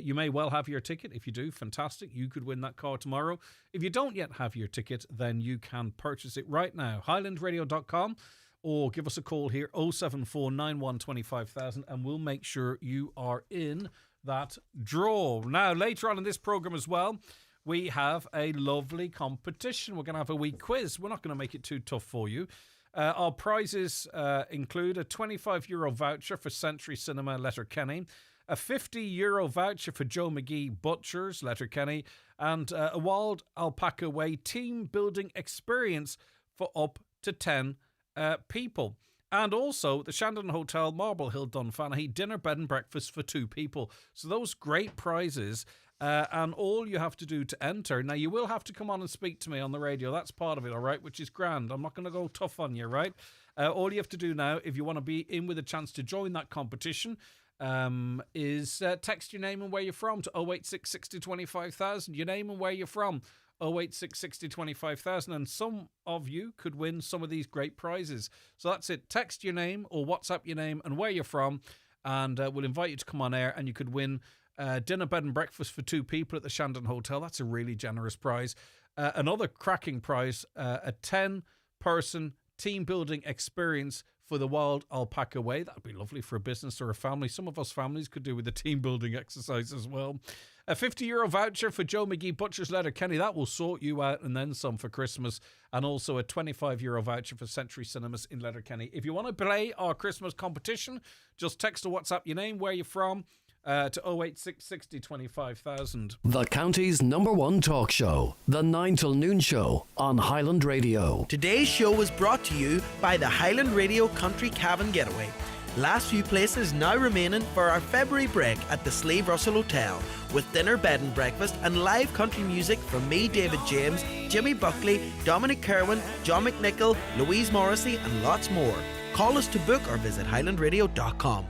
[SPEAKER 1] you may well have your ticket. If you do, fantastic. You could win that car tomorrow. If you don't yet have your ticket, then you can purchase it right now. highlandradio.com, or give us a call here, 07491 25,000, and we'll make sure you are in that draw. Now, later on in this programme as well, we have a lovely competition. We're going to have a wee quiz. We're not going to make it too tough for you. Our prizes include a €25 voucher for Century Cinema, Letterkenny, a €50 voucher for Joe McGee Butchers, Letterkenny, and a Wild Alpaca Way team building experience for up to 10 people. And also the Shandon Hotel, Marble Hill, Dunfanaghy, dinner, bed and breakfast for 2 people. So those great prizes. And all you have to do to enter, now you will have to come on and speak to me on the radio, that's part of it, all right, which is grand. I'm not going to go tough on you, right? All you have to do now, if you want to be in with a chance to join that competition, is text your name and where you're from to 086 60 25,000. Your name and where you're from, 086 60 25,000, and some of you could win some of these great prizes. So that's it. Text your name or WhatsApp your name and where you're from, and we'll invite you to come on air, and you could win dinner, bed and breakfast for 2 people at the Shandon Hotel. That's a really generous prize. Another cracking prize, a 10-person team building experience for the Wild Alpaca Way. That'd be lovely for a business or a family. Some of us families could do with a team building exercise as well. A €50 voucher for Joe McGee Butchers, Letterkenny. That will sort you out and then some for Christmas. And also a €25 voucher for Century Cinemas in Letterkenny. If you want to play our Christmas competition, just text or WhatsApp your name, where you're from, to 086 60 25,000.
[SPEAKER 12] The county's #1 talk show, the 9 till noon show on Highland Radio.
[SPEAKER 8] Today's show was brought to you by the Highland Radio Country Cabin Getaway. Last few places now remaining for our February break at the Slave Russell Hotel, with dinner, bed and breakfast and live country music from me, David James, Jimmy Buckley, Dominic Kerwin, John McNichol, Louise Morrissey and lots more. Call us to book or visit highlandradio.com.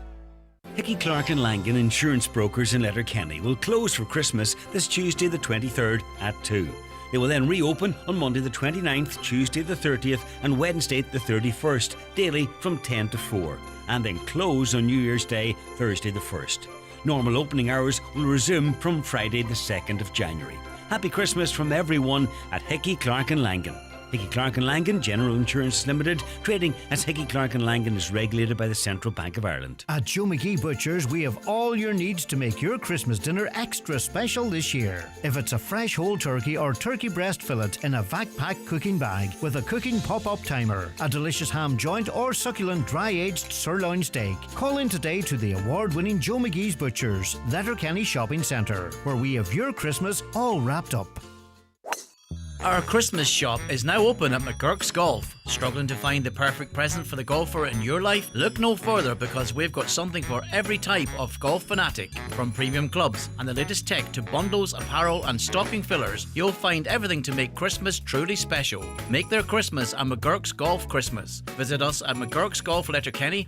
[SPEAKER 13] Hickey Clark and Langan Insurance Brokers in Letterkenny will close for Christmas this Tuesday the 23rd at 2. They will then reopen on Monday the 29th, Tuesday the 30th and Wednesday the 31st, daily from 10 to 4, and then close on New Year's Day, Thursday the 1st. Normal opening hours will resume from Friday the 2nd of January. Happy Christmas from everyone at Hickey Clark and Langan. Hickey Clark and Langan General Insurance Limited, trading as Hickey Clark and Langan, is regulated by the Central Bank of Ireland.
[SPEAKER 11] At Joe McGee Butchers, we have all your needs to make your Christmas dinner extra special this year. If it's a fresh whole turkey or turkey breast fillet in a vac-pack cooking bag with a cooking pop-up timer, a delicious ham joint or succulent dry-aged sirloin steak, call in today to the award-winning Joe McGee's Butchers, Letterkenny Shopping Centre, where we have your Christmas all wrapped up.
[SPEAKER 22] Our Christmas shop is now open at McGurk's Golf. Struggling to find the perfect present for the golfer in your life? Look no further, because we've got something for every type of golf fanatic. From premium clubs and the latest tech to bundles, apparel and stocking fillers, you'll find everything to make Christmas truly special. Make their Christmas a McGurk's Golf Christmas. Visit us at McGurk's Golf Letterkenny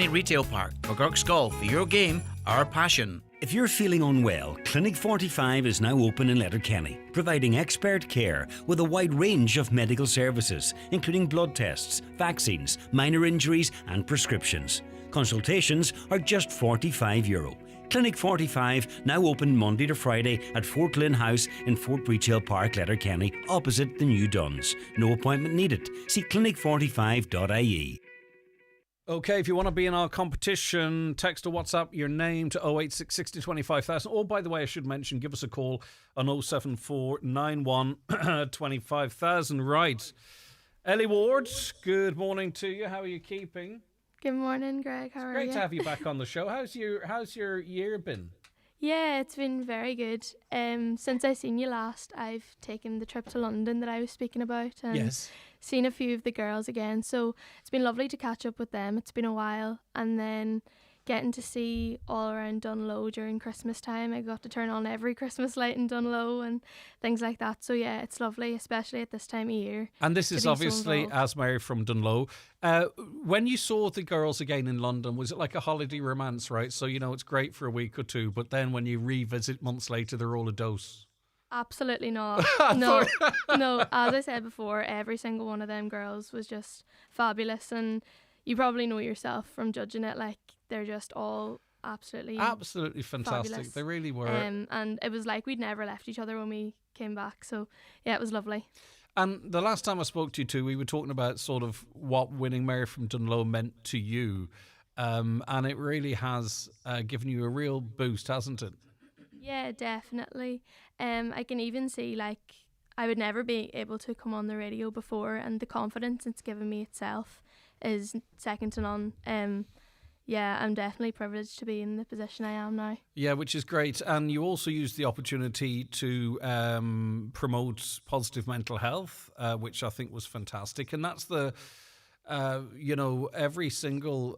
[SPEAKER 22] Retail Park. McGurk's Golf, your game, our passion.
[SPEAKER 13] If you're feeling unwell, Clinic 45 is now open in Letterkenny, providing expert care with a wide range of medical services, including blood tests, vaccines, minor injuries and prescriptions. Consultations are just €45. Clinic 45 now open Monday to Friday at Fort Lynn House in Fort Breach Park, Letterkenny, opposite the new Duns. No appointment needed. See clinic45.ie.
[SPEAKER 1] Okay, if you want to be in our competition, text or WhatsApp your name to 086 60 25,000. Or, by the way, I should mention, give us a call on 07491 25,000. Right. Ellie Ward, good morning to you. How are you keeping?
[SPEAKER 14] Good morning, Greg. How are you?
[SPEAKER 1] Great to have you back on the show. How's your year been?
[SPEAKER 14] Yeah, it's been very good. Since I seen you last, I've taken the trip to London that I was speaking about and seen a few of the girls again. So it's been lovely to catch up with them. It's been a while. And then getting to see all around Dunlow during Christmas time. I got to turn on every Christmas light in Dunlow and things like that. So yeah, it's lovely, especially at this time of year.
[SPEAKER 1] And this is obviously as Mary from Dunlow. When you saw the girls again in London, was it like a holiday romance, right? So, it's great for a week or two, but then when you revisit months later, they're all a dose.
[SPEAKER 14] Absolutely not. No, as I said before, every single one of them girls was just fabulous. And you probably know yourself from judging it, like, they're just all absolutely fantastic. Fabulous.
[SPEAKER 1] They really were.
[SPEAKER 14] And it was like we'd never left each other when we came back. So, yeah, it was lovely.
[SPEAKER 1] And the last time I spoke to you two, we were talking about sort of what winning Mary from Dunlow meant to you. And it really has given you a real boost, hasn't it?
[SPEAKER 14] Yeah, definitely. I can even see, like, I would never be able to come on the radio before, and the confidence it's given me itself is second to none. Yeah, I'm definitely privileged to be in the position I am now.
[SPEAKER 1] Yeah, which is great. And you also used the opportunity to promote positive mental health, which I think was fantastic. And that's the, every single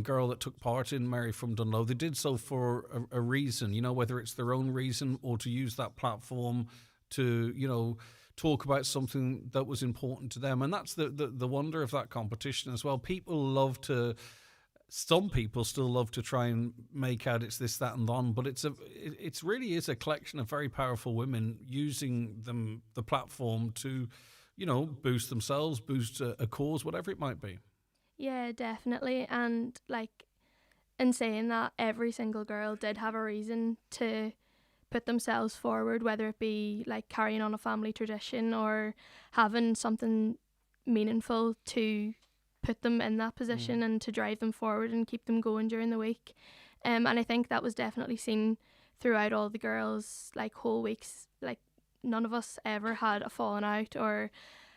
[SPEAKER 1] girl that took part in Mary from Dunlow, they did so for a reason, whether it's their own reason or to use that platform to, talk about something that was important to them. And that's the wonder of that competition as well. Some people still love to try and make out it's this, that, and on, but it's really is a collection of very powerful women using the platform to, boost themselves, boost a cause, whatever it might be.
[SPEAKER 14] Yeah, definitely. And like, in saying that, every single girl did have a reason to put themselves forward, whether it be like carrying on a family tradition or having something meaningful to put them in that position and to drive them forward and keep them going during the week. And I think that was definitely seen throughout all the girls, like, whole weeks. Like, none of us ever had a falling out or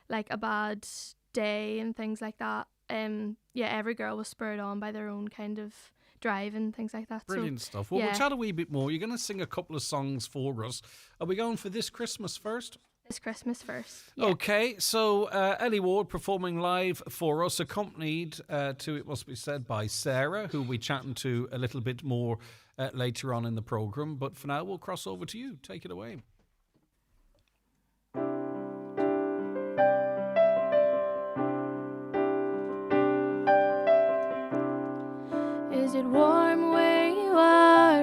[SPEAKER 14] like a bad day and things like that. Yeah, every girl was spurred on by their own kind of drive and things like that.
[SPEAKER 1] Brilliant stuff. Well, we'll chat a wee bit more. You're going to sing a couple of songs for us. Are we going for This Christmas first?
[SPEAKER 14] This Christmas first. Yeah.
[SPEAKER 1] Okay, so Ellie Ward performing live for us, accompanied to, it must be said, by Sarah, who we'll be chatting to a little bit more later on in the programme. But for now, we'll cross over to you. Take it away.
[SPEAKER 14] Is it warm where you are,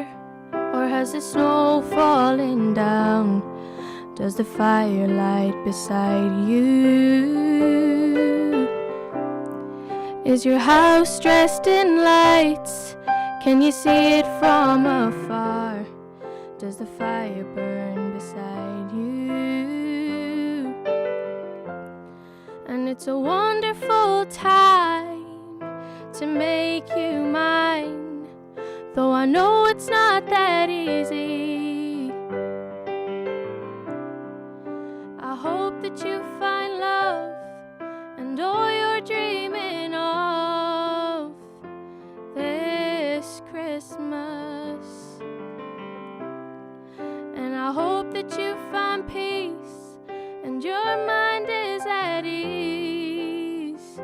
[SPEAKER 14] or has the snow fallen down? Does the firelight beside you? Is your house dressed in lights? Can you see it from afar? Does the fire burn beside you? And it's a wonderful time to make you mine, though I know it's not that easy. I hope that you find love and all you're dreaming of this Christmas. And I hope that you find peace and your mind is at ease.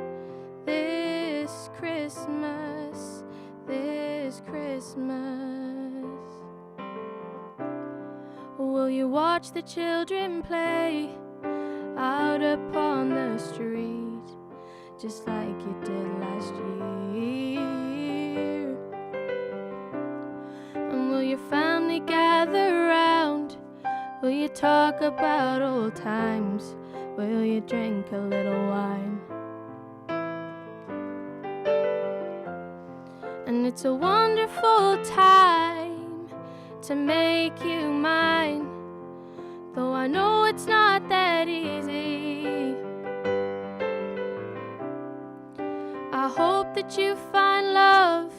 [SPEAKER 14] This Christmas, this Christmas. Will you watch the children play out upon the street, just like you did last year? And will your family gather round? Will you talk about old times? Will you drink a little wine? And it's a wonderful time to make you mine, though I know it's not that easy. I hope that you find love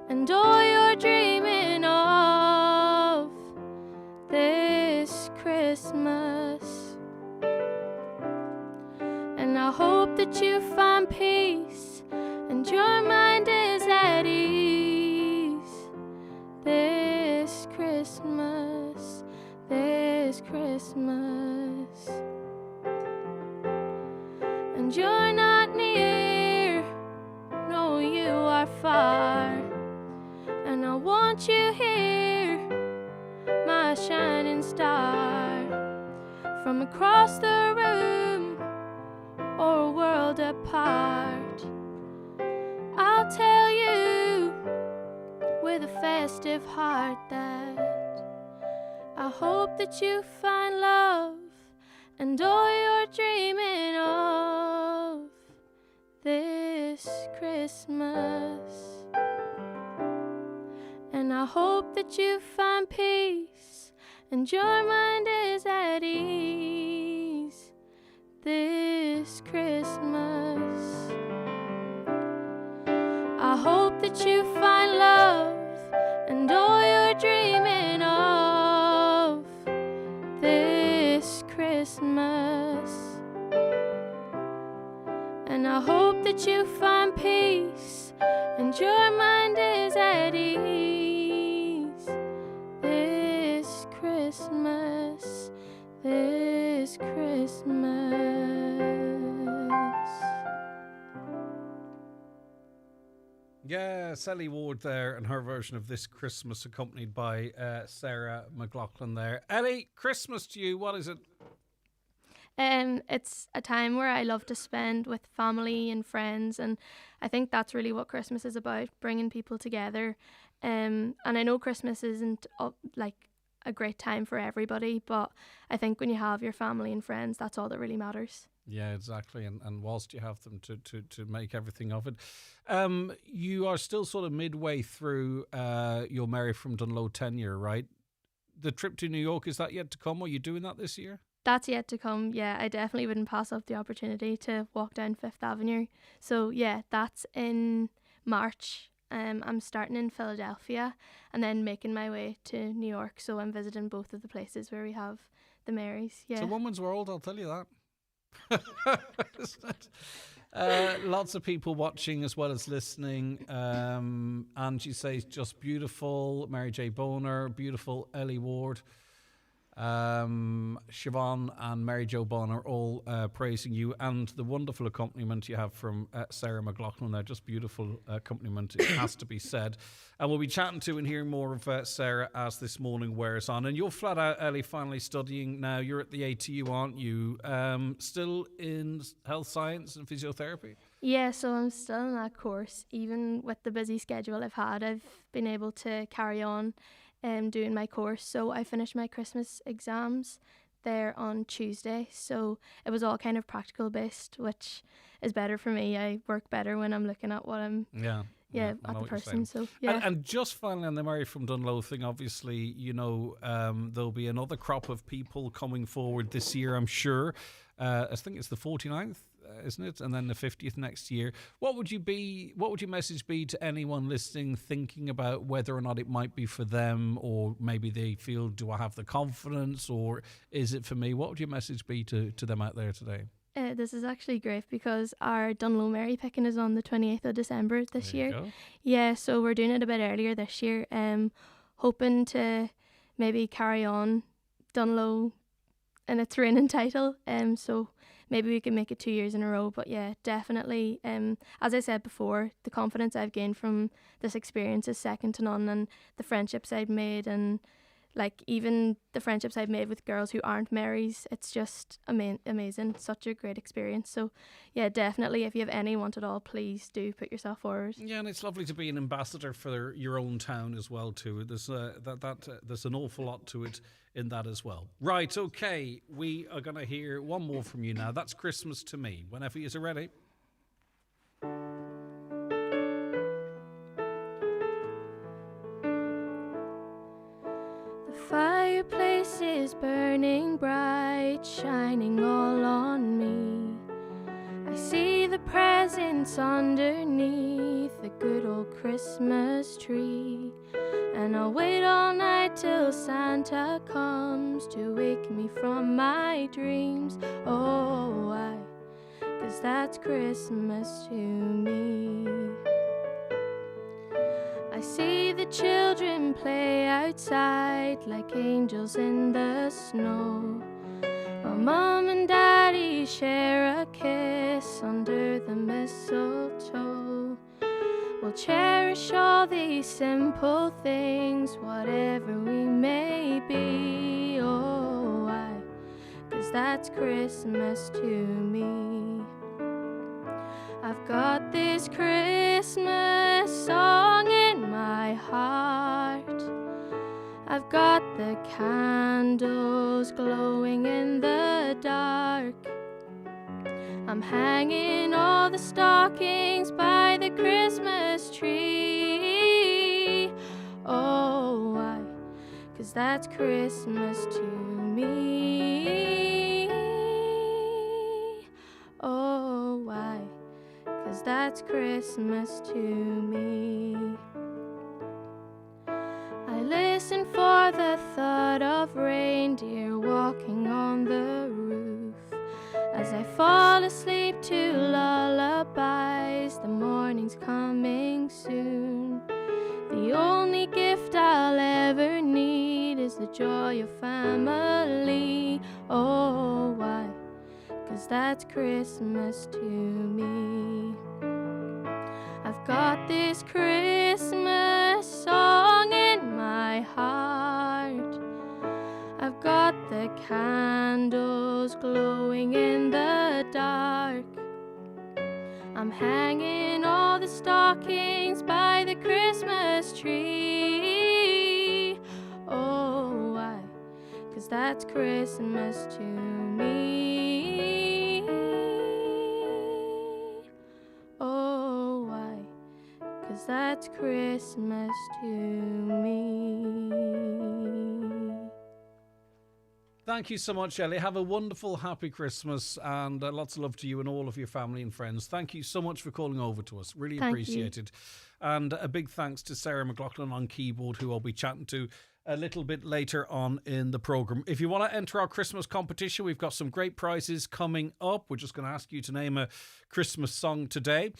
[SPEAKER 14] and all you're dreaming of this Christmas. And I hope that you find peace and your mind is at ease this Christmas, this Christmas. And you're not near, no, you are far, and I want you here, my shining star. From across the room or a world apart, I'll tell you with a festive heart that I hope that you find love and all you're dreaming of this Christmas. And I hope that you find peace and your mind is at ease this Christmas. I hope that you find love and all you're dreaming of this Christmas. And I hope that you find peace and your mind is at ease this Christmas, this Christmas.
[SPEAKER 1] Yeah, Sally Ward there and her version of This Christmas, accompanied by Sarah McLaughlin there. Ellie, Christmas to you, what is it?
[SPEAKER 14] It's a time where I love to spend with family and friends, and I think that's really what Christmas is about, bringing people together. And I know Christmas isn't like a great time for everybody, but I think when you have your family and friends, that's all that really matters.
[SPEAKER 1] Yeah, exactly. And whilst you have them to make everything of it, you are still sort of midway through your Mary from Dunlow tenure, right? The trip to New York, is that yet to come? Are you doing that this year?
[SPEAKER 14] That's yet to come. Yeah, I definitely wouldn't pass up the opportunity to walk down Fifth Avenue. So yeah, that's in March. I'm starting in Philadelphia and then making my way to New York. So I'm visiting both of the places where we have the Marys. Yeah,
[SPEAKER 1] It's a woman's world, I'll tell you that. Lots of people watching as well as listening. Angie says just beautiful. Mary J. Boner, beautiful. Ellie Ward, Siobhan and Mary Jo Bonner all praising you, and the wonderful accompaniment you have from Sarah McLaughlin there. Just beautiful accompaniment, it has to be said. And we'll be chatting to and hearing more of Sarah as this morning wears on. And you're flat out, Ellie, finally studying now. You're at the ATU, aren't you? Still in health science and physiotherapy?
[SPEAKER 14] Yeah, so I'm still in that course. Even with the busy schedule I've had, I've been able to carry on doing my course. So I finished my Christmas exams there on Tuesday. So it was all kind of practical based, which is better for me. I work better when I'm looking at what I'm at the person. So yeah.
[SPEAKER 1] And just finally on the Mary from Dunlow thing, obviously, you know, there'll be another crop of people coming forward this year, I'm sure. I think it's the 49th, isn't it? And then the 50th next year. What would your message be to anyone listening, thinking about whether or not it might be for them, or maybe they feel, do I have the confidence, or is it for me? What would your message be to them out there today?
[SPEAKER 14] This is actually great because our Dunlow Mary picking is on the 28th of December this year.
[SPEAKER 1] Go.
[SPEAKER 14] Yeah, so we're doing it a bit earlier this year. Hoping to maybe carry on Dunlow its reigning title. So maybe we can make it 2 years in a row. But yeah, definitely. As I said before, the confidence I've gained from this experience is second to none, and the friendships I've made, and like even the friendships I've made with girls who aren't Marys, it's just amazing. Such a great experience. So yeah, definitely, if you have any want at all, please do put yourself forward.
[SPEAKER 1] Yeah, and it's lovely to be an ambassador for your own town as well too. There's there's an awful lot to it in that as well. Right, okay, we are going to hear one more from you now. That's Christmas to Me. Whenever you're ready.
[SPEAKER 14] Fireplace is burning bright, shining all on me. I see the presents underneath the good old Christmas tree, and I'll wait all night till Santa comes to wake me from my dreams. Oh, why? 'Cause that's Christmas to me. I see the children play outside like angels in the snow, while Mom and Daddy share a kiss under the mistletoe. We'll cherish all these simple things, whatever we may be. Oh, why? 'Cause that's Christmas to me. I've got this Christmas song in my heart. I've got the candles glowing in the dark. I'm hanging all the stockings by the Christmas tree. Oh, why? 'Cause that's Christmas to me. Oh, why? 'Cause that's Christmas to me. I listen for the thud of reindeer walking on the roof. As I fall asleep to lullabies, the morning's coming soon. The only gift I'll ever need is the joy of family. Oh, why? 'Cause that's Christmas to me. I've got this Christmas song in my heart. I've got the candles glowing in the dark. I'm hanging all the stockings by the Christmas tree. Oh, why? 'Cause that's Christmas to me. Oh, why? 'Cause that's Christmas to me.
[SPEAKER 1] Thank you so much, Ellie. Have a wonderful, happy Christmas, and lots of love to you and all of your family and friends. Thank you so much for calling over to us. Really appreciate it. And a big thanks to Sarah McLaughlin on keyboard, who I'll be chatting to a little bit later on in the programme. If you want to enter our Christmas competition, we've got some great prizes coming up. We're just going to ask you to name a Christmas song today.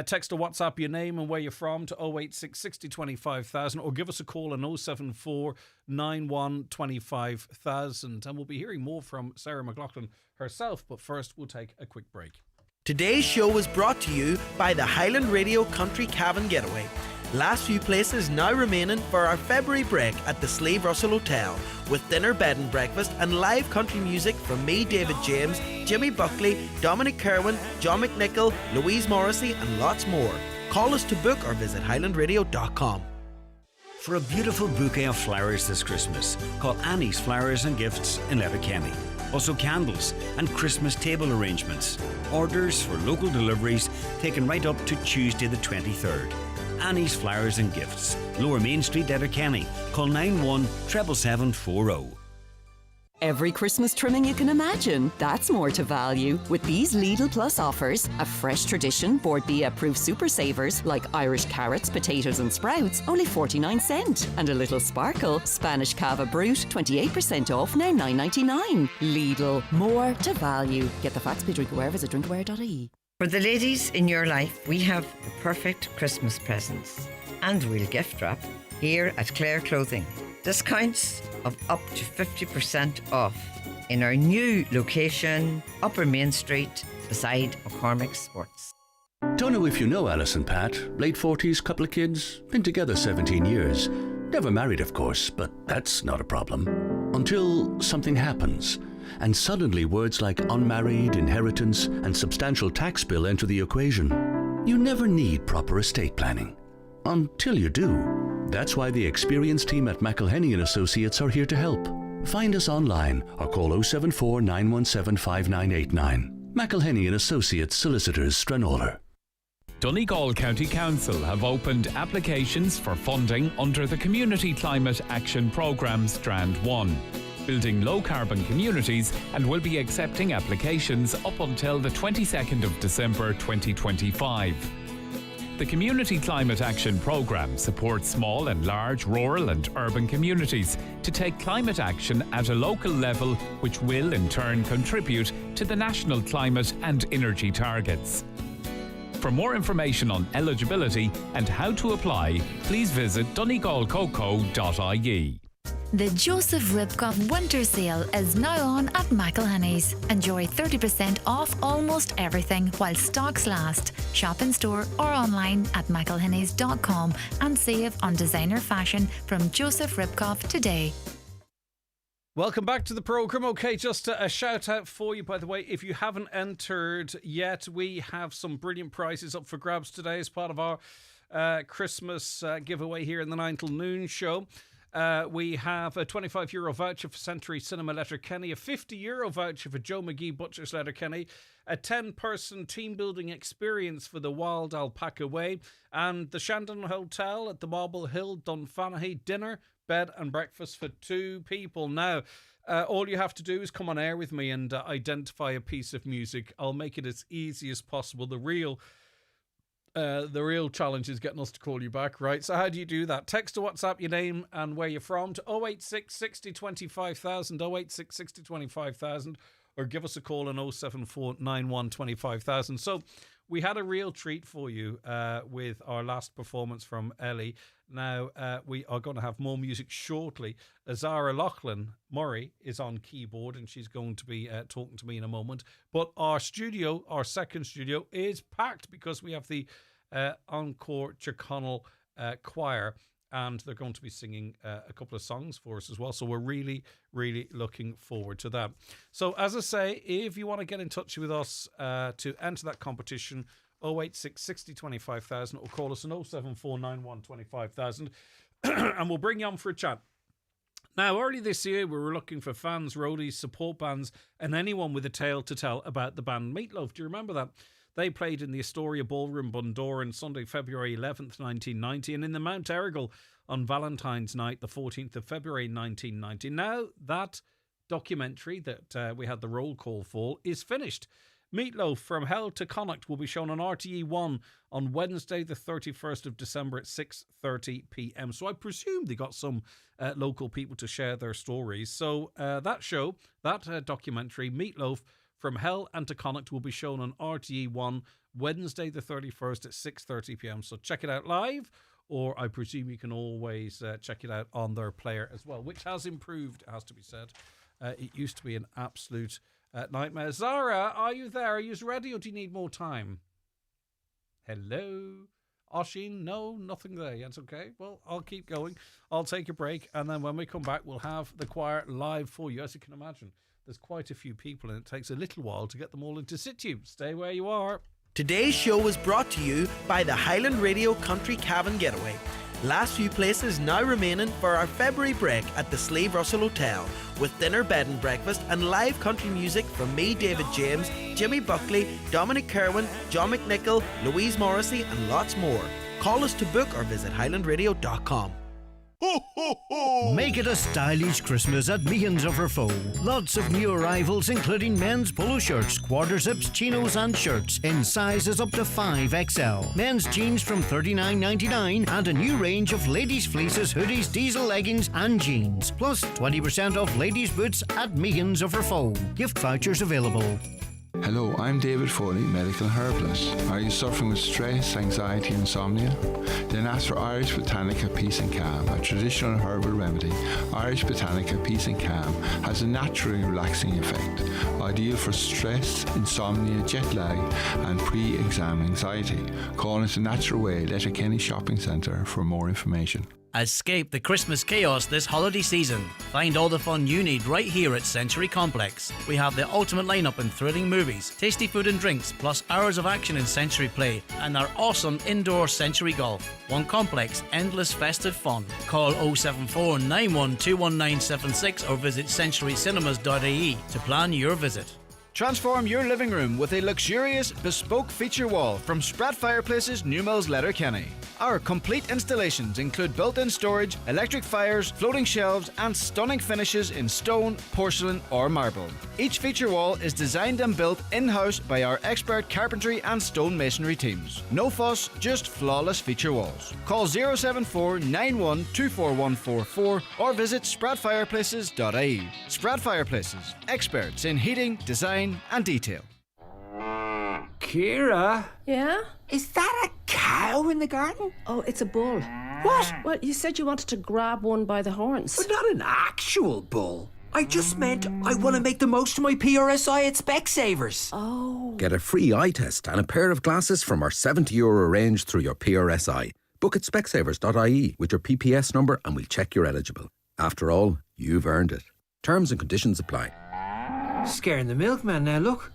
[SPEAKER 1] Text or WhatsApp your name and where you're from to 086 60 25,000, or give us a call on 074 91 25,000. And we'll be hearing more from Sarah McLaughlin herself. But first, we'll take a quick break.
[SPEAKER 8] Today's show was brought to you by the Highland Radio Country Cabin Getaway. Last few places now remaining for our February break at the Slave Russell Hotel, with dinner, bed and breakfast and live country music from me, David James, Jimmy Buckley, Dominic Kerwin, John McNichol, Louise Morrissey and lots more. Call us to book or visit highlandradio.com.
[SPEAKER 13] For a beautiful bouquet of flowers this Christmas, call Annie's Flowers and Gifts in Letterkenny. Also candles and Christmas table arrangements. Orders for local deliveries taken right up to Tuesday the 23rd. Annie's Flowers and Gifts, Lower Main Street, Letterkenny. Call 917740.
[SPEAKER 2] Every Christmas trimming you can imagine. That's more to value with these Lidl Plus offers. A fresh tradition Board B approved super savers like Irish carrots, potatoes and sprouts, only 49 cent. And a little sparkle, Spanish Cava Brute, 28% off, now $9.99. Lidl, more to value. Get the facts, be drinkware, visit drinkware.ie.
[SPEAKER 15] For the ladies in your life, we have the perfect Christmas presents. And we'll gift wrap here at Claire Clothing. Discounts of up to 50% off. in our new location, Upper Main Street, beside McCormick Sports.
[SPEAKER 3] Don't know if you know Alice and Pat, late 40s, couple of kids, been together 17 years. Never married, of course, but that's not a problem. Until something happens, and suddenly words like unmarried, inheritance, and substantial tax bill enter the equation. You never need proper estate planning. Until you do. That's why the experienced team at McElhenney & Associates are here to help. Find us online or call 074 917 5989. McElhenney & Associates Solicitors, Stranraer.
[SPEAKER 4] Donegal County Council have opened applications for funding under the Community Climate Action Programme Strand 1, building low-carbon communities, and will be accepting applications up until the 22nd of December 2025. The Community Climate Action Programme supports small and large rural and urban communities to take climate action at a local level, which will in turn contribute to the national climate and energy targets. For more information on eligibility and how to apply, please visit donegalcoco.ie.
[SPEAKER 17] The Joseph Ribcoff Winter Sale is now on at McElhenney's. Enjoy 30% off almost everything while stocks last. Shop in store or online at mcelhenneys.com and save on designer fashion from Joseph Ribcoff today.
[SPEAKER 1] Welcome back to the programme. Okay, just a shout out for you, by the way. If you haven't entered yet, we have some brilliant prizes up for grabs today as part of our Christmas giveaway here in the 9 till noon show. We have a €25 voucher for Century Cinema Letterkenny, a €50 voucher for Joe McGee Butcher's Letterkenny, a 10-person team building experience for the Wild Alpaca Way, and the Shandon Hotel at the Marble Hill, Dunfanaghy, dinner, bed and breakfast for 2 people. Now, all you have to do is come on air with me and identify a piece of music. I'll make it as easy as possible. The real challenge is getting us to call you back, right? So how do you do that? Text to WhatsApp your name and where you're from to 086 60 25,000, 086 60 25,000, or give us a call on 074 91 25,000. So we had a real treat for you with our last performance from Ellie. Now, we are going to have more music shortly. Zara Loughlin Murray is on keyboard, and she's going to be talking to me in a moment. But our second studio, is packed because we have the Encore Chirconnell Choir, and they're going to be singing a couple of songs for us as well. So we're really, really looking forward to that. So as I say, if you want to get in touch with us to enter that competition, 086 60 25,000, or call us on 074 91 25,000 and we'll bring you on for a chat. Now, early this year, we were looking for fans, roadies, support bands, and anyone with a tale to tell about the band Meatloaf. Do you remember that? They played in the Astoria Ballroom, Bundoran, Sunday, February 11th, 1990, and in the Mount Errigal on Valentine's night, the 14th of February 1990. Now, that documentary that we had the roll call for is finished. Meatloaf, From Hell to Connacht, will be shown on RTE1 on Wednesday, the 31st of December at 6:30 p.m. So I presume they got some local people to share their stories. So that show, that documentary, Meatloaf, From Hell and to Connacht, will be shown on RTE1 Wednesday, the 31st at 6:30 p.m. So check it out live, or I presume you can always check it out on their player as well, which has improved, it has to be said. It used to be an absolute nightmare. Zara, are you there? Are you ready, or do you need more time? Hello? Oshin? No, nothing there. That's okay. Well, I'll keep going. I'll take a break, and then when we come back, we'll have the choir live for you. As you can imagine, there's quite a few people, and it takes a little while to get them all into situ. Stay where you are.
[SPEAKER 8] Today's show was brought to you by the Highland Radio Country Cabin Getaway. Last few places now remaining for our February break at the Slave Russell Hotel, with dinner, bed and breakfast and live country music from me, David James, Jimmy Buckley, Dominic Kerwin, John McNichol, Louise Morrissey and lots more. Call us to book or visit highlandradio.com.
[SPEAKER 11] Ho, ho, ho! Make it a stylish Christmas at Meehan's of Foe. Lots of new arrivals, including men's polo shirts, quarter zips, chinos and shirts in sizes up to 5XL. Men's jeans from $39.99 and a new range of ladies' fleeces, hoodies, diesel leggings and jeans. Plus 20% off ladies' boots at Meehan's of Foe. Gift vouchers available.
[SPEAKER 5] Hello, I'm David Foley, medical herbalist. Are you suffering with stress, anxiety, insomnia? Then ask for Irish Botanica Peace and Calm, a traditional herbal remedy. Irish Botanica Peace and Calm has a naturally relaxing effect, ideal for stress, insomnia, jet lag, and pre-exam anxiety. Call us a natural way, Letterkenny Shopping Centre for more information.
[SPEAKER 22] Escape the Christmas chaos this holiday season. Find all the fun you need right here at Century Complex. We have the ultimate lineup in thrilling movies, tasty food and drinks, plus hours of action in Century Play, and our awesome indoor Century Golf. One complex, endless festive fun. Call 074 9121976 or visit centurycinemas.ie to plan your visit.
[SPEAKER 7] Transform your living room with a luxurious, bespoke feature wall from Spratt Fireplaces, Newmills, Letterkenny. Our complete installations include built-in storage, electric fires, floating shelves, and stunning finishes in stone, porcelain, or marble. Each feature wall is designed and built in-house by our expert carpentry and stone masonry teams. No fuss, just flawless feature walls. Call 074 91 24144 or visit spratfireplaces.ie. Spratt Fireplaces, experts in heating, design, and detail.
[SPEAKER 16] Kira?
[SPEAKER 18] Yeah?
[SPEAKER 16] Is that a cow in the garden?
[SPEAKER 18] Oh, it's a bull.
[SPEAKER 16] What?
[SPEAKER 18] Well, you said you wanted to grab one by the horns.
[SPEAKER 16] But not an actual bull. I just meant I want to make the most of my PRSI at Specsavers.
[SPEAKER 18] Oh.
[SPEAKER 19] Get a free eye test and a pair of glasses from our €70 range through your PRSI. Book at specsavers.ie with your PPS number and we'll check you're eligible. After all, you've earned it. Terms and conditions apply.
[SPEAKER 16] Scaring the milkman now, look.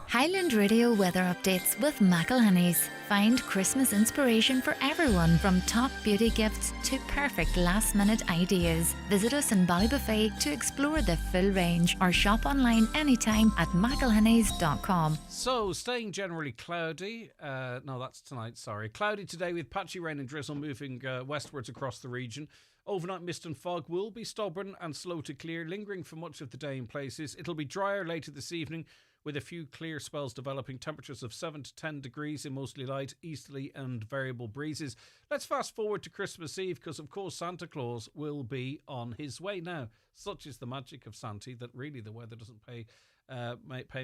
[SPEAKER 17] Highland Radio weather updates with McElhinney's. Find Christmas inspiration for everyone, from top beauty gifts to perfect last-minute ideas. Visit us in Ballybuffet to explore the full range or shop online anytime at mcelhinneys.com.
[SPEAKER 1] So, staying generally cloudy. No, that's tonight, sorry. Cloudy today with patchy rain and drizzle moving westwards across the region. Overnight mist and fog will be stubborn and slow to clear, lingering for much of the day in places. It'll be drier later this evening, with a few clear spells developing. Temperatures of 7 to 10 degrees in mostly light, easterly and variable breezes. Let's fast forward to Christmas Eve, because of course Santa Claus will be on his way. Now, such is the magic of Santa that really the weather doesn't pay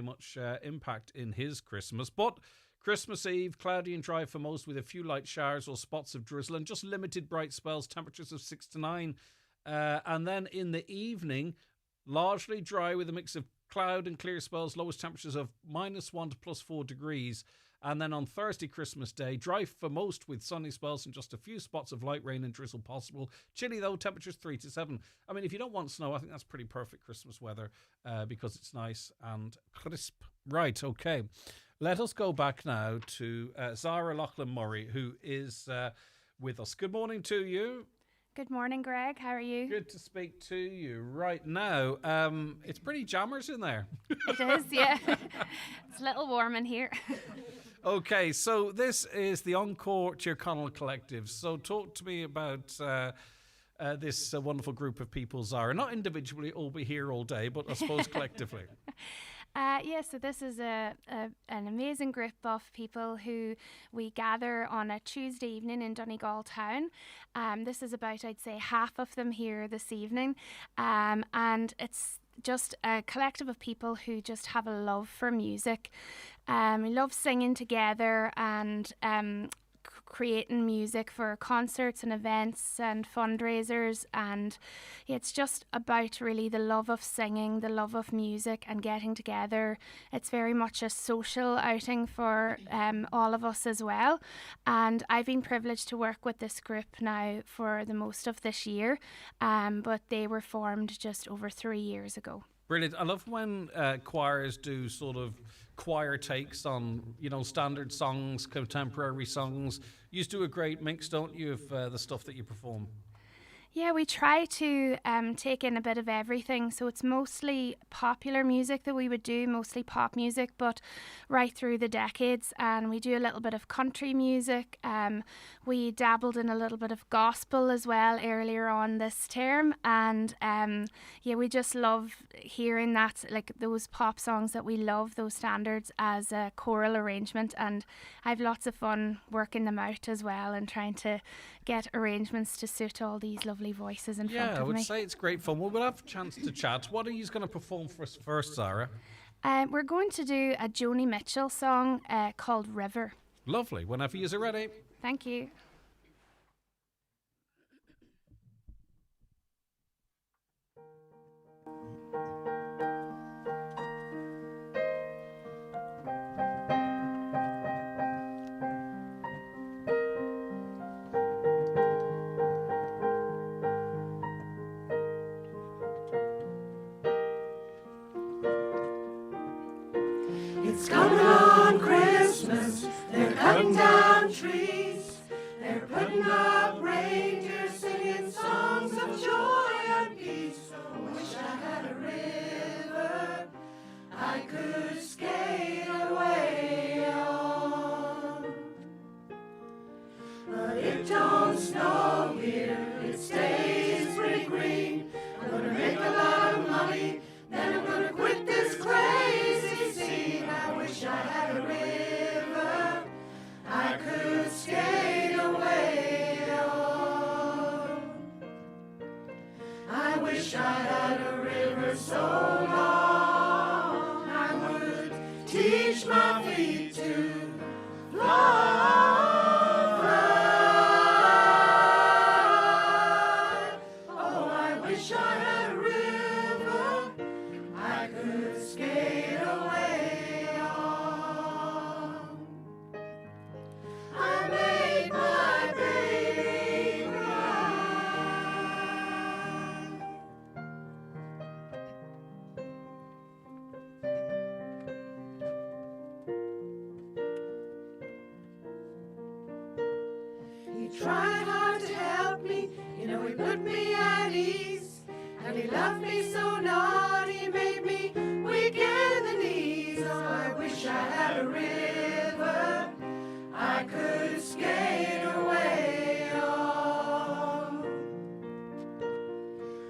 [SPEAKER 1] much impact in his Christmas. But Christmas Eve, cloudy and dry for most, with a few light showers or spots of drizzle and just limited bright spells, temperatures of 6 to 9. And then in the evening, largely dry with a mix of cloud and clear spells, lowest temperatures of -1 to +4 degrees. And then on Thursday, Christmas Day, dry for most with sunny spells and just a few spots of light rain and drizzle possible. Chilly though, temperatures 3 to 7. I mean, if you don't want snow, I think that's pretty perfect Christmas weather because it's nice and crisp. Right, okay. Let us go back now to Zara Loughlin-Murray, who is with us. Good morning to you.
[SPEAKER 20] Good morning, Greg. How are you?
[SPEAKER 1] Good to speak to you. Right now, it's pretty jammers in there.
[SPEAKER 20] It is, yeah. It's a little warm in here.
[SPEAKER 1] Okay, so this is the Encore Tyrconnell Collective. So talk to me about this wonderful group of people, Zara. Not individually, all be here all day, but I suppose collectively.
[SPEAKER 20] So this is an amazing group of people who we gather on a Tuesday evening in Donegal town. This is about, I'd say, half of them here this evening. And it's just a collective of people who just have a love for music. We love singing together and creating music for concerts and events and fundraisers, and it's just about really the love of singing, the love of music and getting together. It's very much a social outing for all of us as well, and I've been privileged to work with this group now for the most of this year, but they were formed just over 3 years ago.
[SPEAKER 1] Brilliant. I love when choirs do sort of choir takes on, standard songs, contemporary songs. You do a great mix, don't you, of the stuff that you perform?
[SPEAKER 20] Yeah, we try to take in a bit of everything. So it's mostly popular music that we would do, mostly pop music, but right through the decades. And we do a little bit of country music. We dabbled in a little bit of gospel as well earlier on this term. And we just love hearing that, like those pop songs that we love, those standards, as a choral arrangement. And I've lots of fun working them out as well and trying to get arrangements to suit all these lovely voices in front of me.
[SPEAKER 1] Yeah, I would say it's great fun. Well, we'll have a chance to chat. What are you going to perform for us first, Zara?
[SPEAKER 20] We're going to do a Joni Mitchell song called River.
[SPEAKER 1] Lovely. Whenever you're ready.
[SPEAKER 20] Thank you.
[SPEAKER 6] It's coming on Christmas, they're cutting down trees, they're putting up reindeer singing songs of joy and peace. I wish I had a river I could skate away on. But it don't snow here, it stays pretty green. I'm gonna make a lot of money, then I'm gonna quit this crazy scene. I wish I had a river I could skate away on. I wish I had a river so long I would teach my feet to fly. Oh, I wish I had a river I could skate away on. I made my baby cry. He tried hard to help me, you know, he put me at ease. And he loved me so naughty, made me weak in the knees. Oh, I wish I had a river I could skate away on.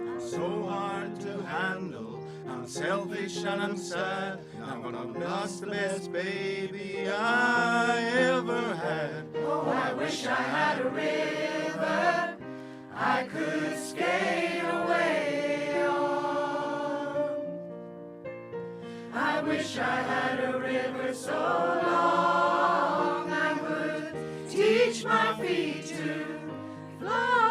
[SPEAKER 21] I'm so hard to handle, I'm selfish and I'm sad. I'm gonna lost the best baby I ever had.
[SPEAKER 6] Oh, I wish I had a river I could skate away on. I wish I had a river so long I would teach my feet to fly.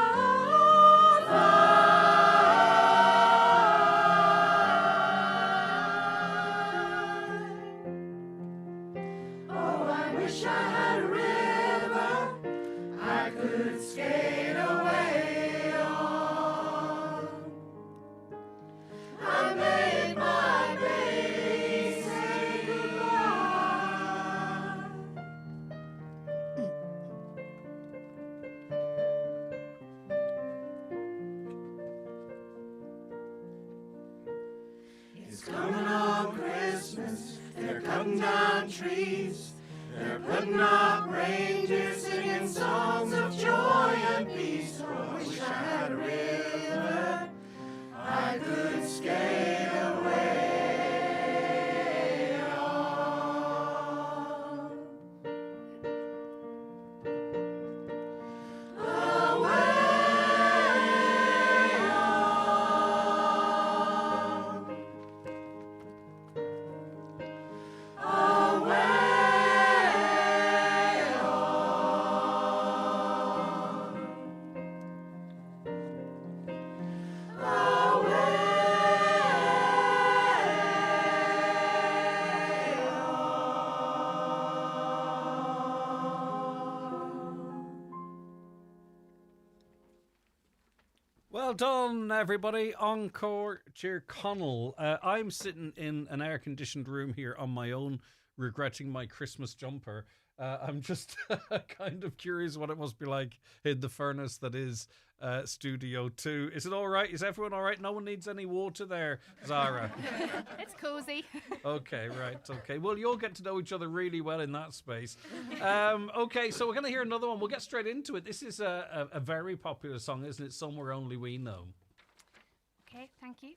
[SPEAKER 6] Oh, I wish I had a river I could skate away on. I made my baby say goodbye. It's coming on Christmas, they're cutting down trees, they're putting up reindeer singing songs of joy and peace. Oh, I wish I had a river I could skate away on. Away on. Away
[SPEAKER 1] Well done, everybody. Encore, Cheer Connell. I'm sitting in an air-conditioned room here on my own, regretting my Christmas jumper. I'm just kind of curious what it must be like in the furnace that is Studio 2. Is it all right? Is everyone all right? No one needs any water there, Zara?
[SPEAKER 20] It's cozy.
[SPEAKER 1] Okay, right. Okay. Well, you'll get to know each other really well in that space. Okay, so we're going to hear another one. We'll get straight into it. This is a very popular song, isn't it? Somewhere Only We Know.
[SPEAKER 20] Okay, thank you.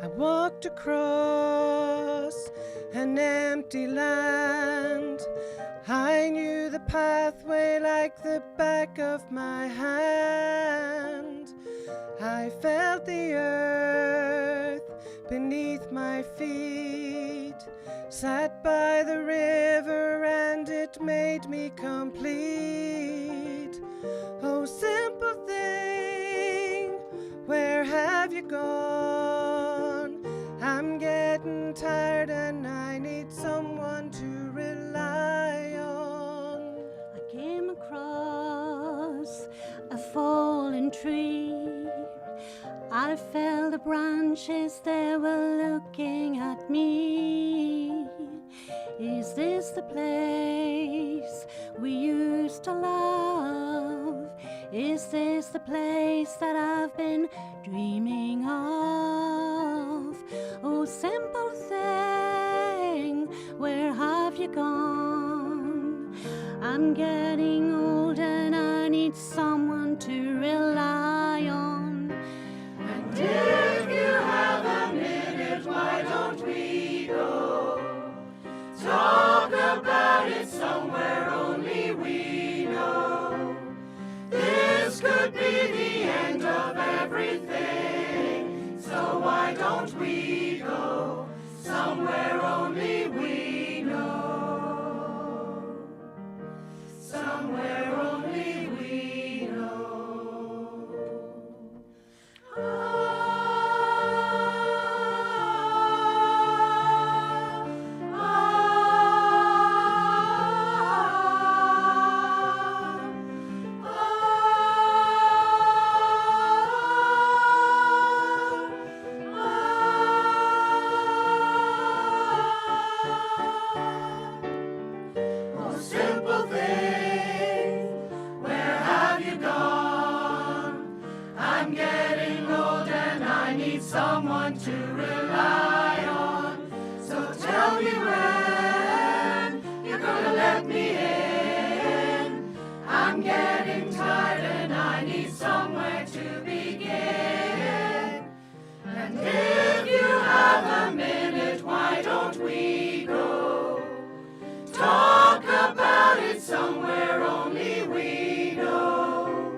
[SPEAKER 6] I walked across an empty land. I knew the pathway like the back of my hand. I felt the earth beneath my feet, sat by the river and it made me complete. Oh, simple thing, where have you gone? I'm getting tired and I need someone to rely on.
[SPEAKER 9] I came across a fallen tree. I felt the branches, they were looking at me. Is this the place we used to love? Is this the place that I've been dreaming of? Oh, simple thing, where have you gone? I'm getting old and I need someone to rely on.
[SPEAKER 6] And if you have a minute, why don't we go talk about it somewhere only we know? This could be the end of everything, so why don't we go somewhere only we know? Somewhere only we know. Oh, simple thing, where have you gone? I'm getting old and I need someone to rely on. So tell me when you're gonna let me in. I'm getting tired and I need somewhere to begin. And if you have a minute, why don't we go talk about it somewhere only we know?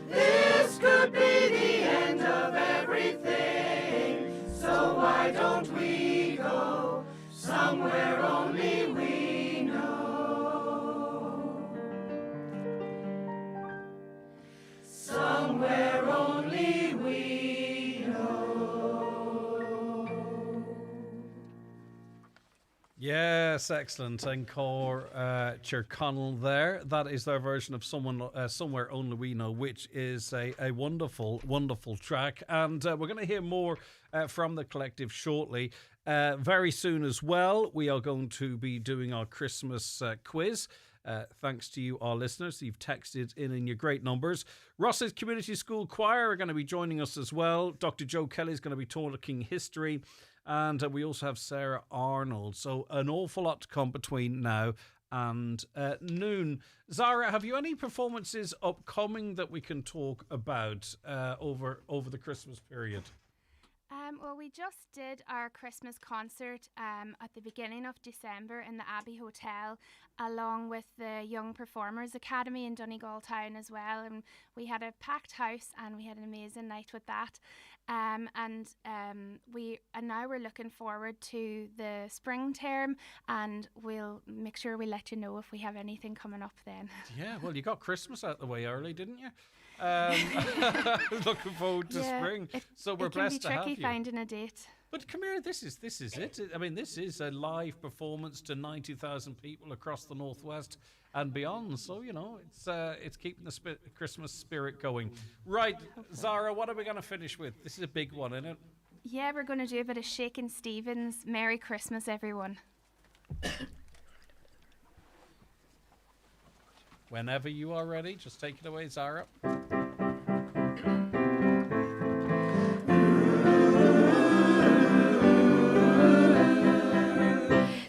[SPEAKER 6] This could be the end of everything, so why don't we go somewhere only we know? Somewhere only we know.
[SPEAKER 1] Yes, excellent. Encore Tyrconnell there. That is their version of Somewhere Only We Know, which is a wonderful, wonderful track. And we're going to hear more from the collective shortly. Very soon as well, we are going to be doing our Christmas quiz. Thanks to you, our listeners. You've texted in your great numbers. Ross's Community School Choir are going to be joining us as well. Dr. Joe Kelly is going to be talking history. And we also have Sarah Arnold. So an awful lot to come between now and noon. Zara, have you any performances upcoming that we can talk about over the Christmas period?
[SPEAKER 20] Well, we just did our Christmas concert at the beginning of December in the Abbey Hotel, along with the Young Performers Academy in Donegal Town as well. And we had a packed house and we had an amazing night with that. And now we're looking forward to the spring term, and we'll make sure we let you know if we have anything coming up then.
[SPEAKER 1] Yeah, well, you got Christmas out the way early, didn't you? Looking forward to spring. So we're blessed to have you.
[SPEAKER 20] It can be tricky finding a date.
[SPEAKER 1] But come here, this is it. I mean, this is a live performance to 90,000 people across the Northwest and beyond. So, you know, it's keeping the Christmas spirit going. Right, Zara, what are we going to finish with? This is a big one, isn't it?
[SPEAKER 20] Yeah, we're going to do a bit of Shakin' Stevens. Merry Christmas, everyone.
[SPEAKER 1] Whenever you are ready, just take it away, Zara.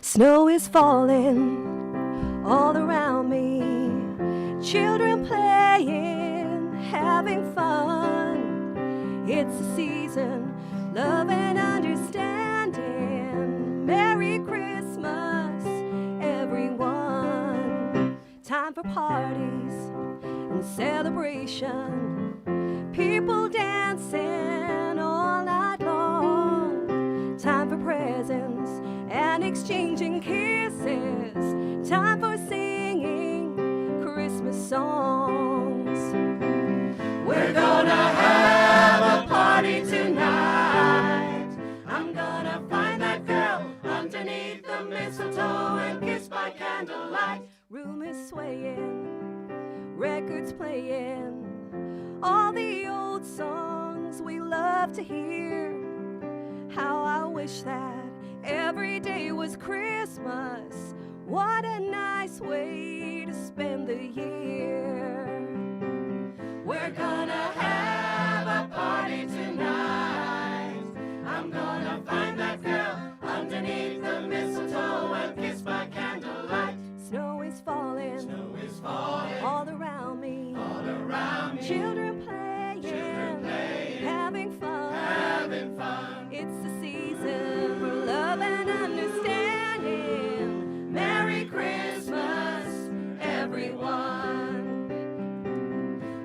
[SPEAKER 10] Snow is falling all around me. Children playing, having fun. It's a season, love and understanding. Merry Christmas, everyone. Time for parties and celebration. People dancing all night long. Time for presents and exchanging kisses. Time for singing Christmas songs.
[SPEAKER 6] We're gonna have a party tonight. I'm gonna find that girl underneath the mistletoe and kiss by candlelight.
[SPEAKER 10] Room is swaying, records playing, all the old songs we love to hear. How I wish that every day was Christmas. What a nice way to spend the year.
[SPEAKER 6] We're gonna have a party tonight. I'm gonna find that girl underneath the mistletoe and kiss by candlelight.
[SPEAKER 10] Snow is falling, all around me, children playing, having fun. It's the season for love and understanding. Merry Christmas, everyone.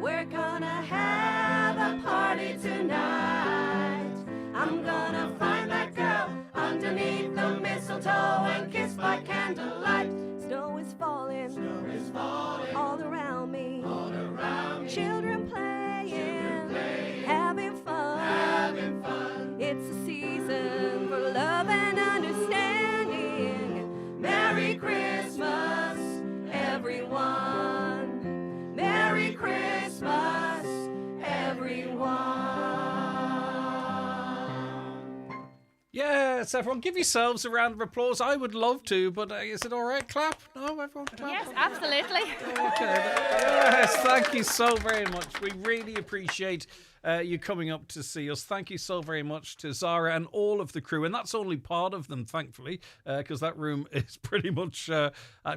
[SPEAKER 10] We're gonna have a party tonight. I'm gonna find that girl underneath the mistletoe and kiss by candlelight. Snow is falling, all around me, children playing, having fun. It's a season for love and understanding. Merry Christmas, everyone. Merry Christmas, everyone.
[SPEAKER 1] Yes, everyone, give yourselves a round of applause. I would love to, but is it all right? Clap? No, everyone clap?
[SPEAKER 20] Yes, absolutely.
[SPEAKER 1] Okay. Yes, thank you so very much. We really appreciate you coming up to see us. Thank you so very much to Zara and all of the crew. And that's only part of them, thankfully, because that room is pretty much at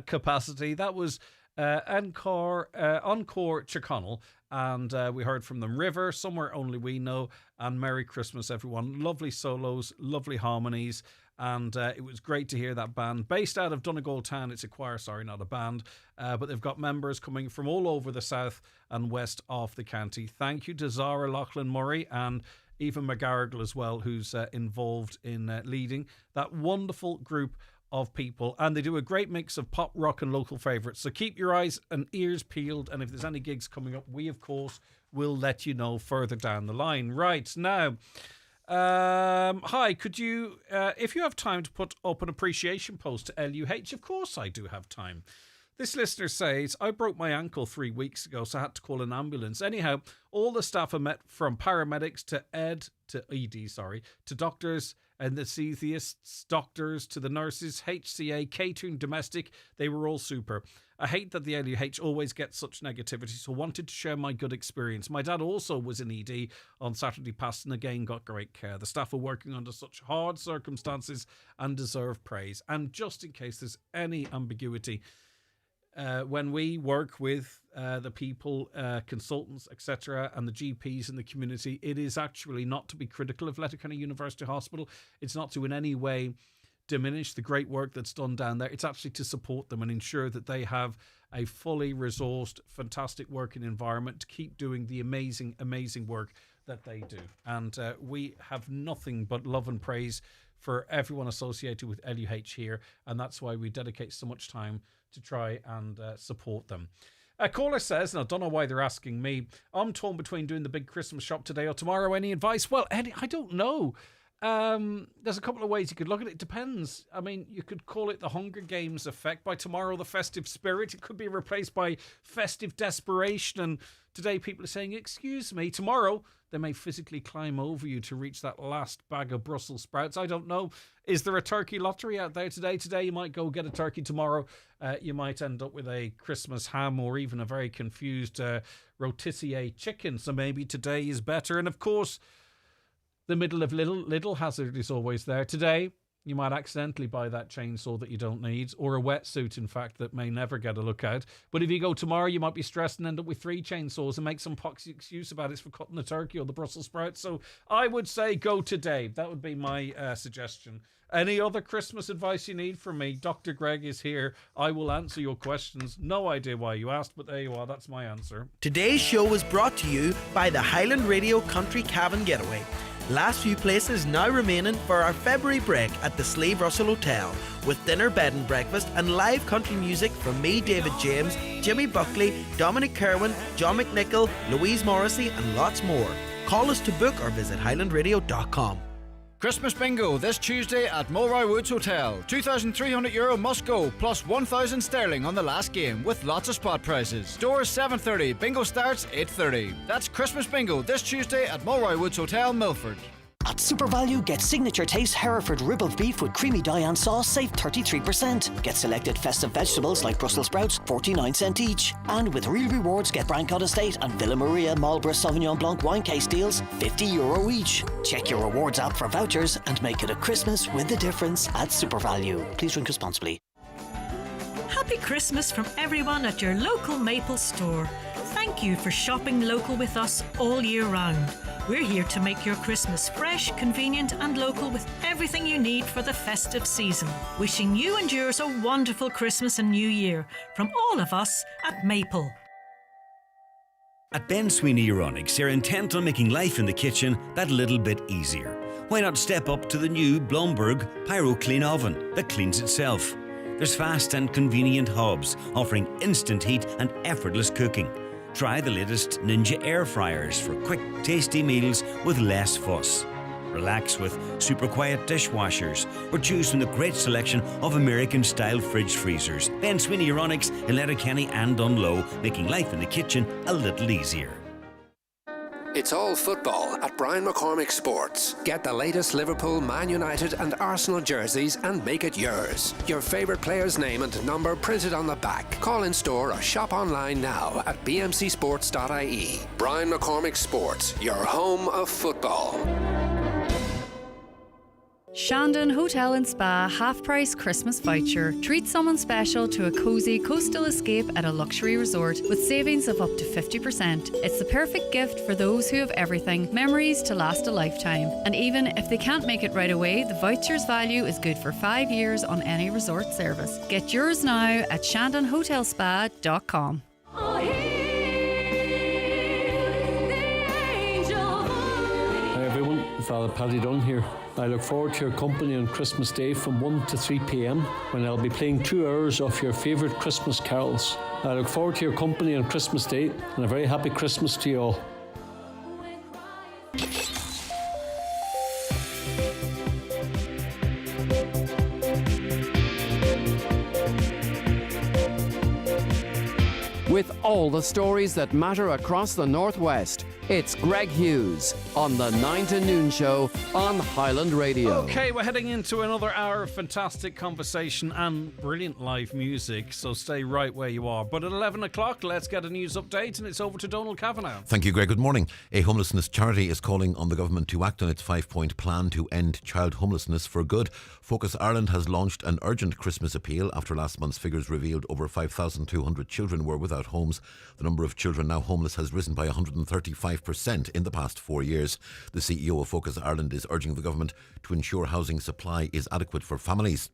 [SPEAKER 1] capacity. That was Encore Chiconnell. And we heard from them River, Somewhere Only We Know, and Merry Christmas, everyone. Lovely solos, lovely harmonies. And it was great to hear that band. Based out of Donegal Town, it's a choir, sorry, not a band. But they've got members coming from all over the south and west of the county. Thank you to Zara Loughlin Murray and Eva McGarrigle as well, who's involved in leading that wonderful group of people, and they do a great mix of pop, rock and local favourites. So keep your eyes and ears peeled, and if there's any gigs coming up, we of course will let you know further down the line. Right, now hi, could you if you have time to put up an appreciation post to LUH? Of course I do have time. This listener says, I broke my ankle 3 weeks ago, so I had to call an ambulance. Anyhow, all the staff I met, from paramedics to ED, to doctors, anesthesiasts, doctors, to the nurses, HCA, catering, domestic, they were all super. I hate that the LUH always gets such negativity, so wanted to share my good experience. My dad also was in ED on Saturday past and again got great care. The staff are working under such hard circumstances and deserve praise. And just in case there's any ambiguity, when we work with the people, consultants, etc., and the GPs in the community, it is actually not to be critical of Letterkenny University Hospital. It's not to in any way diminish the great work that's done down there. It's actually to support them and ensure that they have a fully resourced, fantastic working environment to keep doing the amazing, amazing work that they do. And we have nothing but love and praise for everyone associated with LUH here, and that's why we dedicate so much time to try and support them. A caller says, and I don't know why they're asking me, I'm torn between doing the big Christmas shop today or tomorrow. Any advice? Well, I don't know. There's a couple of ways you could look at it. It depends. I mean, you could call it the Hunger Games effect. By tomorrow, the festive spirit. It could be replaced by festive desperation. And today, people are saying, excuse me, tomorrow, they may physically climb over you to reach that last bag of Brussels sprouts. I don't know. Is there a turkey lottery out there today? Today, you might go get a turkey. Tomorrow, you might end up with a Christmas ham or even a very confused rotisserie chicken. So maybe today is better. And of course, the middle of little hazard is always there. Today, You might accidentally buy that chainsaw that you don't need, or a wetsuit, in fact, that may never get a look out. But if you go tomorrow, you might be stressed and end up with 3 chainsaws and make some poxy excuse about it for cutting the turkey or the Brussels sprouts. So I would say go today. That would be my suggestion. Any other Christmas advice you need from me? Dr. Greg is here. I will answer your questions. No idea why you asked, but there you are. That's my answer.
[SPEAKER 8] Today's show was brought to you by the Highland Radio Country Cabin Getaway. Last few places now remaining for our February break at the Slave Russell Hotel, with dinner, bed and breakfast and live country music from me, David James, Jimmy Buckley, Dominic Kerwin, John McNichol, Louise Morrissey and lots more. Call us to book or visit highlandradio.com.
[SPEAKER 7] Christmas bingo this Tuesday at Mulroy Woods Hotel. €2,300 must go, plus 1,000 sterling on the last game, with lots of spot prizes. Doors 7:30, bingo starts 8:30. That's Christmas bingo this Tuesday at Mulroy Woods Hotel, Milford.
[SPEAKER 12] At Super Value, get signature taste Hereford rib of beef with creamy Diane sauce, save 33%. Get selected festive vegetables like Brussels sprouts, 49 cents each. And with real rewards, get Brancott Estate and Villa Maria Marlborough Sauvignon Blanc wine case deals, €50 each. Check your rewards app for vouchers and make it a Christmas with a difference at Super Value. Please drink responsibly.
[SPEAKER 14] Happy Christmas from everyone at your local Maple store. Thank you for shopping local with us all year round. We're here to make your Christmas fresh, convenient and local with everything you need for the festive season. Wishing you and yours a wonderful Christmas and New Year from all of us at Maple.
[SPEAKER 13] At Ben Sweeney Euronics, they're intent on making life in the kitchen that little bit easier. Why not step up to the new Blomberg Pyro Clean Oven that cleans itself? There's fast and convenient hobs offering instant heat and effortless cooking. Try the latest Ninja air fryers for quick, tasty meals with less fuss. Relax with super quiet dishwashers or choose from the great selection of American-style fridge freezers. Ben Sweeney Euronics in Letterkenny and Dunlow, making life in the kitchen a little easier.
[SPEAKER 23] It's all football at Brian McCormick Sports. Get the latest Liverpool, Man United and Arsenal jerseys and make it yours. Your favourite player's name and number printed on the back. Call in store or shop online now at bmcsports.ie. Brian McCormick Sports, your home of football.
[SPEAKER 24] Shandon Hotel and Spa half-price Christmas voucher. Treat someone special to a cosy coastal escape at a luxury resort with savings of up to 50%. It's the perfect gift for those who have everything, memories to last a lifetime. And even if they can't make it right away, the voucher's value is good for 5 years on any resort service. Get yours now at shandonhotelspa.com.
[SPEAKER 10] Hi
[SPEAKER 25] everyone, Father Paddy Dunn here. I look forward to your company on Christmas Day from 1 to 3 p.m. when I'll be playing 2 hours of your favourite Christmas carols. I look forward to your company on Christmas Day and a very happy Christmas to you all.
[SPEAKER 26] With all the stories that matter across the Northwest, it's Greg Hughes on the 9 to Noon Show on Highland Radio.
[SPEAKER 1] Okay, we're heading into another hour of fantastic conversation and brilliant live music, so stay right where you are. But at 11 o'clock, let's get a news update, and it's over to Donald Kavanagh.
[SPEAKER 27] Thank you, Greg. Good morning. A homelessness charity is calling on the government to act on its 5-point plan to end child homelessness for good. Focus Ireland has launched an urgent Christmas appeal after last month's figures revealed over 5,200 children were without homes. The number of children now homeless has risen by 135% in the past 4 years. The CEO of Focus Ireland is urging the government to ensure housing supply is adequate for families.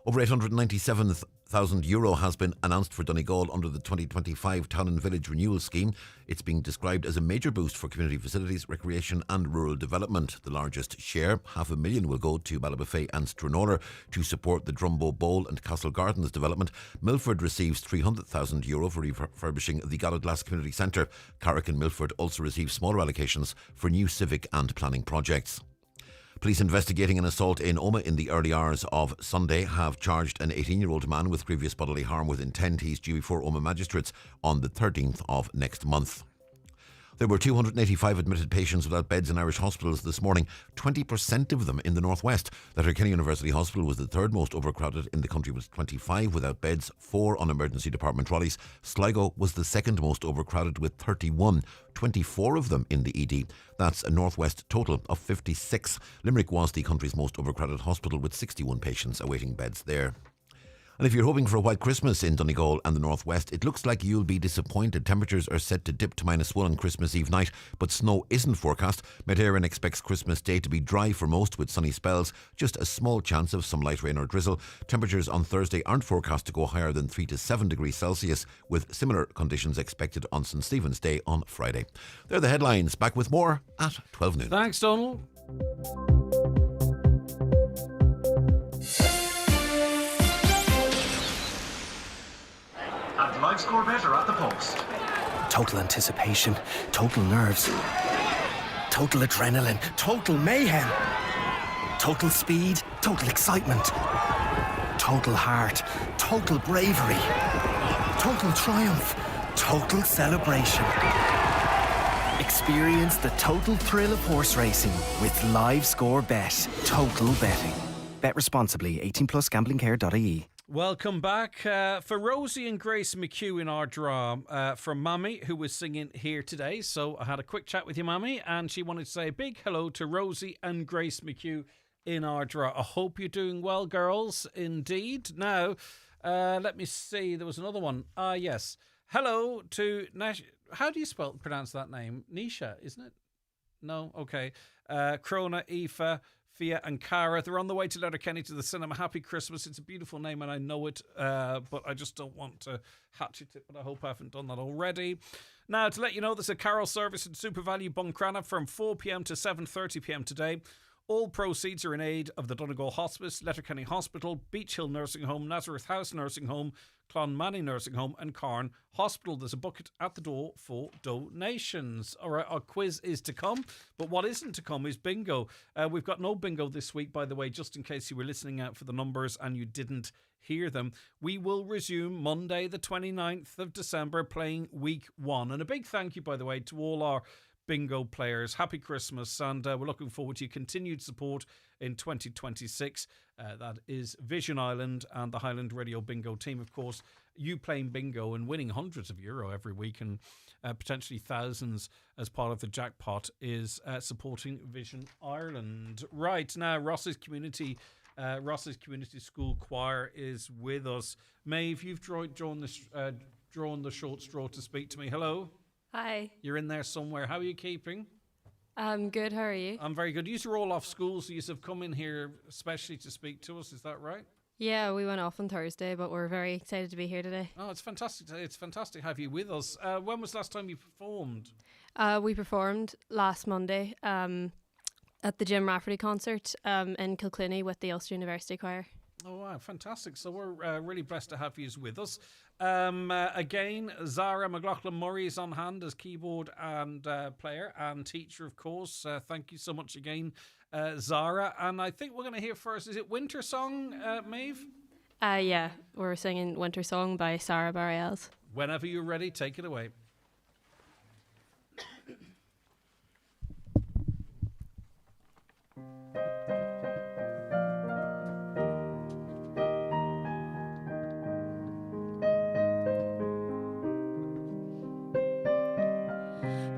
[SPEAKER 27] Over €897,000 has been announced for Donegal under the 2025 Town and Village Renewal Scheme. It's being described as a major boost for community facilities, recreation and rural development. The largest share, $500,000, will go to Ballybofey and Stranora to support the Drumbo Bowl and Castle Gardens development. Milford receives €300,000 for refurbishing the Gallaglass Community Centre. Carrick and Milford also receive smaller allocations for new civic and planning projects. Police investigating an assault in Omagh in the early hours of Sunday have charged an 18-year-old man with grievous bodily harm with intent. He's due before Omagh magistrates on the 13th of next month. There were 285 admitted patients without beds in Irish hospitals this morning, 20% of them in the northwest. Letterkenny University Hospital was the third most overcrowded in the country with 25 without beds, 4 on emergency department trolleys. Sligo was the second most overcrowded with 31, 24 of them in the ED. That's a northwest total of 56. Limerick was the country's most overcrowded hospital with 61 patients awaiting beds there. And if you're hoping for a white Christmas in Donegal and the northwest, it looks like you'll be disappointed. Temperatures are set to dip to -1 on Christmas Eve night, but snow isn't forecast. Met Éireann expects Christmas Day to be dry for most with sunny spells, just a small chance of some light rain or drizzle. Temperatures on Thursday aren't forecast to go higher than 3 to 7 degrees Celsius, with similar conditions expected on St Stephen's Day on Friday. They're the headlines. Back with more at 12 noon.
[SPEAKER 1] Thanks, Donald.
[SPEAKER 2] And live score better at the post.
[SPEAKER 3] Total anticipation, total nerves, total adrenaline, total mayhem, total speed, total excitement, total heart, total bravery, total triumph, total celebration. Experience the total thrill of horse racing with Live Score Bet. Total betting. Bet responsibly. 18 plus gamblingcare.ie.
[SPEAKER 1] Welcome back for Rosie and Grace McHugh in our draw from Mammy, who was singing here today. So I had a quick chat with you, Mammy, and she wanted to say a big hello to Rosie and Grace McHugh in our draw. I hope you're doing well, girls, indeed. Now, let me see. There was another one. Yes. Hello to how do you pronounce that name? Nisha, isn't it? No? Okay. Krona, Aoife, Fia and Cara. They're on the way to Letterkenny to the cinema. Happy Christmas. It's a beautiful name and I know it, but I just don't want to hatchet it, but I hope I haven't done that already. Now, to let you know, there's a carol service in Super Value Buncrana from 4 p.m. to 7:30 p.m. today. All proceeds are in aid of the Donegal Hospice, Letterkenny Hospital, Beach Hill Nursing Home, Nazareth House Nursing Home, Clonmany Nursing Home and Carn Hospital. There's a bucket at the door for donations. All right, our quiz is to come, but what isn't to come is bingo. We've got no bingo this week, by the way, just in case you were listening out for the numbers and you didn't hear them. We will resume Monday the 29th of December playing week 1. And a big thank you, by the way, to all our bingo players. Happy Christmas, and we're looking forward to your continued support in 2026. That is Vision Island and the Highland Radio Bingo team. Of course, you playing bingo and winning hundreds of euro every week and potentially thousands as part of the jackpot is supporting Vision Ireland. Right, now Ross's Community School Choir is with us. Maeve, you've drawn the short straw to speak to me. Hello.
[SPEAKER 4] Hi.
[SPEAKER 1] You're in there somewhere. How are you keeping?
[SPEAKER 4] I'm good. How are you?
[SPEAKER 1] I'm very good. You're all off school, so you have come in here especially to speak to us. Is that right?
[SPEAKER 4] Yeah, we went off on Thursday, but we're very excited to be here today.
[SPEAKER 1] Oh, it's fantastic. It's fantastic to have you with us. When was the last time you performed?
[SPEAKER 4] We performed last Monday at the Jim Rafferty concert in Kilclinny with the Ulster University Choir.
[SPEAKER 1] Oh, wow, fantastic. So we're really blessed to have you with us. Again, Zara McLaughlin-Murray is on hand as keyboard and player and teacher, of course. Thank you so much again, Zara. And I think we're going to hear first, is it Winter Song, Maeve?
[SPEAKER 4] Yeah, we're singing Winter Song by Sarah Bareilles.
[SPEAKER 1] Whenever you're ready, take it away.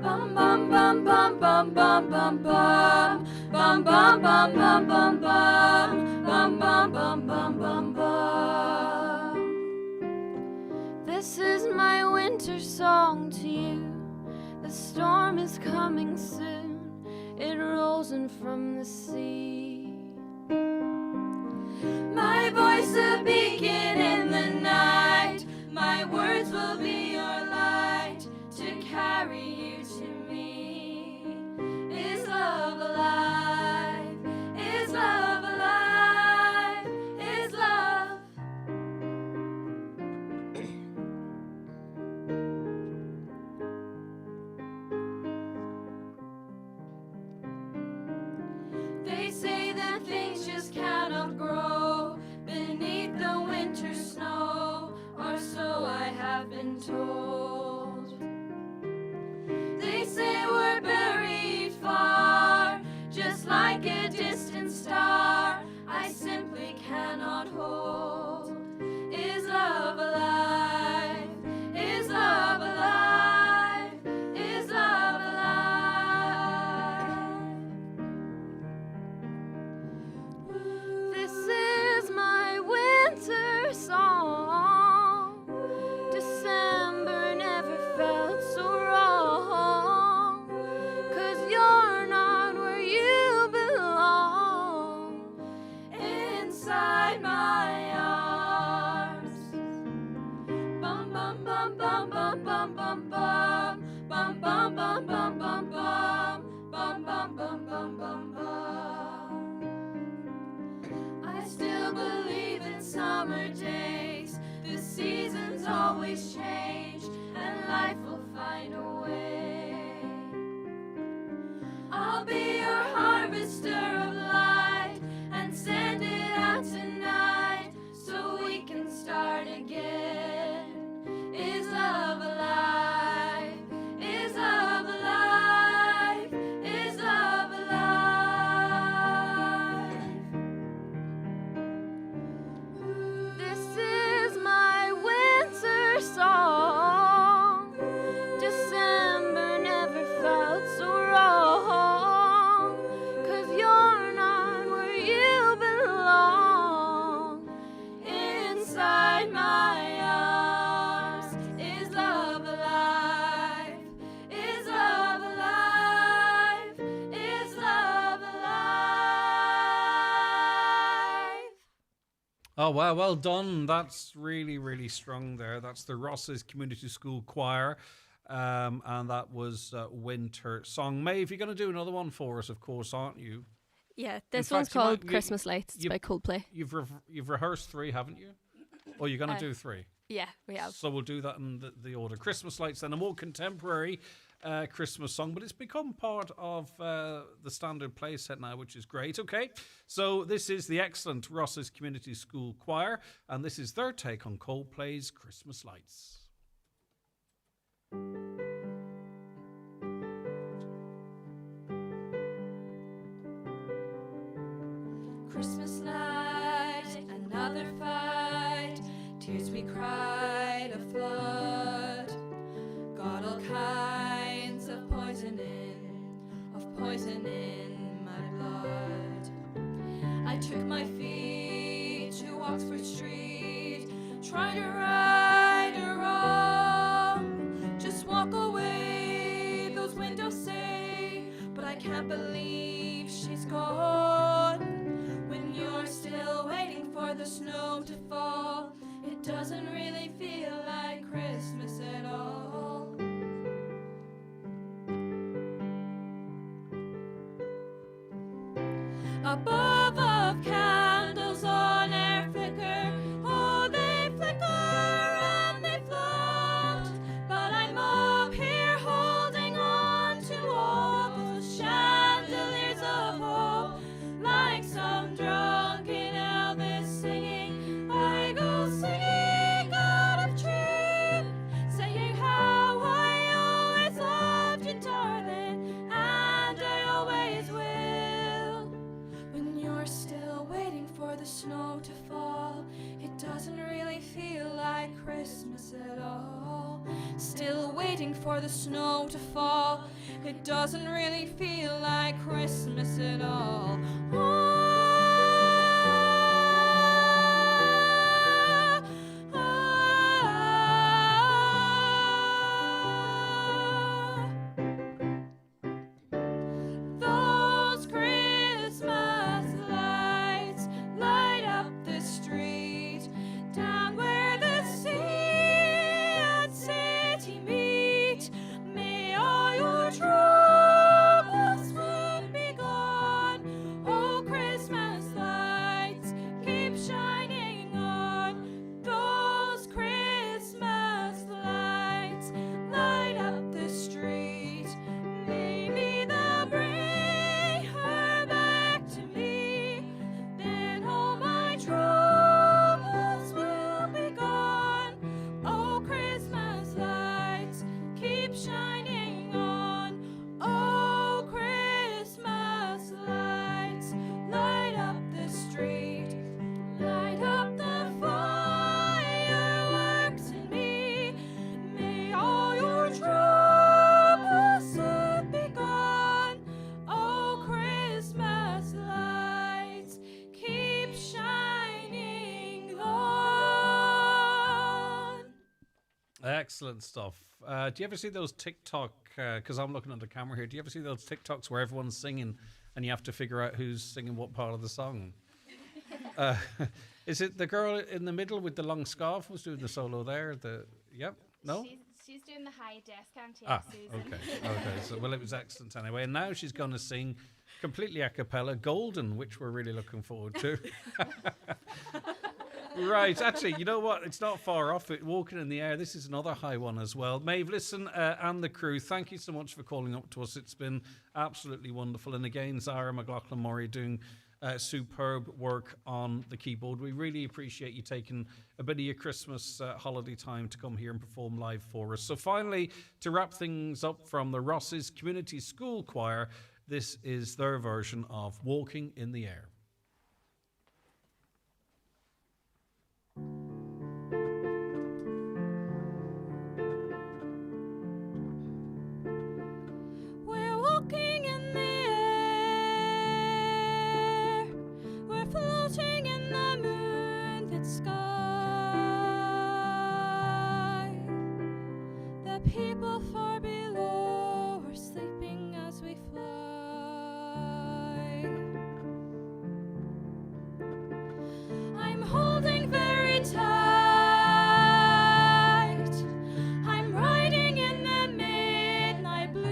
[SPEAKER 6] Bum bum bum bum bum bum bum bum bum bum bum bum bum bum bum bum bum bum bum. This is my winter song to you. The storm is coming soon. It rolls in from the sea. My voice a beacon in the night. My words will be your light to carry you to me. Is love alive? Is love alive? Is love? They say that things just cannot grow beneath the winter snow, or so I have been told. They say
[SPEAKER 10] shooting star I simply cannot hold. Is love alive? Is love alive? Is love alive? This is my winter song. December never felt so wrong. 'Cause you're not where you belong. Inside my arms. Bum bum bum bum bum bum bum bum. Bum bum bum bum bum bum. Bum bum bum bum bum bum. I still believe in summer days. The seasons always change, and life will find a way. I'll be your harvester of light and send it out tonight so we can start again. Is love alive? Is love alive? Is love alive? This is my winter song. December never felt so wrong. 'Cause you're not where you belong. Inside my arms. Is love alive? Is love alive? Is love alive?
[SPEAKER 1] Oh, wow, well done. That's really, really strong there. That's the Ross's Community School Choir. And that was Winter Song. Maeve, you're going to do another one for us, of course, aren't you?
[SPEAKER 4] Yeah, this
[SPEAKER 1] In
[SPEAKER 4] one's
[SPEAKER 1] fact, you
[SPEAKER 4] called
[SPEAKER 1] might-
[SPEAKER 4] Christmas Lights. It's by Coldplay.
[SPEAKER 1] You've rehearsed 3, haven't you? Or you're going to do 3?
[SPEAKER 4] Yeah, we have.
[SPEAKER 1] So we'll do that in the order. Christmas Lights, then a more contemporary Christmas song, but it's become part of the standard play set now, which is great. Okay, so this is the excellent Ross's Community School Choir, and this is their take on Coldplay's Christmas Lights.
[SPEAKER 10] Christmas night, another fight. Tears we cried, a flood. Got all kinds of poison in my blood. I took my feet to Oxford Street, trying to right a wrong. Just walk away, those windows say, but I can't believe she's gone. When you're still waiting for the snow to fall, it doesn't really feel like Christmas at all. Above of candles on air flicker, oh they flicker and they float, but I'm up here holding on to all those chandeliers of hope. Like some drunken Elvis singing, I go singing out of tune, saying how I always loved you, darling, and I always will. When you're still waiting for the snow to fall, it doesn't really feel like Christmas at all. Still waiting for the snow to fall, it doesn't really feel like Christmas at all. Those Christmas lights light up the street, down where the sea and city meet. May all your troubles soon be gone.
[SPEAKER 1] excellent stuff. Do you ever see those TikTok, because I'm looking at the camera here, do you ever see those TikToks where everyone's singing and you have to figure out who's singing what part of the song? Is it the girl in the middle with the long scarf who's doing the solo there? Yep, no?
[SPEAKER 20] She's doing the high desk,
[SPEAKER 1] Susan. Okay. So, well, it was excellent anyway. And now she's going to sing completely a cappella Golden, which we're really looking forward to. Right, actually, you know what? It's not far off it. Walking in the Air, this is another high one as well. Maeve, listen, and the crew, thank you so much for calling up to us. It's been absolutely wonderful. And again, Zara McLaughlin-Murray doing superb work on the keyboard. We really appreciate you taking a bit of your Christmas holiday time to come here and perform live for us. So finally, to wrap things up from the Ross's Community School Choir, this is their version of Walking in the Air.
[SPEAKER 10] We're walking in the air, we're floating in the moonlit sky. The people far below are sleeping as we fly. I'm holding very tight. I'm riding in the midnight blue.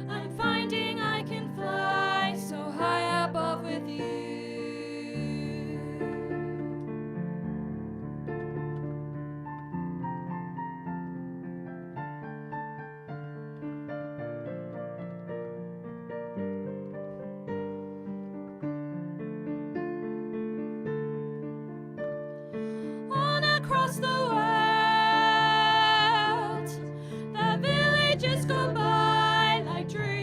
[SPEAKER 10] I'm finding I can fly so high above with you. On across the world, the villages go by like dreams.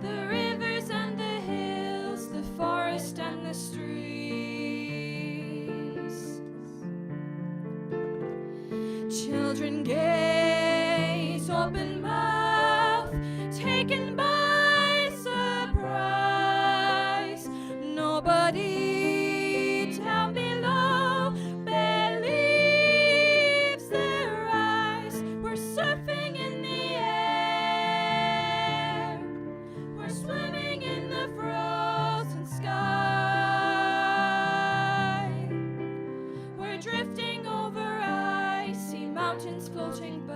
[SPEAKER 10] The rivers and the hills, the forest and the streams. Children gaze open mouth, taken by surprise. Nobody down below believes their eyes. We're surfing in the air, we're swimming in the frozen sky. We're drifting over icy mountains floating by.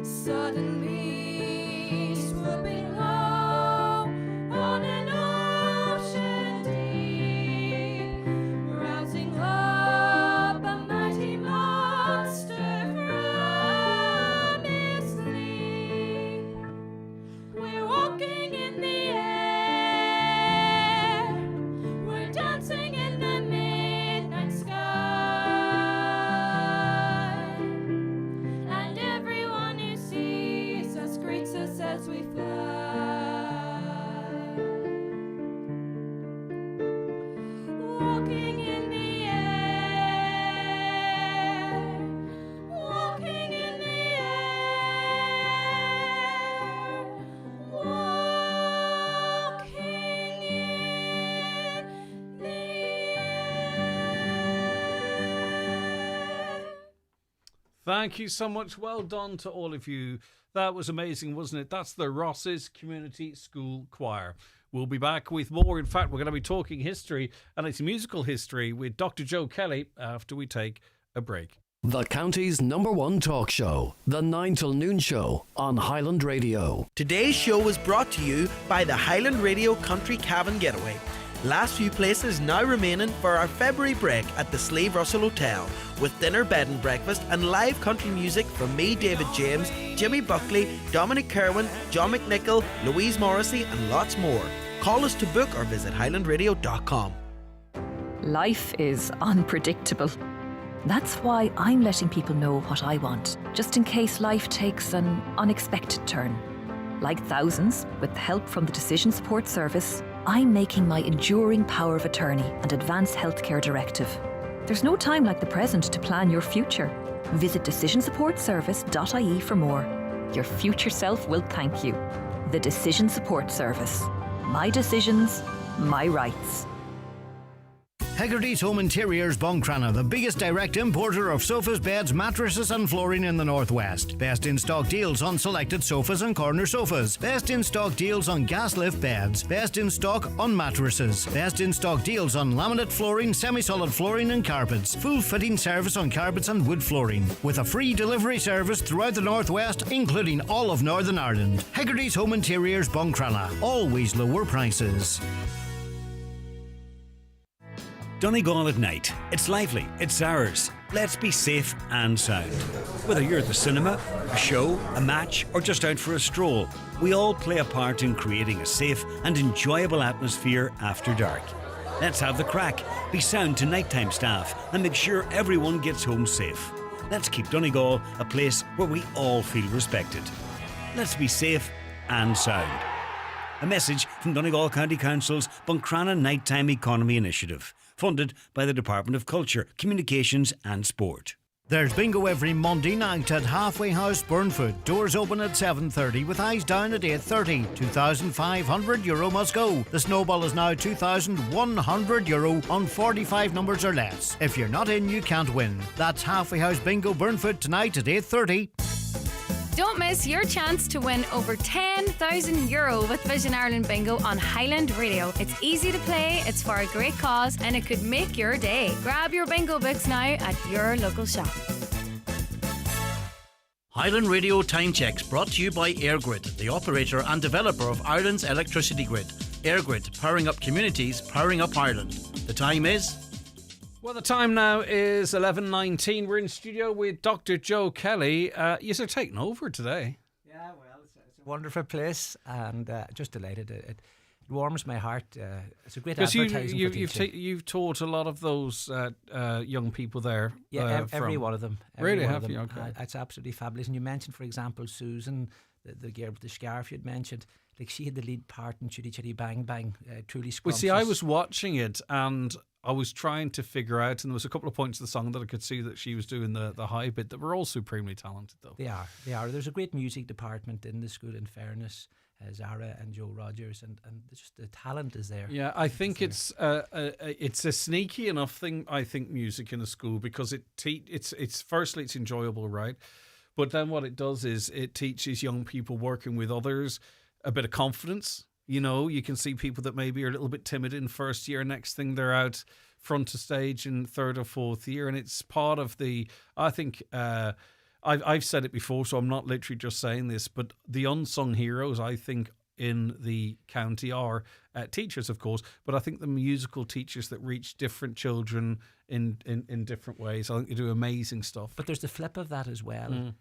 [SPEAKER 10] Suddenly swooping low on an ocean deep, rousing up a mighty monster from his sleep. We're walking in the air, we're dancing in the midnight sky, and everyone who sees us greets us as we fly. Walking in the air, walking in the air, walking in the air.
[SPEAKER 1] Thank you so much. Well done to all of you. That was amazing, wasn't it? That's the Ross's Community School Choir. We'll be back with more. In fact, we're going to be talking history, and it's musical history with Dr. Joe Kelly after we take a break.
[SPEAKER 26] The county's #1 talk show, The 9 till Noon Show on Highland Radio.
[SPEAKER 8] Today's show was brought to you by the Highland Radio Country Cabin Getaway. Last few places now remaining for our February break at the Slave Russell Hotel, with dinner, bed and breakfast and live country music from me, David James, Jimmy Buckley, Dominic Kerwin, John McNichol, Louise Morrissey and lots more. Call us to book or visit highlandradio.com.
[SPEAKER 5] Life is unpredictable. That's why I'm letting people know what I want, just in case life takes an unexpected turn. Like thousands, with help from the Decision Support Service, I'm making my enduring power of attorney and advance healthcare directive. There's no time like the present to plan your future. Visit decisionsupportservice.ie for more. Your future self will thank you. The Decision Support Service. My decisions, my rights.
[SPEAKER 7] Hegarty's Home Interiors Buncrana, the biggest direct importer of sofas, beds, mattresses and flooring in the Northwest. Best in stock deals on selected sofas and corner sofas. Best in stock deals on gas lift beds. Best in stock on mattresses. Best in stock deals on laminate flooring, semi-solid flooring and carpets. Full fitting service on carpets and wood flooring. With a free delivery service throughout the Northwest, including all of Northern Ireland. Hegarty's Home Interiors Buncrana. Always lower prices.
[SPEAKER 13] Donegal at night. It's lively, it's ours. Let's be safe and sound. Whether you're at the cinema, a show, a match, or just out for a stroll, we all play a part in creating a safe and enjoyable atmosphere after dark. Let's have the crack, be sound to nighttime staff, and make sure everyone gets home safe. Let's keep Donegal a place where we all feel respected. Let's be safe and sound. A message from Donegal County Council's Buncrana Nighttime Economy Initiative, funded by the Department of Culture, Communications and Sport.
[SPEAKER 7] There's bingo every Monday night at Halfway House, Burnfoot. Doors open at 7:30 with eyes down at 8:30. €2,500 must go. The snowball is now €2,100 on 45 numbers or less. If you're not in, you can't win. That's Halfway House Bingo, Burnfoot tonight at 8:30.
[SPEAKER 11] Don't miss your chance to win over €10,000 with Vision Ireland Bingo on Highland Radio. It's easy to play, it's for a great cause, and it could make your day. Grab your bingo books now at your local shop.
[SPEAKER 15] Highland Radio Time Checks brought to you by EirGrid, the operator and developer of Ireland's electricity grid. EirGrid, powering up communities, powering up Ireland. The time is...
[SPEAKER 1] Well, the time now is 11:19. We're in studio with Dr. Joe Kelly. You're taking over today.
[SPEAKER 16] Yeah, well, it's a wonderful place, and just delighted. It warms my heart. It's a great advertising for teaching.
[SPEAKER 1] You've taught a lot of those young people there.
[SPEAKER 16] Yeah, every one of them.
[SPEAKER 1] Really, have you? Okay.
[SPEAKER 16] It's absolutely fabulous. And you mentioned, for example, Susan, the girl with the scarf you'd mentioned. Like, she had the lead part in Chitty Chitty Bang Bang, truly scrumptious.
[SPEAKER 1] Well, see, I was watching it and I was trying to figure out, and there was a couple of points of the song that I could see that she was doing the high bit that were all supremely talented, though.
[SPEAKER 16] They are. There's a great music department in the school, in fairness. Zara and Joe Rogers, and just the talent is there.
[SPEAKER 1] Yeah, I think it's a sneaky enough thing. I think music in a school, because it's firstly it's enjoyable, right? But then what it does is it teaches young people working with others a bit of confidence. You know, you can see people that maybe are a little bit timid in first year. Next thing they're out front of stage in third or fourth year, and it's part of the. I think. I've said it before, so I'm not literally just saying this, but the unsung heroes, I think, in the county are teachers, of course, but I think the musical teachers that reach different children in different ways. I think they do amazing stuff.
[SPEAKER 16] But there's the flip of that as well.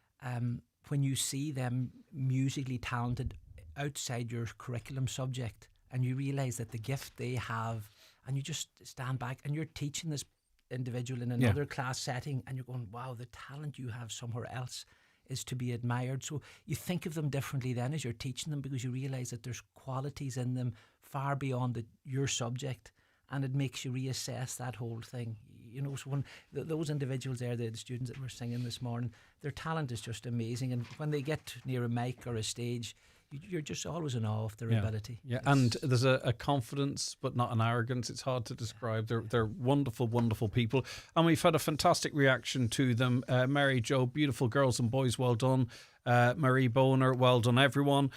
[SPEAKER 16] When you see them musically talented outside your curriculum subject, and you realise that the gift they have, and you just stand back and you're teaching this individual in another class setting, and you're going, wow, the talent you have somewhere else is to be admired. So you think of them differently then as you're teaching them, because you realise that there's qualities in them far beyond your subject, and it makes you reassess that whole thing. You know, so when those individuals there, the students that were singing this morning, their talent is just amazing, and when they get near a mic or a stage, you're just always in awe of their ability.
[SPEAKER 1] Yeah, and there's a confidence, but not an arrogance. It's hard to describe. They're wonderful, wonderful people. And we've had a fantastic reaction to them. Mary Jo, beautiful girls and boys, well done. Marie Boner, well done, everyone.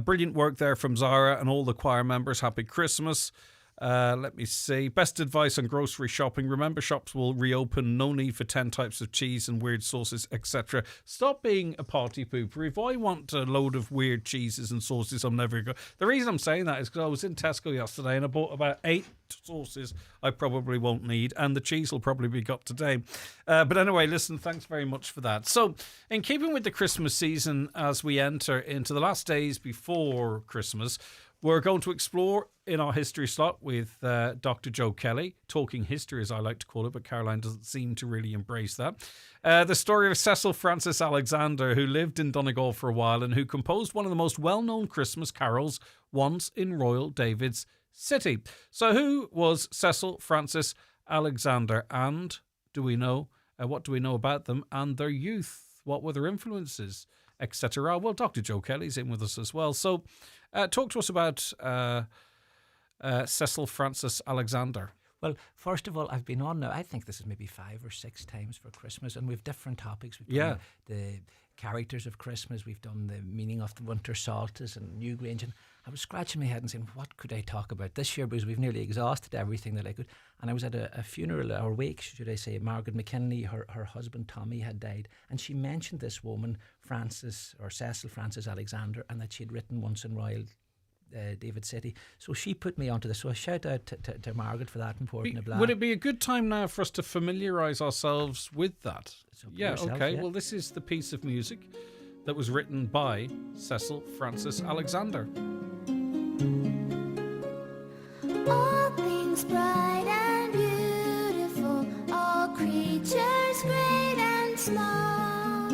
[SPEAKER 1] Brilliant work there from Zara and all the choir members. Happy Christmas. Let me see. Best advice on grocery shopping. Remember, shops will reopen. No need for 10 types of cheese and weird sauces, etc. Stop being a party pooper. If I want a load of weird cheeses and sauces, I'm never going. The reason I'm saying that is because I was in Tesco yesterday and I bought about 8 sauces I probably won't need, and the cheese will probably be got today. But anyway, listen, thanks very much for that. So, in keeping with the Christmas season, as we enter into the last days before Christmas, We're going to explore in our history slot with Dr. Joe Kelly, talking history as I like to call it, but Caroline doesn't seem to really embrace that. The story of Cecil Francis Alexander, who lived in Donegal for a while and who composed one of the most well-known Christmas carols, Once in Royal David's City. So who was Cecil Francis Alexander, and do we know what do we know about them and their youth? What were their influences, etc.? Well, Dr. Joe Kelly's in with us as well. So talk to us about Cecil Francis Alexander.
[SPEAKER 16] Well, first of all, I've been on now, I think this is maybe 5 or 6 times for Christmas, and we've different topics. We've done the characters of Christmas, we've done the meaning of the winter solstice and Newgrange, and I was scratching my head and saying, what could I talk about this year? Because we've nearly exhausted everything that I could. And I was at a funeral, or wake, should I say. Margaret McKinley, her husband Tommy had died, and she mentioned this woman, Cecil Francis Alexander, and that she had written Once in Royal David City. So she put me onto this. So a shout out to Margaret for that important.
[SPEAKER 1] Would it be a good time now for us to familiarise ourselves with that?
[SPEAKER 16] Yourself,
[SPEAKER 1] okay.
[SPEAKER 16] Yeah.
[SPEAKER 1] Well, this is the piece of music that was written by Cecil Francis Alexander.
[SPEAKER 6] All things bright and beautiful, all creatures great and small,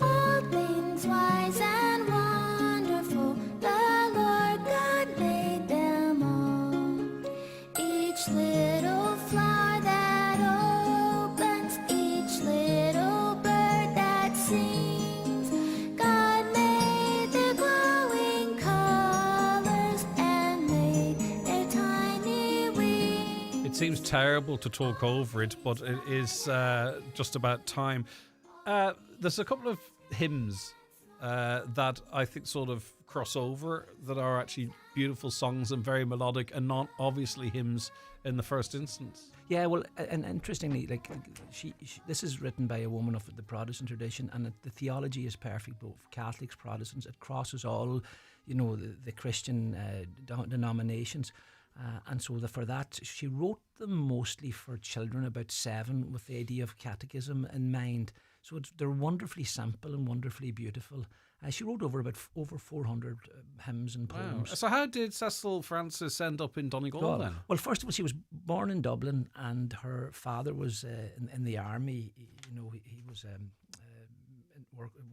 [SPEAKER 6] all things wise and wonderful, the Lord God made them all. Each little flower that opens, each little bird that sings, God made the glowing colors and made their tiny wings.
[SPEAKER 1] It seems terrible to talk over it, but it is just about time. There's a couple of hymns that I think sort of cross over, that are actually beautiful songs and very melodic, and not obviously hymns in the first instance.
[SPEAKER 16] Yeah, well, and interestingly, like she this is written by a woman of the Protestant tradition, and the theology is perfect, both Catholics, Protestants. It crosses all, the Christian denominations, and so for that, she wrote them mostly for children about 7, with the idea of catechism in mind. So they're wonderfully simple and wonderfully beautiful. She wrote over 400 hymns and poems.
[SPEAKER 1] Wow. So how did Cecil Francis end up in Donegal then?
[SPEAKER 16] Well, first of all, she was born in Dublin, and her father was in the army. He was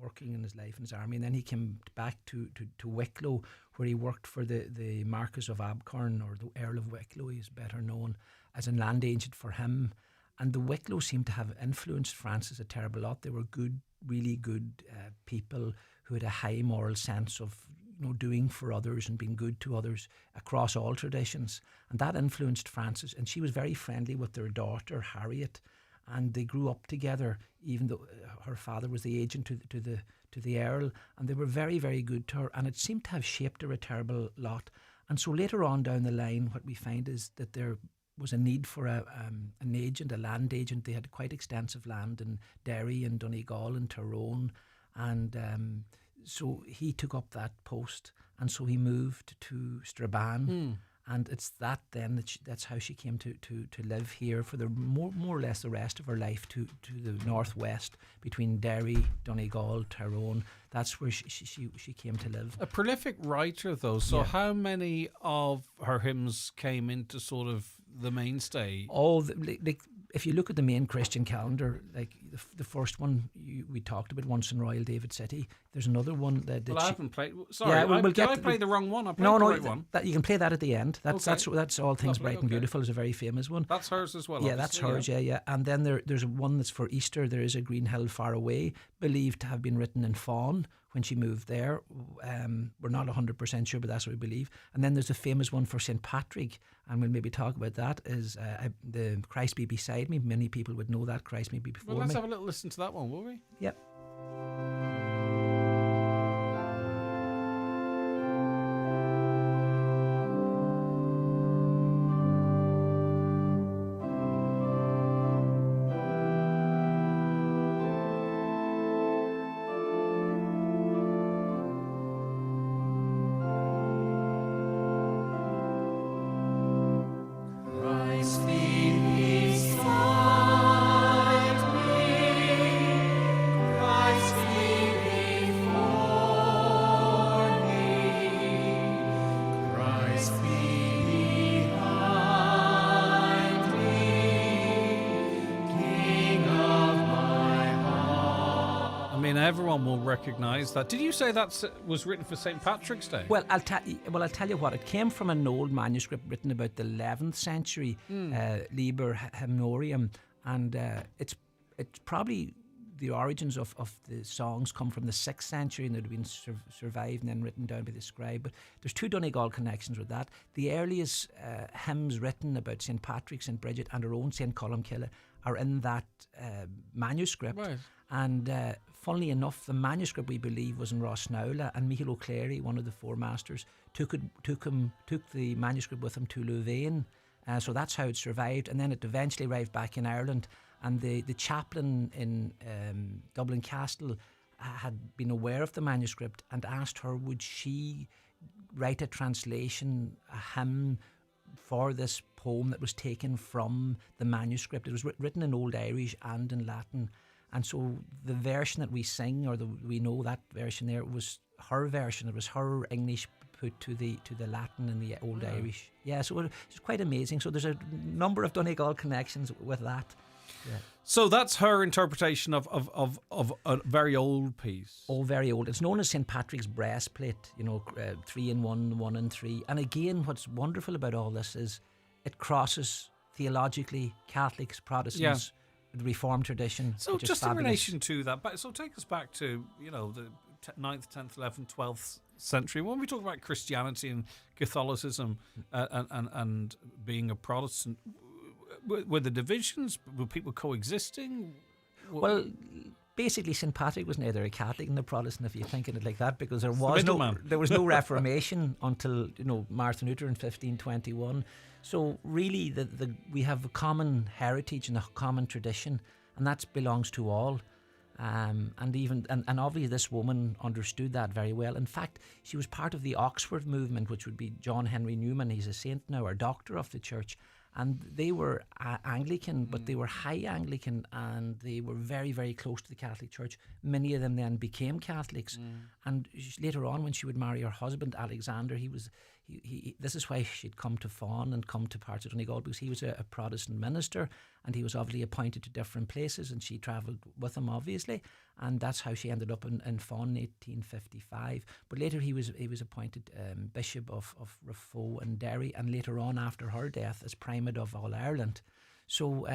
[SPEAKER 16] working in his life in his army, and then he came back to Wicklow, where he worked for the Marquis of Abcorn, or the Earl of Wicklow. He's better known as a land agent for him. And the Wicklow seemed to have influenced Francis a terrible lot. They were good, really good people who had a high moral sense of doing for others and being good to others across all traditions. And that influenced Francis. And she was very friendly with their daughter, Harriet. And they grew up together, even though her father was the agent to the Earl. And they were very, very good to her. And it seemed to have shaped her a terrible lot. And so later on down the line, what we find is that there was a need for an agent, a land agent. They had quite extensive land in Derry and Donegal and Tyrone, and so he took up that post, and so he moved to Strabane, and it's that then that's how she came to live here for the more or less the rest of her life, to the northwest between Derry, Donegal, Tyrone. That's where she came to live.
[SPEAKER 1] A prolific writer, though. So how many of her hymns came into sort of the mainstay?
[SPEAKER 16] If you look at the main Christian calendar, like the first one we talked about, Once in Royal David City. There's another one that.
[SPEAKER 1] I haven't played. Sorry, did I play the wrong one? I played the right one.
[SPEAKER 16] You can play that at the end. That's All Things Bright and Beautiful is a very famous one.
[SPEAKER 1] That's hers as well.
[SPEAKER 16] Yeah, that's hers. Yeah. And then there's one that's for Easter. There is a Green Hill Far Away, believed to have been written in Fawn when she moved there. We're not 100% sure, but that's what we believe. And then there's a famous one for St. Patrick, and we'll maybe talk about that, is the Christ Be Beside Me. Many people would know that, Christ May Be Before Me.
[SPEAKER 1] Well, let's have a little listen to that one, will we?
[SPEAKER 16] Yep.
[SPEAKER 6] Christ be beside me.
[SPEAKER 1] everyone will recognise that. Did you say that was written for St. Patrick's Day?
[SPEAKER 16] Well, I'll tell you what. It came from an old manuscript written about the 11th century, Liber Hymnorium, and it's probably the origins of the songs come from the 6th century and they'd been survived and then written down by the scribe. But there's two Donegal connections with that. The earliest hymns written about St. Patrick, St. Bridget and our own St. Columcille are in that manuscript.
[SPEAKER 1] Right.
[SPEAKER 16] And funnily enough, the manuscript we believe was in Rosnowla, and Michael O'Clery, one of the four masters, took the manuscript with him to Louvain. So that's how it survived, and then it eventually arrived back in Ireland. And the chaplain in Dublin Castle had been aware of the manuscript and asked her, would she write a translation, a hymn for this poem that was taken from the manuscript. It was written in Old Irish and in Latin. And so the version that we sing, or we know that version there, was her version. It was her English put to the Latin and the Old Irish. Yeah, so it's quite amazing. So there's a number of Donegal connections with that. Yeah.
[SPEAKER 1] So that's her interpretation of a very old piece.
[SPEAKER 16] Oh, very old. It's known as St. Patrick's breastplate, 3 in 1, 1 in 3. And again, what's wonderful about all this is it crosses theologically Catholics, Protestants, the Reformed tradition.
[SPEAKER 1] So just in relation to that, so take us back to, the 9th, 10th, 11th, 12th century. When we talk about Christianity and Catholicism and being a Protestant, were the divisions? Were people coexisting?
[SPEAKER 16] Well, basically, St. Patrick was neither a Catholic nor a Protestant, if you think of it like that, because there was no Reformation until Martin Luther in 1521. So really, we have a common heritage and a common tradition, and that belongs to all. And obviously this woman understood that very well. In fact, she was part of the Oxford movement, which would be John Henry Newman. He's a saint now, or doctor of the church. And they were Anglican, but they were high Anglican, and they were very, very close to the Catholic Church. Many of them then became Catholics. And later on, when she would marry her husband, Alexander, this is why she'd come to Fawn and come to parts of Donegal, because he was a Protestant minister, and he was obviously appointed to different places, and she travelled with him, obviously. And that's how she ended up in Fawn in 1855. But later he was appointed Bishop of Raphoe and Derry, and later on, after her death, as Primate of All Ireland. So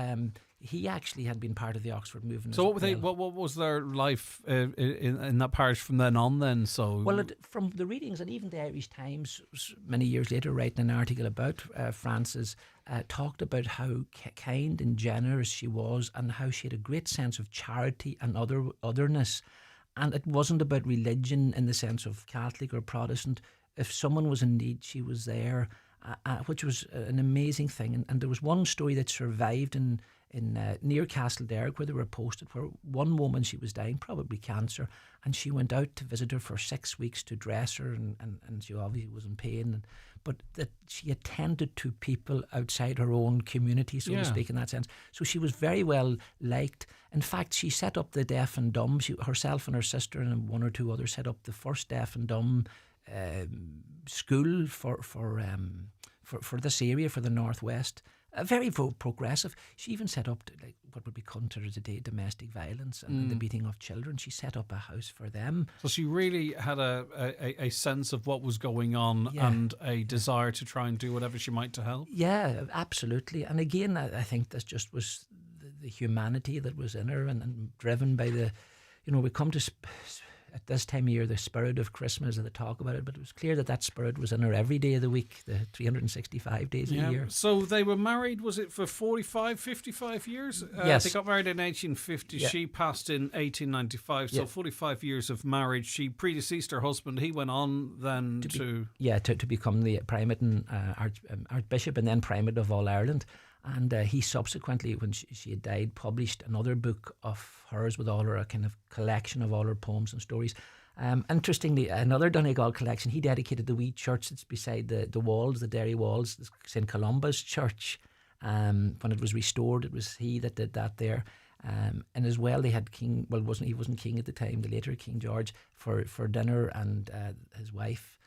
[SPEAKER 16] he actually had been part of the Oxford movement.
[SPEAKER 1] So what was their life in that parish from then on then?
[SPEAKER 16] Well, from the readings, and even the Irish Times many years later, writing an article about Frances, talked about how kind and generous she was, and how she had a great sense of charity and otherness. And it wasn't about religion in the sense of Catholic or Protestant. If someone was in need, she was there. Which was an amazing thing. And there was one story that survived in near Castlederg, where they were posted, where one woman, she was dying, probably cancer, and she went out to visit her for 6 weeks to dress her, and she obviously was in pain. But that she attended to people outside her own community, so to speak, in that sense. So she was very well liked. In fact, she set up the deaf and dumb. Herself and her sister and one or two others set up the first deaf and dumb school for this area, for the northwest. Very progressive. She even set up what would be considered today domestic violence and the beating of children. She set up a house for them.
[SPEAKER 1] So she really had a sense of what was going on and a desire to try and do whatever she might to help.
[SPEAKER 16] Yeah, absolutely. And again, I think this just was the humanity that was in her, and driven by we come to at this time of year, the spirit of Christmas, and they talk about it, but it was clear that spirit was in her every day of the week, the 365 days a year.
[SPEAKER 1] So they were married, was it for 45, 55 years?
[SPEAKER 16] Yes.
[SPEAKER 1] They got married in 1850. Yeah. She passed in 1895, so 45 years of marriage. She predeceased her husband. He went on then to
[SPEAKER 16] become the primate and archbishop, and then primate of all Ireland. And he subsequently, when she had died, published another book of hers with all her, a kind of collection of all her poems and stories. Interestingly, another Donegal collection, he dedicated the wee church that's beside the walls, the Derry walls, St. Columba's Church. When it was restored, it was he that did that there. And as well, they had he wasn't king at the time, the later King George, for dinner, and his wife.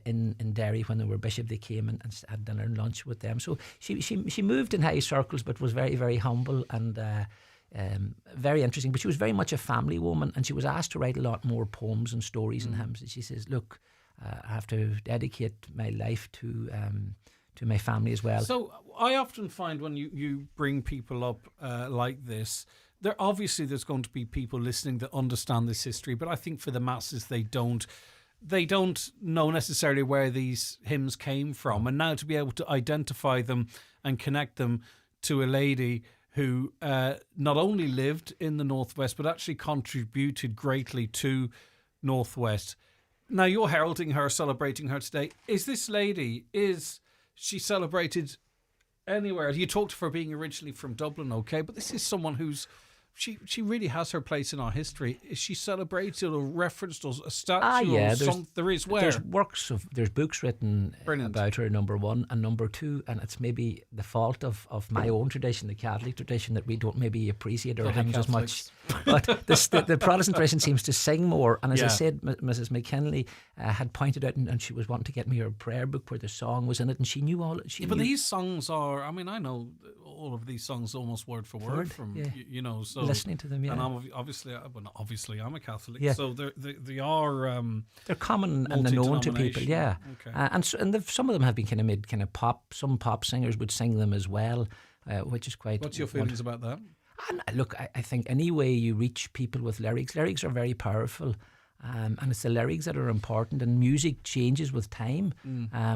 [SPEAKER 16] In Derry, when they were bishop, they came and had dinner and lunch with them. So she moved in high circles, but was very, very humble, and very interesting. But she was very much a family woman, and she was asked to write a lot more poems and stories and hymns. And she says, look, I have to dedicate my life to my family as well.
[SPEAKER 1] So I often find when you bring people up like this, there's going to be people listening that understand this history, but I think for the masses they don't know necessarily where these hymns came from. And now to be able to identify them and connect them to a lady who not only lived in the Northwest but actually contributed greatly to Northwest. Now you're heralding her, celebrating her today. Is she celebrated anywhere? You talked of her being originally from Dublin, okay, but this is someone who's she really has her place in our history. Is she celebrated or referenced or a statue? Or there is where?
[SPEAKER 16] There's books written about her, number one, and number two, and it's maybe the fault of my own tradition, the Catholic tradition, that we don't maybe appreciate her hymns as much. But the Protestant tradition seems to sing more. And as I said, Mrs. McKinley had pointed out, and she was wanting to get me her prayer book where the song was in it, and she knew all.
[SPEAKER 1] But these songs are, I mean, I know all of these songs almost word for word from, so
[SPEAKER 16] listening to them,
[SPEAKER 1] and I'm obviously I'm a Catholic, so they are
[SPEAKER 16] they're common and known to people, and some of them have been kind of made kind of pop. Some pop singers would sing them as well, which is quite.
[SPEAKER 1] What's your feelings about that?
[SPEAKER 16] And look, I think any way you reach people with lyrics are very powerful. And it's the lyrics that are important, and music changes with time,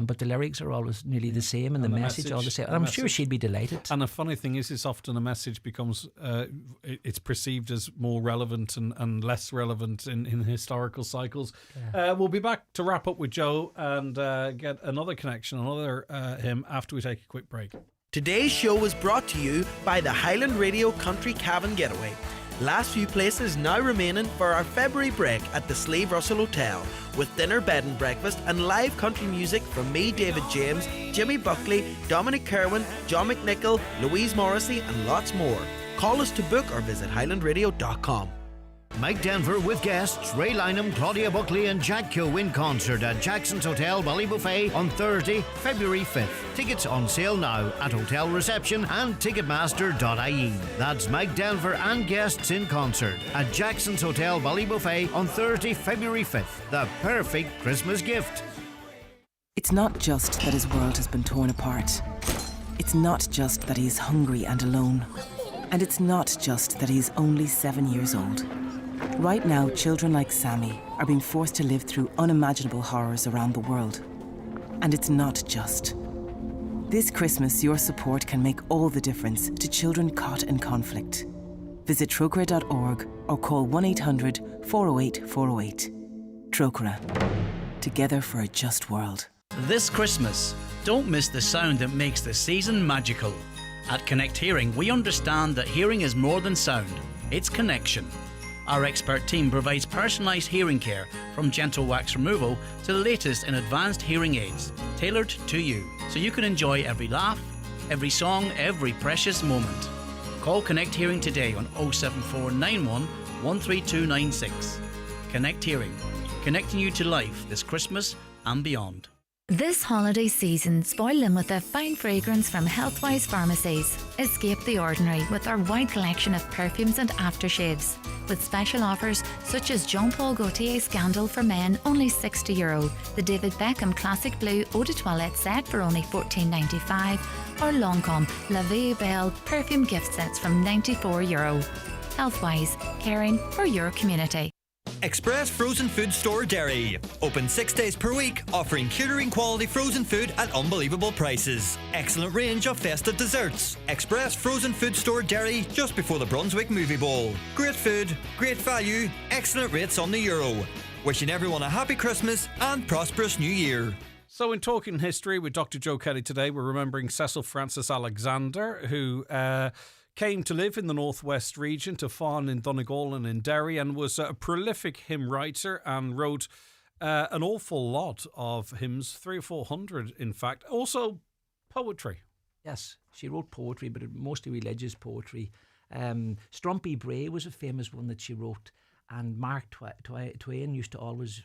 [SPEAKER 16] but the lyrics are always nearly the same, and the message all the same. And I'm sure she'd be delighted.
[SPEAKER 1] And the funny thing is often a message becomes it's perceived as more relevant and less relevant in historical cycles. We'll be back to wrap up with Joe and get another connection, another hymn after we take a quick break.
[SPEAKER 8] Today's show was brought to you by the Highland Radio Country Cabin Getaway. Last few places now remaining for our February break at the Slave Russell Hotel, with dinner, bed and breakfast and live country music from me, David James, Jimmy Buckley, Dominic Kerwin, John McNichol, Louise Morrissey and lots more. Call us to book or visit highlandradio.com.
[SPEAKER 9] Mike Denver with guests Ray Lynham, Claudia Buckley and Jack Kilwin concert at Jackson's Hotel Ballybuffet on Thursday, February 5th. Tickets on sale now at hotel reception and ticketmaster.ie. That's Mike Denver and guests in concert at Jackson's Hotel Ballybuffet on Thursday, February 5th. The perfect Christmas gift.
[SPEAKER 12] It's not just that his world has been torn apart. It's not just that he is hungry and alone. And it's not just that he is only 7 years old. Right now, children like Sammy are being forced to live through unimaginable horrors around the world. And it's not just. This Christmas, your support can make all the difference to children caught in conflict. Visit Trócaire.org or call 1-800-408-408. Trócaire. Together for a just world.
[SPEAKER 15] This Christmas, don't miss the sound that makes the season magical. At Connect Hearing, we understand that hearing is more than sound, it's connection. Our expert team provides personalised hearing care, from gentle wax removal to the latest in advanced hearing aids, tailored to you, so you can enjoy every laugh, every song, every precious moment. Call Connect Hearing today on 07491 13296. Connect Hearing, connecting you to life this Christmas and beyond.
[SPEAKER 11] This holiday season, spoil them with a fine fragrance from Healthwise Pharmacies. Escape the ordinary with our wide collection of perfumes and aftershaves. With special offers such as Jean Paul Gaultier Scandal for men, only €60. The David Beckham Classic Blue Eau de Toilette set for only $14.95. Or Lancôme La Vie Belle perfume gift sets from €94. Healthwise, caring for your community.
[SPEAKER 17] Express Frozen Food Store Derry. Open 6 days per week, offering catering quality frozen food at unbelievable prices. Excellent range of festive desserts. Express Frozen Food Store Derry, just before the Brunswick Movie Bowl. Great food, great value, excellent rates on the euro. Wishing everyone a happy Christmas and prosperous New Year.
[SPEAKER 1] So in Talking History with Dr. Joe Kelly today, we're remembering Cecil Francis Alexander, who came to live in the Northwest region, to Fawn in Donegal and in Derry, and was a prolific hymn writer and wrote an awful lot of hymns, 300 or 400 in fact. Also poetry.
[SPEAKER 16] Yes, she wrote poetry, but mostly religious poetry. Strumpy Bray was a famous one that she wrote, and Mark Twain used to always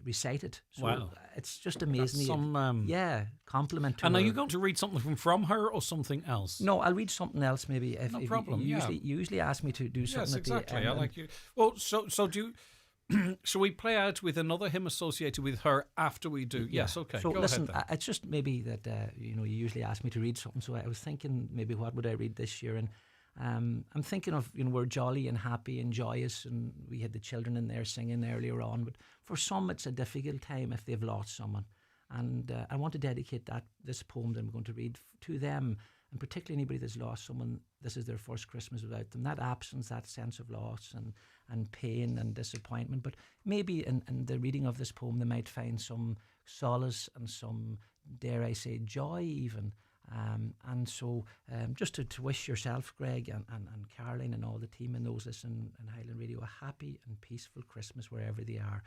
[SPEAKER 16] recited. So
[SPEAKER 1] Wow.
[SPEAKER 16] it's just amazing.
[SPEAKER 1] That's some,
[SPEAKER 16] compliment to
[SPEAKER 1] And
[SPEAKER 16] her.
[SPEAKER 1] are you going to read something from her or something else?
[SPEAKER 16] No, I'll read something else maybe. If,
[SPEAKER 1] No
[SPEAKER 16] if
[SPEAKER 1] problem,
[SPEAKER 16] You
[SPEAKER 1] yeah.
[SPEAKER 16] usually ask me to do something
[SPEAKER 1] Yes,
[SPEAKER 16] at the
[SPEAKER 1] exactly.
[SPEAKER 16] end.
[SPEAKER 1] I like you. Well, so do you... Shall we play out with another hymn associated with her after we do?
[SPEAKER 16] Yeah.
[SPEAKER 1] Yes, okay.
[SPEAKER 16] So
[SPEAKER 1] go
[SPEAKER 16] listen,
[SPEAKER 1] ahead then.
[SPEAKER 16] it's just maybe that you usually ask me to read something. So I was thinking maybe what would I read this year, and I'm thinking of we're jolly and happy and joyous, and we had the children in there singing earlier on. But for some, it's a difficult time if they've lost someone, and I want to dedicate this poem that I'm going to read to them, and particularly anybody that's lost someone. This is their first Christmas without them. That absence, that sense of loss and pain and disappointment. But maybe in the reading of this poem, they might find some solace and some, dare I say, joy even. And so just to wish yourself, Greg, and Caroline and all the team and those listening in Highland Radio a happy and peaceful Christmas wherever they are.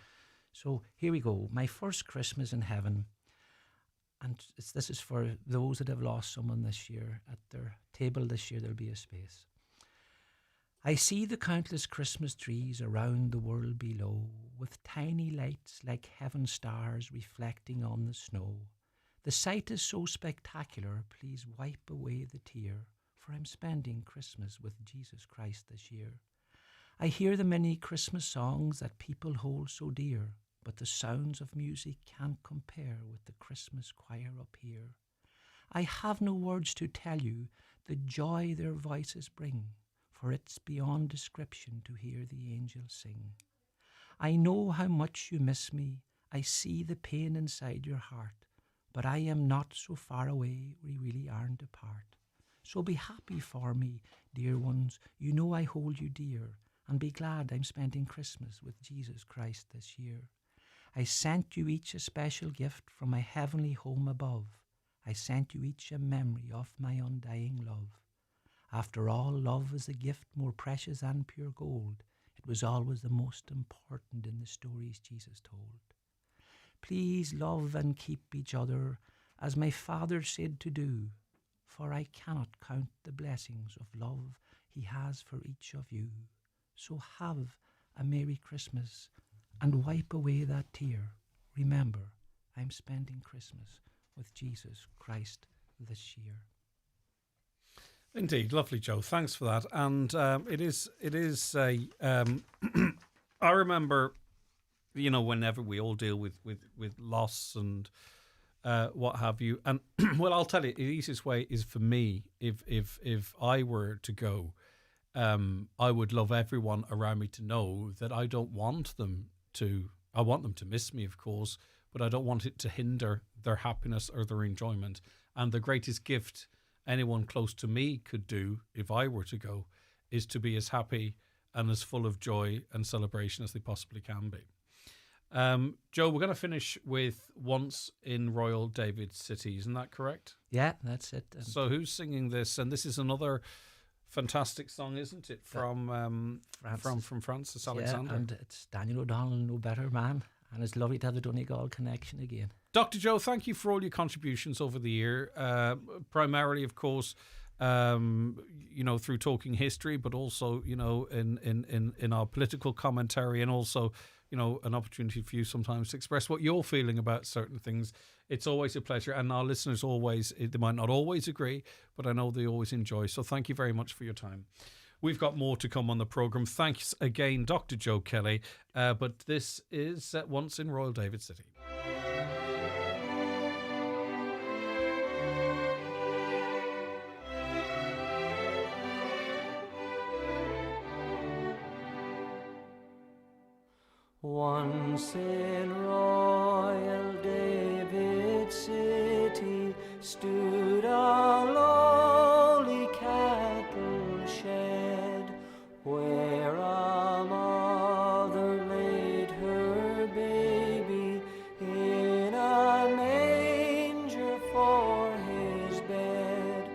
[SPEAKER 16] So here we go. My first Christmas in heaven. And this is for those that have lost someone this year. At their table this year, there'll be a space. I see the countless Christmas trees around the world below, with tiny lights like heaven stars reflecting on the snow. The sight is so spectacular, please wipe away the tear, for I'm spending Christmas with Jesus Christ this year. I hear the many Christmas songs that people hold so dear, but the sounds of music can't compare with the Christmas choir up here. I have no words to tell you the joy their voices bring, for it's beyond description to hear the angels sing. I know how much you miss me, I see the pain inside your heart, but I am not so far away, we really aren't apart. So be happy for me, dear ones, you know I hold you dear, and be glad I'm spending Christmas with Jesus Christ this year. I sent you each a special gift from my heavenly home above. I sent you each a memory of my undying love. After all, love is a gift more precious than pure gold. It was always the most important in the stories Jesus told. Please love and keep each other as my Father said to do, for I cannot count the blessings of love he has for each of you. So have a Merry Christmas and wipe away that tear. Remember, I'm spending Christmas with Jesus Christ this year.
[SPEAKER 1] Indeed, lovely, Joe. Thanks for that. And it is a. I remember, whenever we all deal with loss and what have you, and well, I'll tell you, the easiest way is for me. If I were to go, I would love everyone around me to know that I don't want them to. I want them to miss me, of course, but I don't want it to hinder their happiness or their enjoyment. And the greatest gift anyone close to me could do if I were to go is to be as happy and as full of joy and celebration as they possibly can be. Joe, we're going to finish with Once in Royal David City. Isn't that correct?
[SPEAKER 16] Yeah, that's it.
[SPEAKER 1] So who's singing this? And this is another fantastic song, isn't it? From Francis Alexander.
[SPEAKER 16] Yeah, and it's Daniel O'Donnell, no better man. And it's lovely to have the Donegal connection again.
[SPEAKER 1] Dr. Joe, thank you for all your contributions over the year. Primarily, of course, through talking history, but also, in our political commentary, and also, an opportunity for you sometimes to express what you're feeling about certain things. It's always a pleasure. And our listeners they might not always agree, but I know they always enjoy. So thank you very much for your time. We've got more to come on the programme. Thanks again, Dr. Joe Kelly. But this is Once in Royal David City.
[SPEAKER 6] Once in Royal David City stood a lowly cattle shed, where a mother laid her baby in a manger for his bed.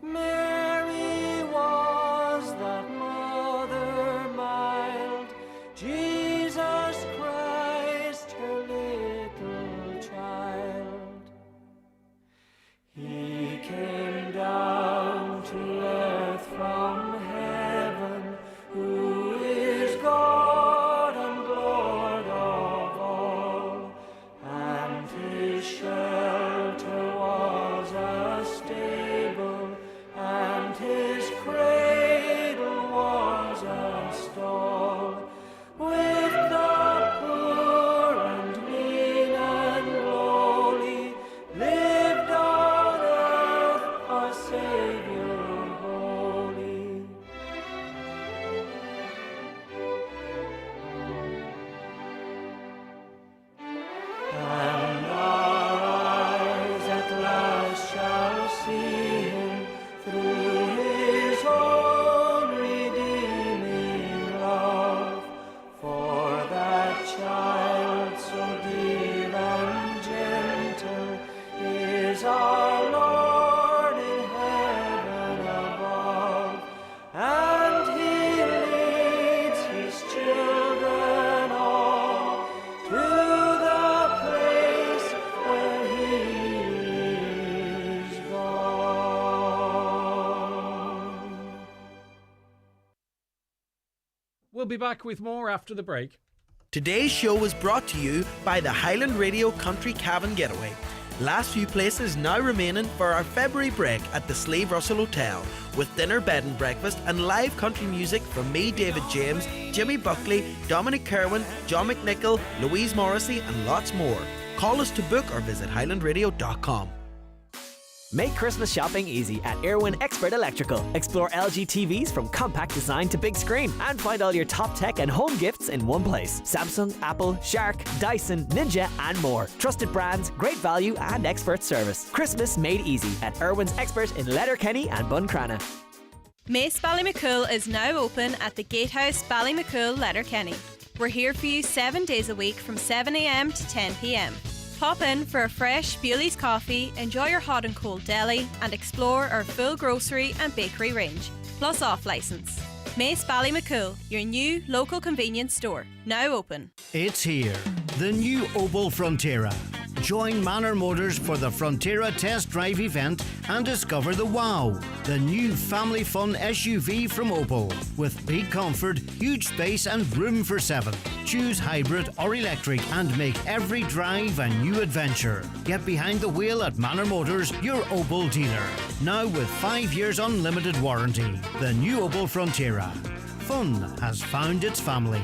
[SPEAKER 6] Mary was that mother mild, Jesus Christ her little child. He
[SPEAKER 1] We'll be back with more after the break.
[SPEAKER 8] Today's show was brought to you by the Highland Radio Country Cabin Getaway. Last few places now remaining for our February break at the Slave Russell Hotel, with dinner, bed and breakfast and live country music from me, David James, Jimmy Buckley, Dominic Kerwin, John McNichol, Louise Morrissey and lots more. Call us to book or visit highlandradio.com.
[SPEAKER 14] Make Christmas shopping easy at Irwin Expert Electrical. Explore LG TVs from compact design to big screen and find all your top tech and home gifts in one place. Samsung, Apple, Shark, Dyson, Ninja and more. Trusted brands, great value and expert service. Christmas made easy at Irwin's Expert in Letterkenny and Buncrana.
[SPEAKER 18] Mace Ballymacool is now open at the Gatehouse Ballymacool, Letterkenny. We're here for you 7 days a week from 7 a.m. to 10 p.m. Pop in for a fresh Bewley's coffee, enjoy your hot and cold deli, and explore our full grocery and bakery range, plus off licence. Mace Ballymacool, your new local convenience store, now open.
[SPEAKER 9] It's here, the new Opel Frontera. Join Manor Motors for the Frontera Test Drive event and discover the wow, the new family fun SUV from Opel. With big comfort, huge space and room for 7. Choose hybrid or electric and make every drive a new adventure. Get behind the wheel at Manor Motors, your Opel dealer. Now with 5 years unlimited warranty. The new Opel Frontera. Fun has found its family.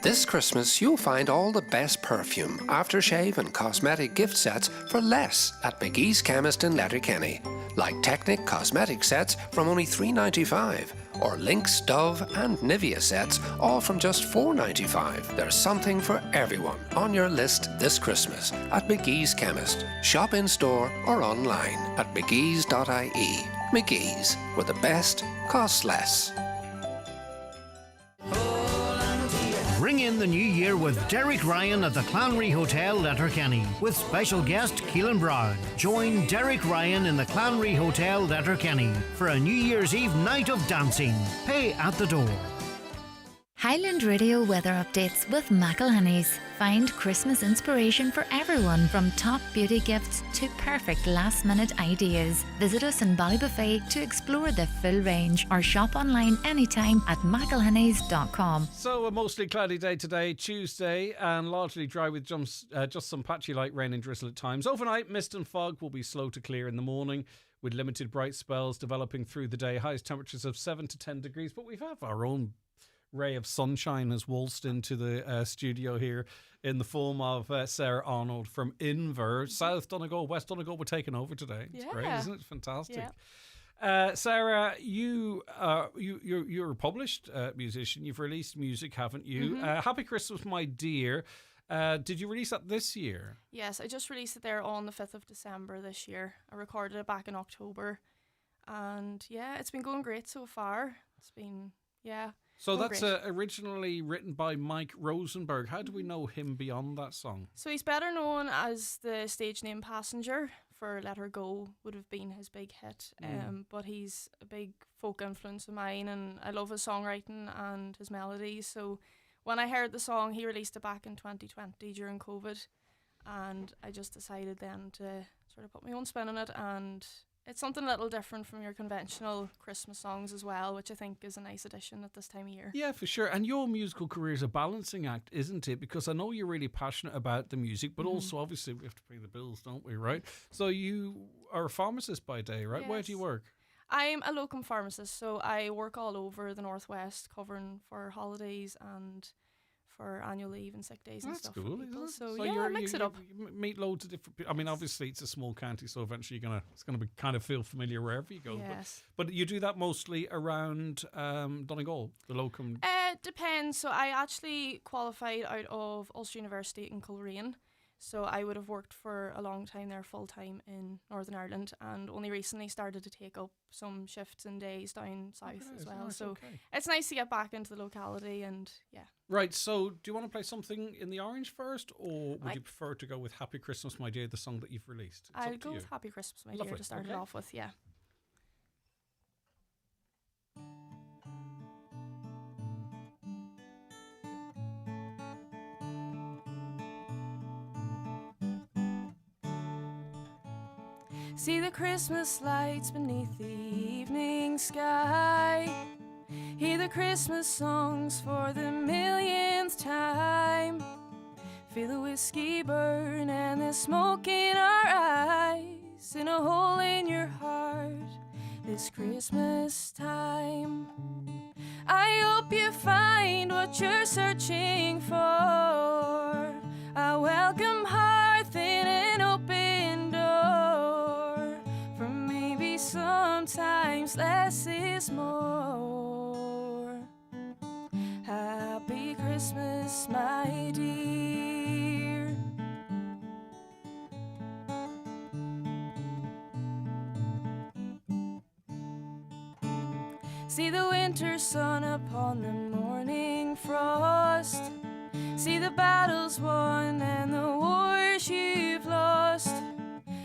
[SPEAKER 19] This Christmas, you'll find all the best perfume, aftershave and cosmetic gift sets for less at McGee's Chemist in Letterkenny. Like Technic cosmetic sets from only $3.95, or Lynx, Dove and Nivea sets, all from just $4.95. There's something for everyone on your list this Christmas at McGee's Chemist. Shop in store or online at mcgees.ie. McGee's, where the best costs less.
[SPEAKER 9] Ring in the new year with Derek Ryan at the Clanry Hotel, Letterkenny, with special guest Keelan Brown. Join Derek Ryan in the Clanry Hotel, Letterkenny, for a New Year's Eve night of dancing. Pay at the door.
[SPEAKER 21] Highland Radio weather updates with McElhenney's. Find Christmas inspiration for everyone, from top beauty gifts to perfect last-minute ideas. Visit us in Ballybuffet to explore the full range, or shop online anytime at mcelhenneys.com.
[SPEAKER 1] So a mostly cloudy day today, Tuesday, and largely dry with just some patchy light rain and drizzle at times. Overnight, mist and fog will be slow to clear in the morning, with limited bright spells developing through the day. Highest temperatures of 7 to 10 degrees, but we've had our own ray of sunshine has waltzed into the studio here in the form of Sarah Arnold from Inver. South Donegal, West Donegal, we're taking over today. It's great, isn't it? Fantastic. Yeah. Sarah, you're a published musician. You've released music, haven't you?
[SPEAKER 22] Mm-hmm.
[SPEAKER 1] Happy Christmas, My Dear. Did you release that this year?
[SPEAKER 22] Yes, I just released it there on the 5th of December this year. I recorded it back in October. And yeah, it's been going great so far. It's been, yeah.
[SPEAKER 1] So that's originally written by Mike Rosenberg. How do we know him beyond that song?
[SPEAKER 22] So he's better known as the stage name Passenger, for Let Her Go would have been his big hit. But he's a big folk influence of mine, and I love his songwriting and his melodies. So when I heard the song, he released it back in 2020 during COVID, and I just decided then to sort of put my own spin on it, and it's something a little different from your conventional Christmas songs as well, which I think is a nice addition at this time of year.
[SPEAKER 1] Yeah, for sure. And your musical career is a balancing act, isn't it? Because I know you're really passionate about the music, but also, obviously, we have to pay the bills, don't we, right? So you are a pharmacist by day, right? Yes. Where do you work?
[SPEAKER 22] I'm a locum pharmacist, so I work all over the Northwest, covering for holidays and for annual leave and sick days and stuff.
[SPEAKER 1] That's cool,
[SPEAKER 22] isn't it? So
[SPEAKER 1] yeah,
[SPEAKER 22] I mix it up.
[SPEAKER 1] You meet loads of different people. I mean, obviously it's a small county, so eventually it's gonna be kind of feel familiar wherever you go.
[SPEAKER 22] Yes.
[SPEAKER 1] But you do that mostly around Donegal, the locum.
[SPEAKER 22] Depends. So I actually qualified out of Ulster University in Coleraine. So I would have worked for a long time there full time in Northern Ireland, and only recently started to take up some shifts and days down south as well.
[SPEAKER 1] Nice,
[SPEAKER 22] so it's nice to get back into the locality, and yeah.
[SPEAKER 1] Right, so do you want to play something in the orange first, or would you prefer to go with Happy Christmas, My Dear, the song that you've released?
[SPEAKER 22] I'll go with Happy Christmas, My Dear to start it off with, yeah. See the Christmas lights beneath the evening sky. Hear the Christmas songs for the millionth time. Feel the whiskey burn and the smoke in our eyes, in a hole in your heart this Christmas time. I hope you find what you're searching for, a welcome hearth in an open door, for maybe sometimes less is more. Happy Christmas, my dear. See the winter sun upon the morning frost. See the battles won and the wars you've lost.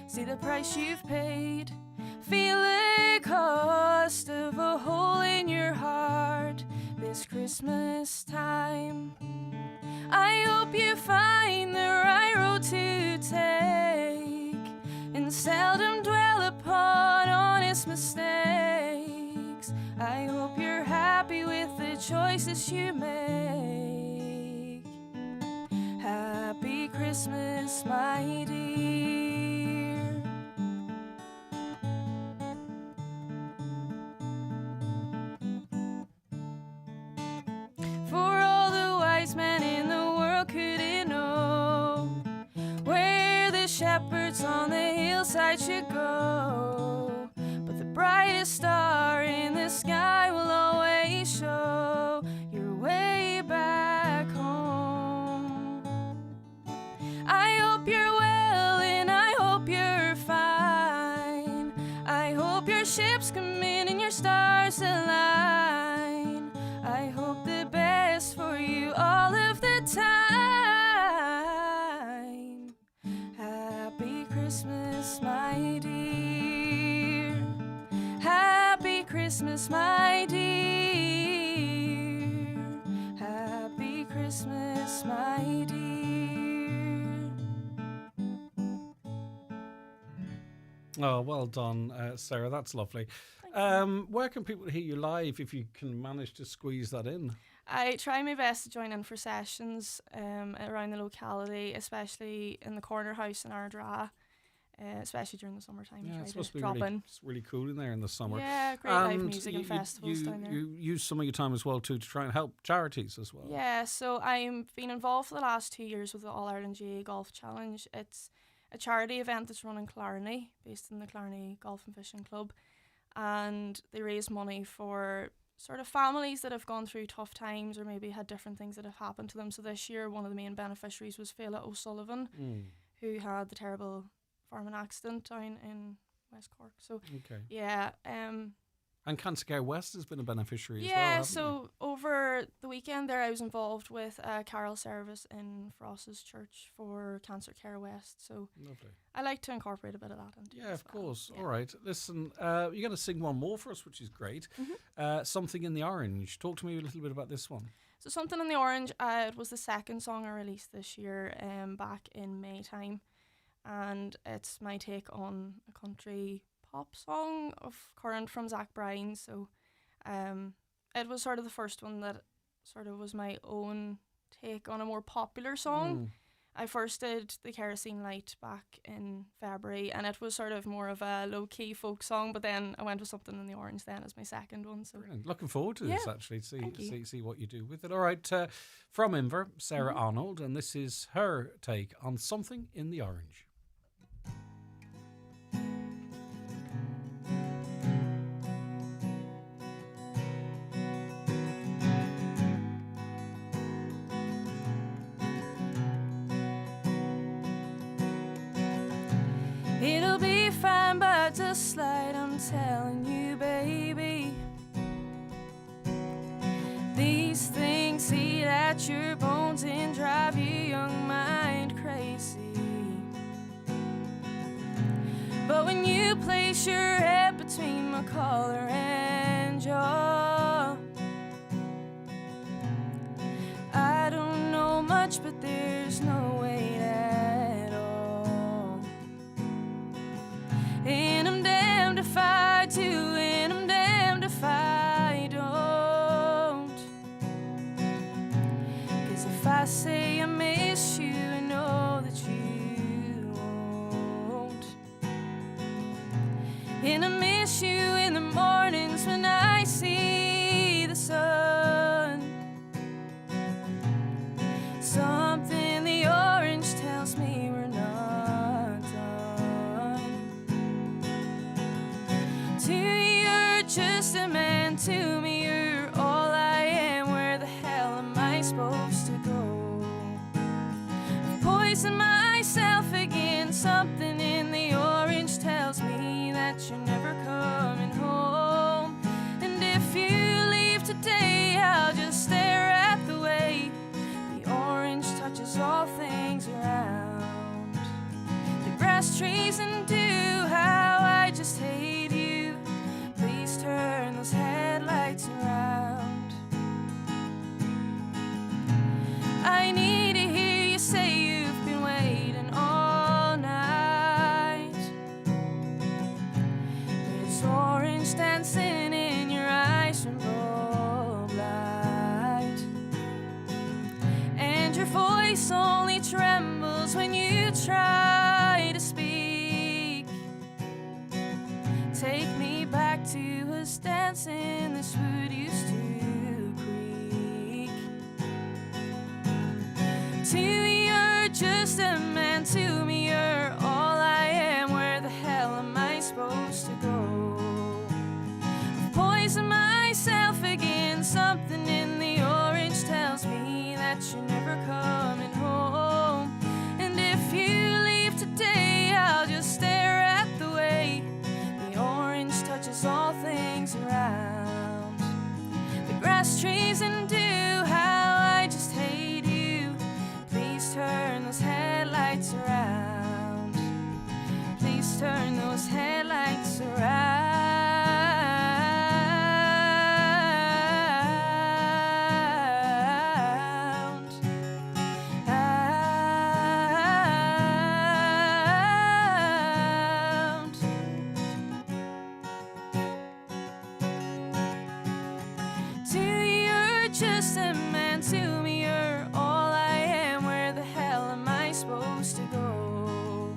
[SPEAKER 22] See the price you've paid. Feel the cost of a hole in your heart this Christmas time. I hope you find the right road to take and seldom dwell upon honest mistakes. I hope you're happy with the choices you make. Happy Christmas, my dear. For all the wise men in the world couldn't know where the shepherds on the hillside should go, but the brightest star in the sky will always show your way back home. I hope you're well and I hope you're fine. I hope your ships come in and your stars align. I hope the best for you all of the time. Happy Christmas, my dear. Happy Christmas, my dear. Happy Christmas, my dear.
[SPEAKER 1] Oh, well done, Sarah. That's lovely. Where can people hear you live if you can manage to squeeze that in?
[SPEAKER 22] I try my best to join in for sessions around the locality, especially in the corner house in Ardra, especially during the summertime.
[SPEAKER 1] Yeah,
[SPEAKER 22] I
[SPEAKER 1] it's
[SPEAKER 22] try
[SPEAKER 1] supposed
[SPEAKER 22] to
[SPEAKER 1] to be
[SPEAKER 22] drop
[SPEAKER 1] really,
[SPEAKER 22] in.
[SPEAKER 1] it's really cool in there in the summer.
[SPEAKER 22] Yeah, great live music and festivals down there.
[SPEAKER 1] You use some of your time as well too to try and help charities as well.
[SPEAKER 22] Yeah, so I've been involved for the last 2 years with the All Ireland GA Golf Challenge. It's a charity event that's run in Clarny, based in the Clarny Golf and Fishing Club, and they raise money for sort of families that have gone through tough times or maybe had different things that have happened to them. So this year, one of the main beneficiaries was Fela O'Sullivan, who had the terrible farming accident down in West Cork. So
[SPEAKER 1] Okay.
[SPEAKER 22] yeah,
[SPEAKER 1] And Cancer Care West has been a beneficiary as well.
[SPEAKER 22] yeah,
[SPEAKER 1] Haven't
[SPEAKER 22] so over the weekend there, I was involved with a carol service in Frost's Church for Cancer Care West. So
[SPEAKER 1] Lovely.
[SPEAKER 22] I like to incorporate a bit of that into
[SPEAKER 1] they?
[SPEAKER 22] it
[SPEAKER 1] Yeah,
[SPEAKER 22] as
[SPEAKER 1] of
[SPEAKER 22] well.
[SPEAKER 1] course.
[SPEAKER 22] Yeah.
[SPEAKER 1] All right. Listen, you're going to sing one more for us, which is great. Something in the Orange. Talk to me a little bit about this one.
[SPEAKER 22] So Something in the Orange, it was the second song I released this year, back in May time, and it's my take on a country pop song of current from Zach Bryan. So it was sort of the first one that sort of was my own take on a more popular song. I first did The Kerosene Light back in February, and it was sort of more of a low-key folk song, but then I went with Something in the Orange then as my second one. So
[SPEAKER 1] Brilliant. Looking forward to this, actually.
[SPEAKER 22] Thank you.
[SPEAKER 1] See what you do with it. All right. From Inver, Sarah Arnold, and this is her take on Something in the Orange.
[SPEAKER 22] It'll be fine, but just like I'm telling you, baby. These things eat at your bones and drive your young mind crazy. But when you place your head between my collar and jaw, I don't know much, but there's no weight at all. And I'm damned if I do, and I'm damned if I don't. just a man to me, you're all I am. Where the hell am I supposed to go? I've poisoned myself again. Something in the orange tells me that you're never coming home. And if you leave today, I'll just stare at the way the orange touches all things around. The grass, trees, and dew, how I just hate you. Please turn those headlights around. I need to hear you say you've been waiting all night. There's orange dancing in your eyes from bulb light, and your voice only trembles when you try to speak. Take me back to us dancing this wood used to creak. To me you're just a man, to me you're all I am. Where the hell am I supposed to go? I've poisoned myself again. Something in the orange tells me that you're never coming home. And if you leave today, I'll just stare at the way the orange touches all things around. The grass, trees, and dew, how I just hate you. Please turn those headlights around. Please turn those headlights around. To you, you're just a man. To me, you're all I am. Where the hell am I supposed to go?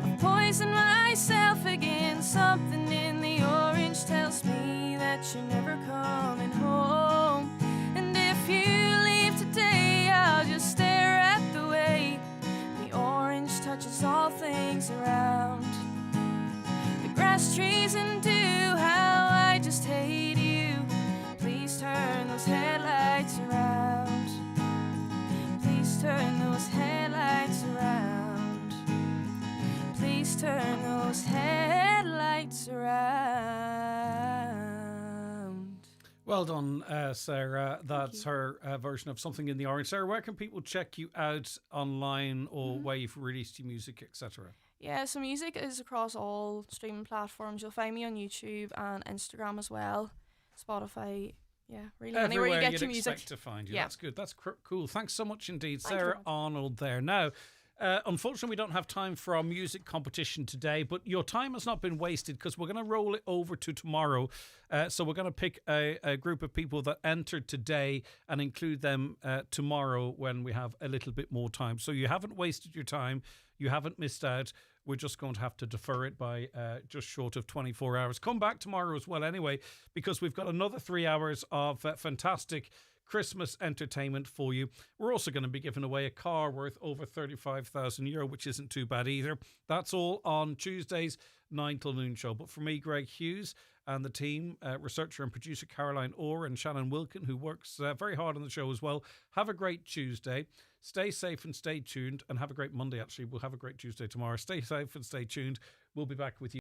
[SPEAKER 22] I've poisoned myself again. Something in the orange tells me that you're never coming home. And if you leave today, I'll just stare at the way the orange touches all things around. The grass, trees, and dew, how I just hate you. Please turn those headlights around. Please turn those headlights around. Please turn those headlights around.
[SPEAKER 1] Well done, Sarah. That's her version of Something in the Orange. Sarah, where can people check you out online or where you've released your music, etc.?
[SPEAKER 22] Yeah, so music is across all streaming platforms. You'll find me on YouTube and Instagram as well. Spotify, yeah, really anywhere you get
[SPEAKER 1] you'd
[SPEAKER 22] your music.
[SPEAKER 1] expect to find you.
[SPEAKER 22] Yeah.
[SPEAKER 1] That's good. That's cool. Thanks so much indeed,
[SPEAKER 22] Thank you
[SPEAKER 1] Sarah
[SPEAKER 22] very much.
[SPEAKER 1] Arnold there. Now, unfortunately, we don't have time for our music competition today, but your time has not been wasted because we're going to roll it over to tomorrow. So we're going to pick a group of people that entered today and include them tomorrow when we have a little bit more time. So you haven't wasted your time. You haven't missed out. We're just going to have to defer it by just short of 24 hours. Come back tomorrow as well anyway, because we've got another 3 hours of fantastic Christmas entertainment for you. We're also going to be giving away a car worth over €35,000, which isn't too bad either. That's all on Tuesday's 9 till noon show. But for me, Greg Hughes, and the team, researcher and producer Caroline Orr and Shannon Wilkin, who works very hard on the show as well, have a great Tuesday. Stay safe and stay tuned, and have a great Monday, actually. We'll have a great Tuesday tomorrow. Stay safe and stay tuned. We'll be back with you.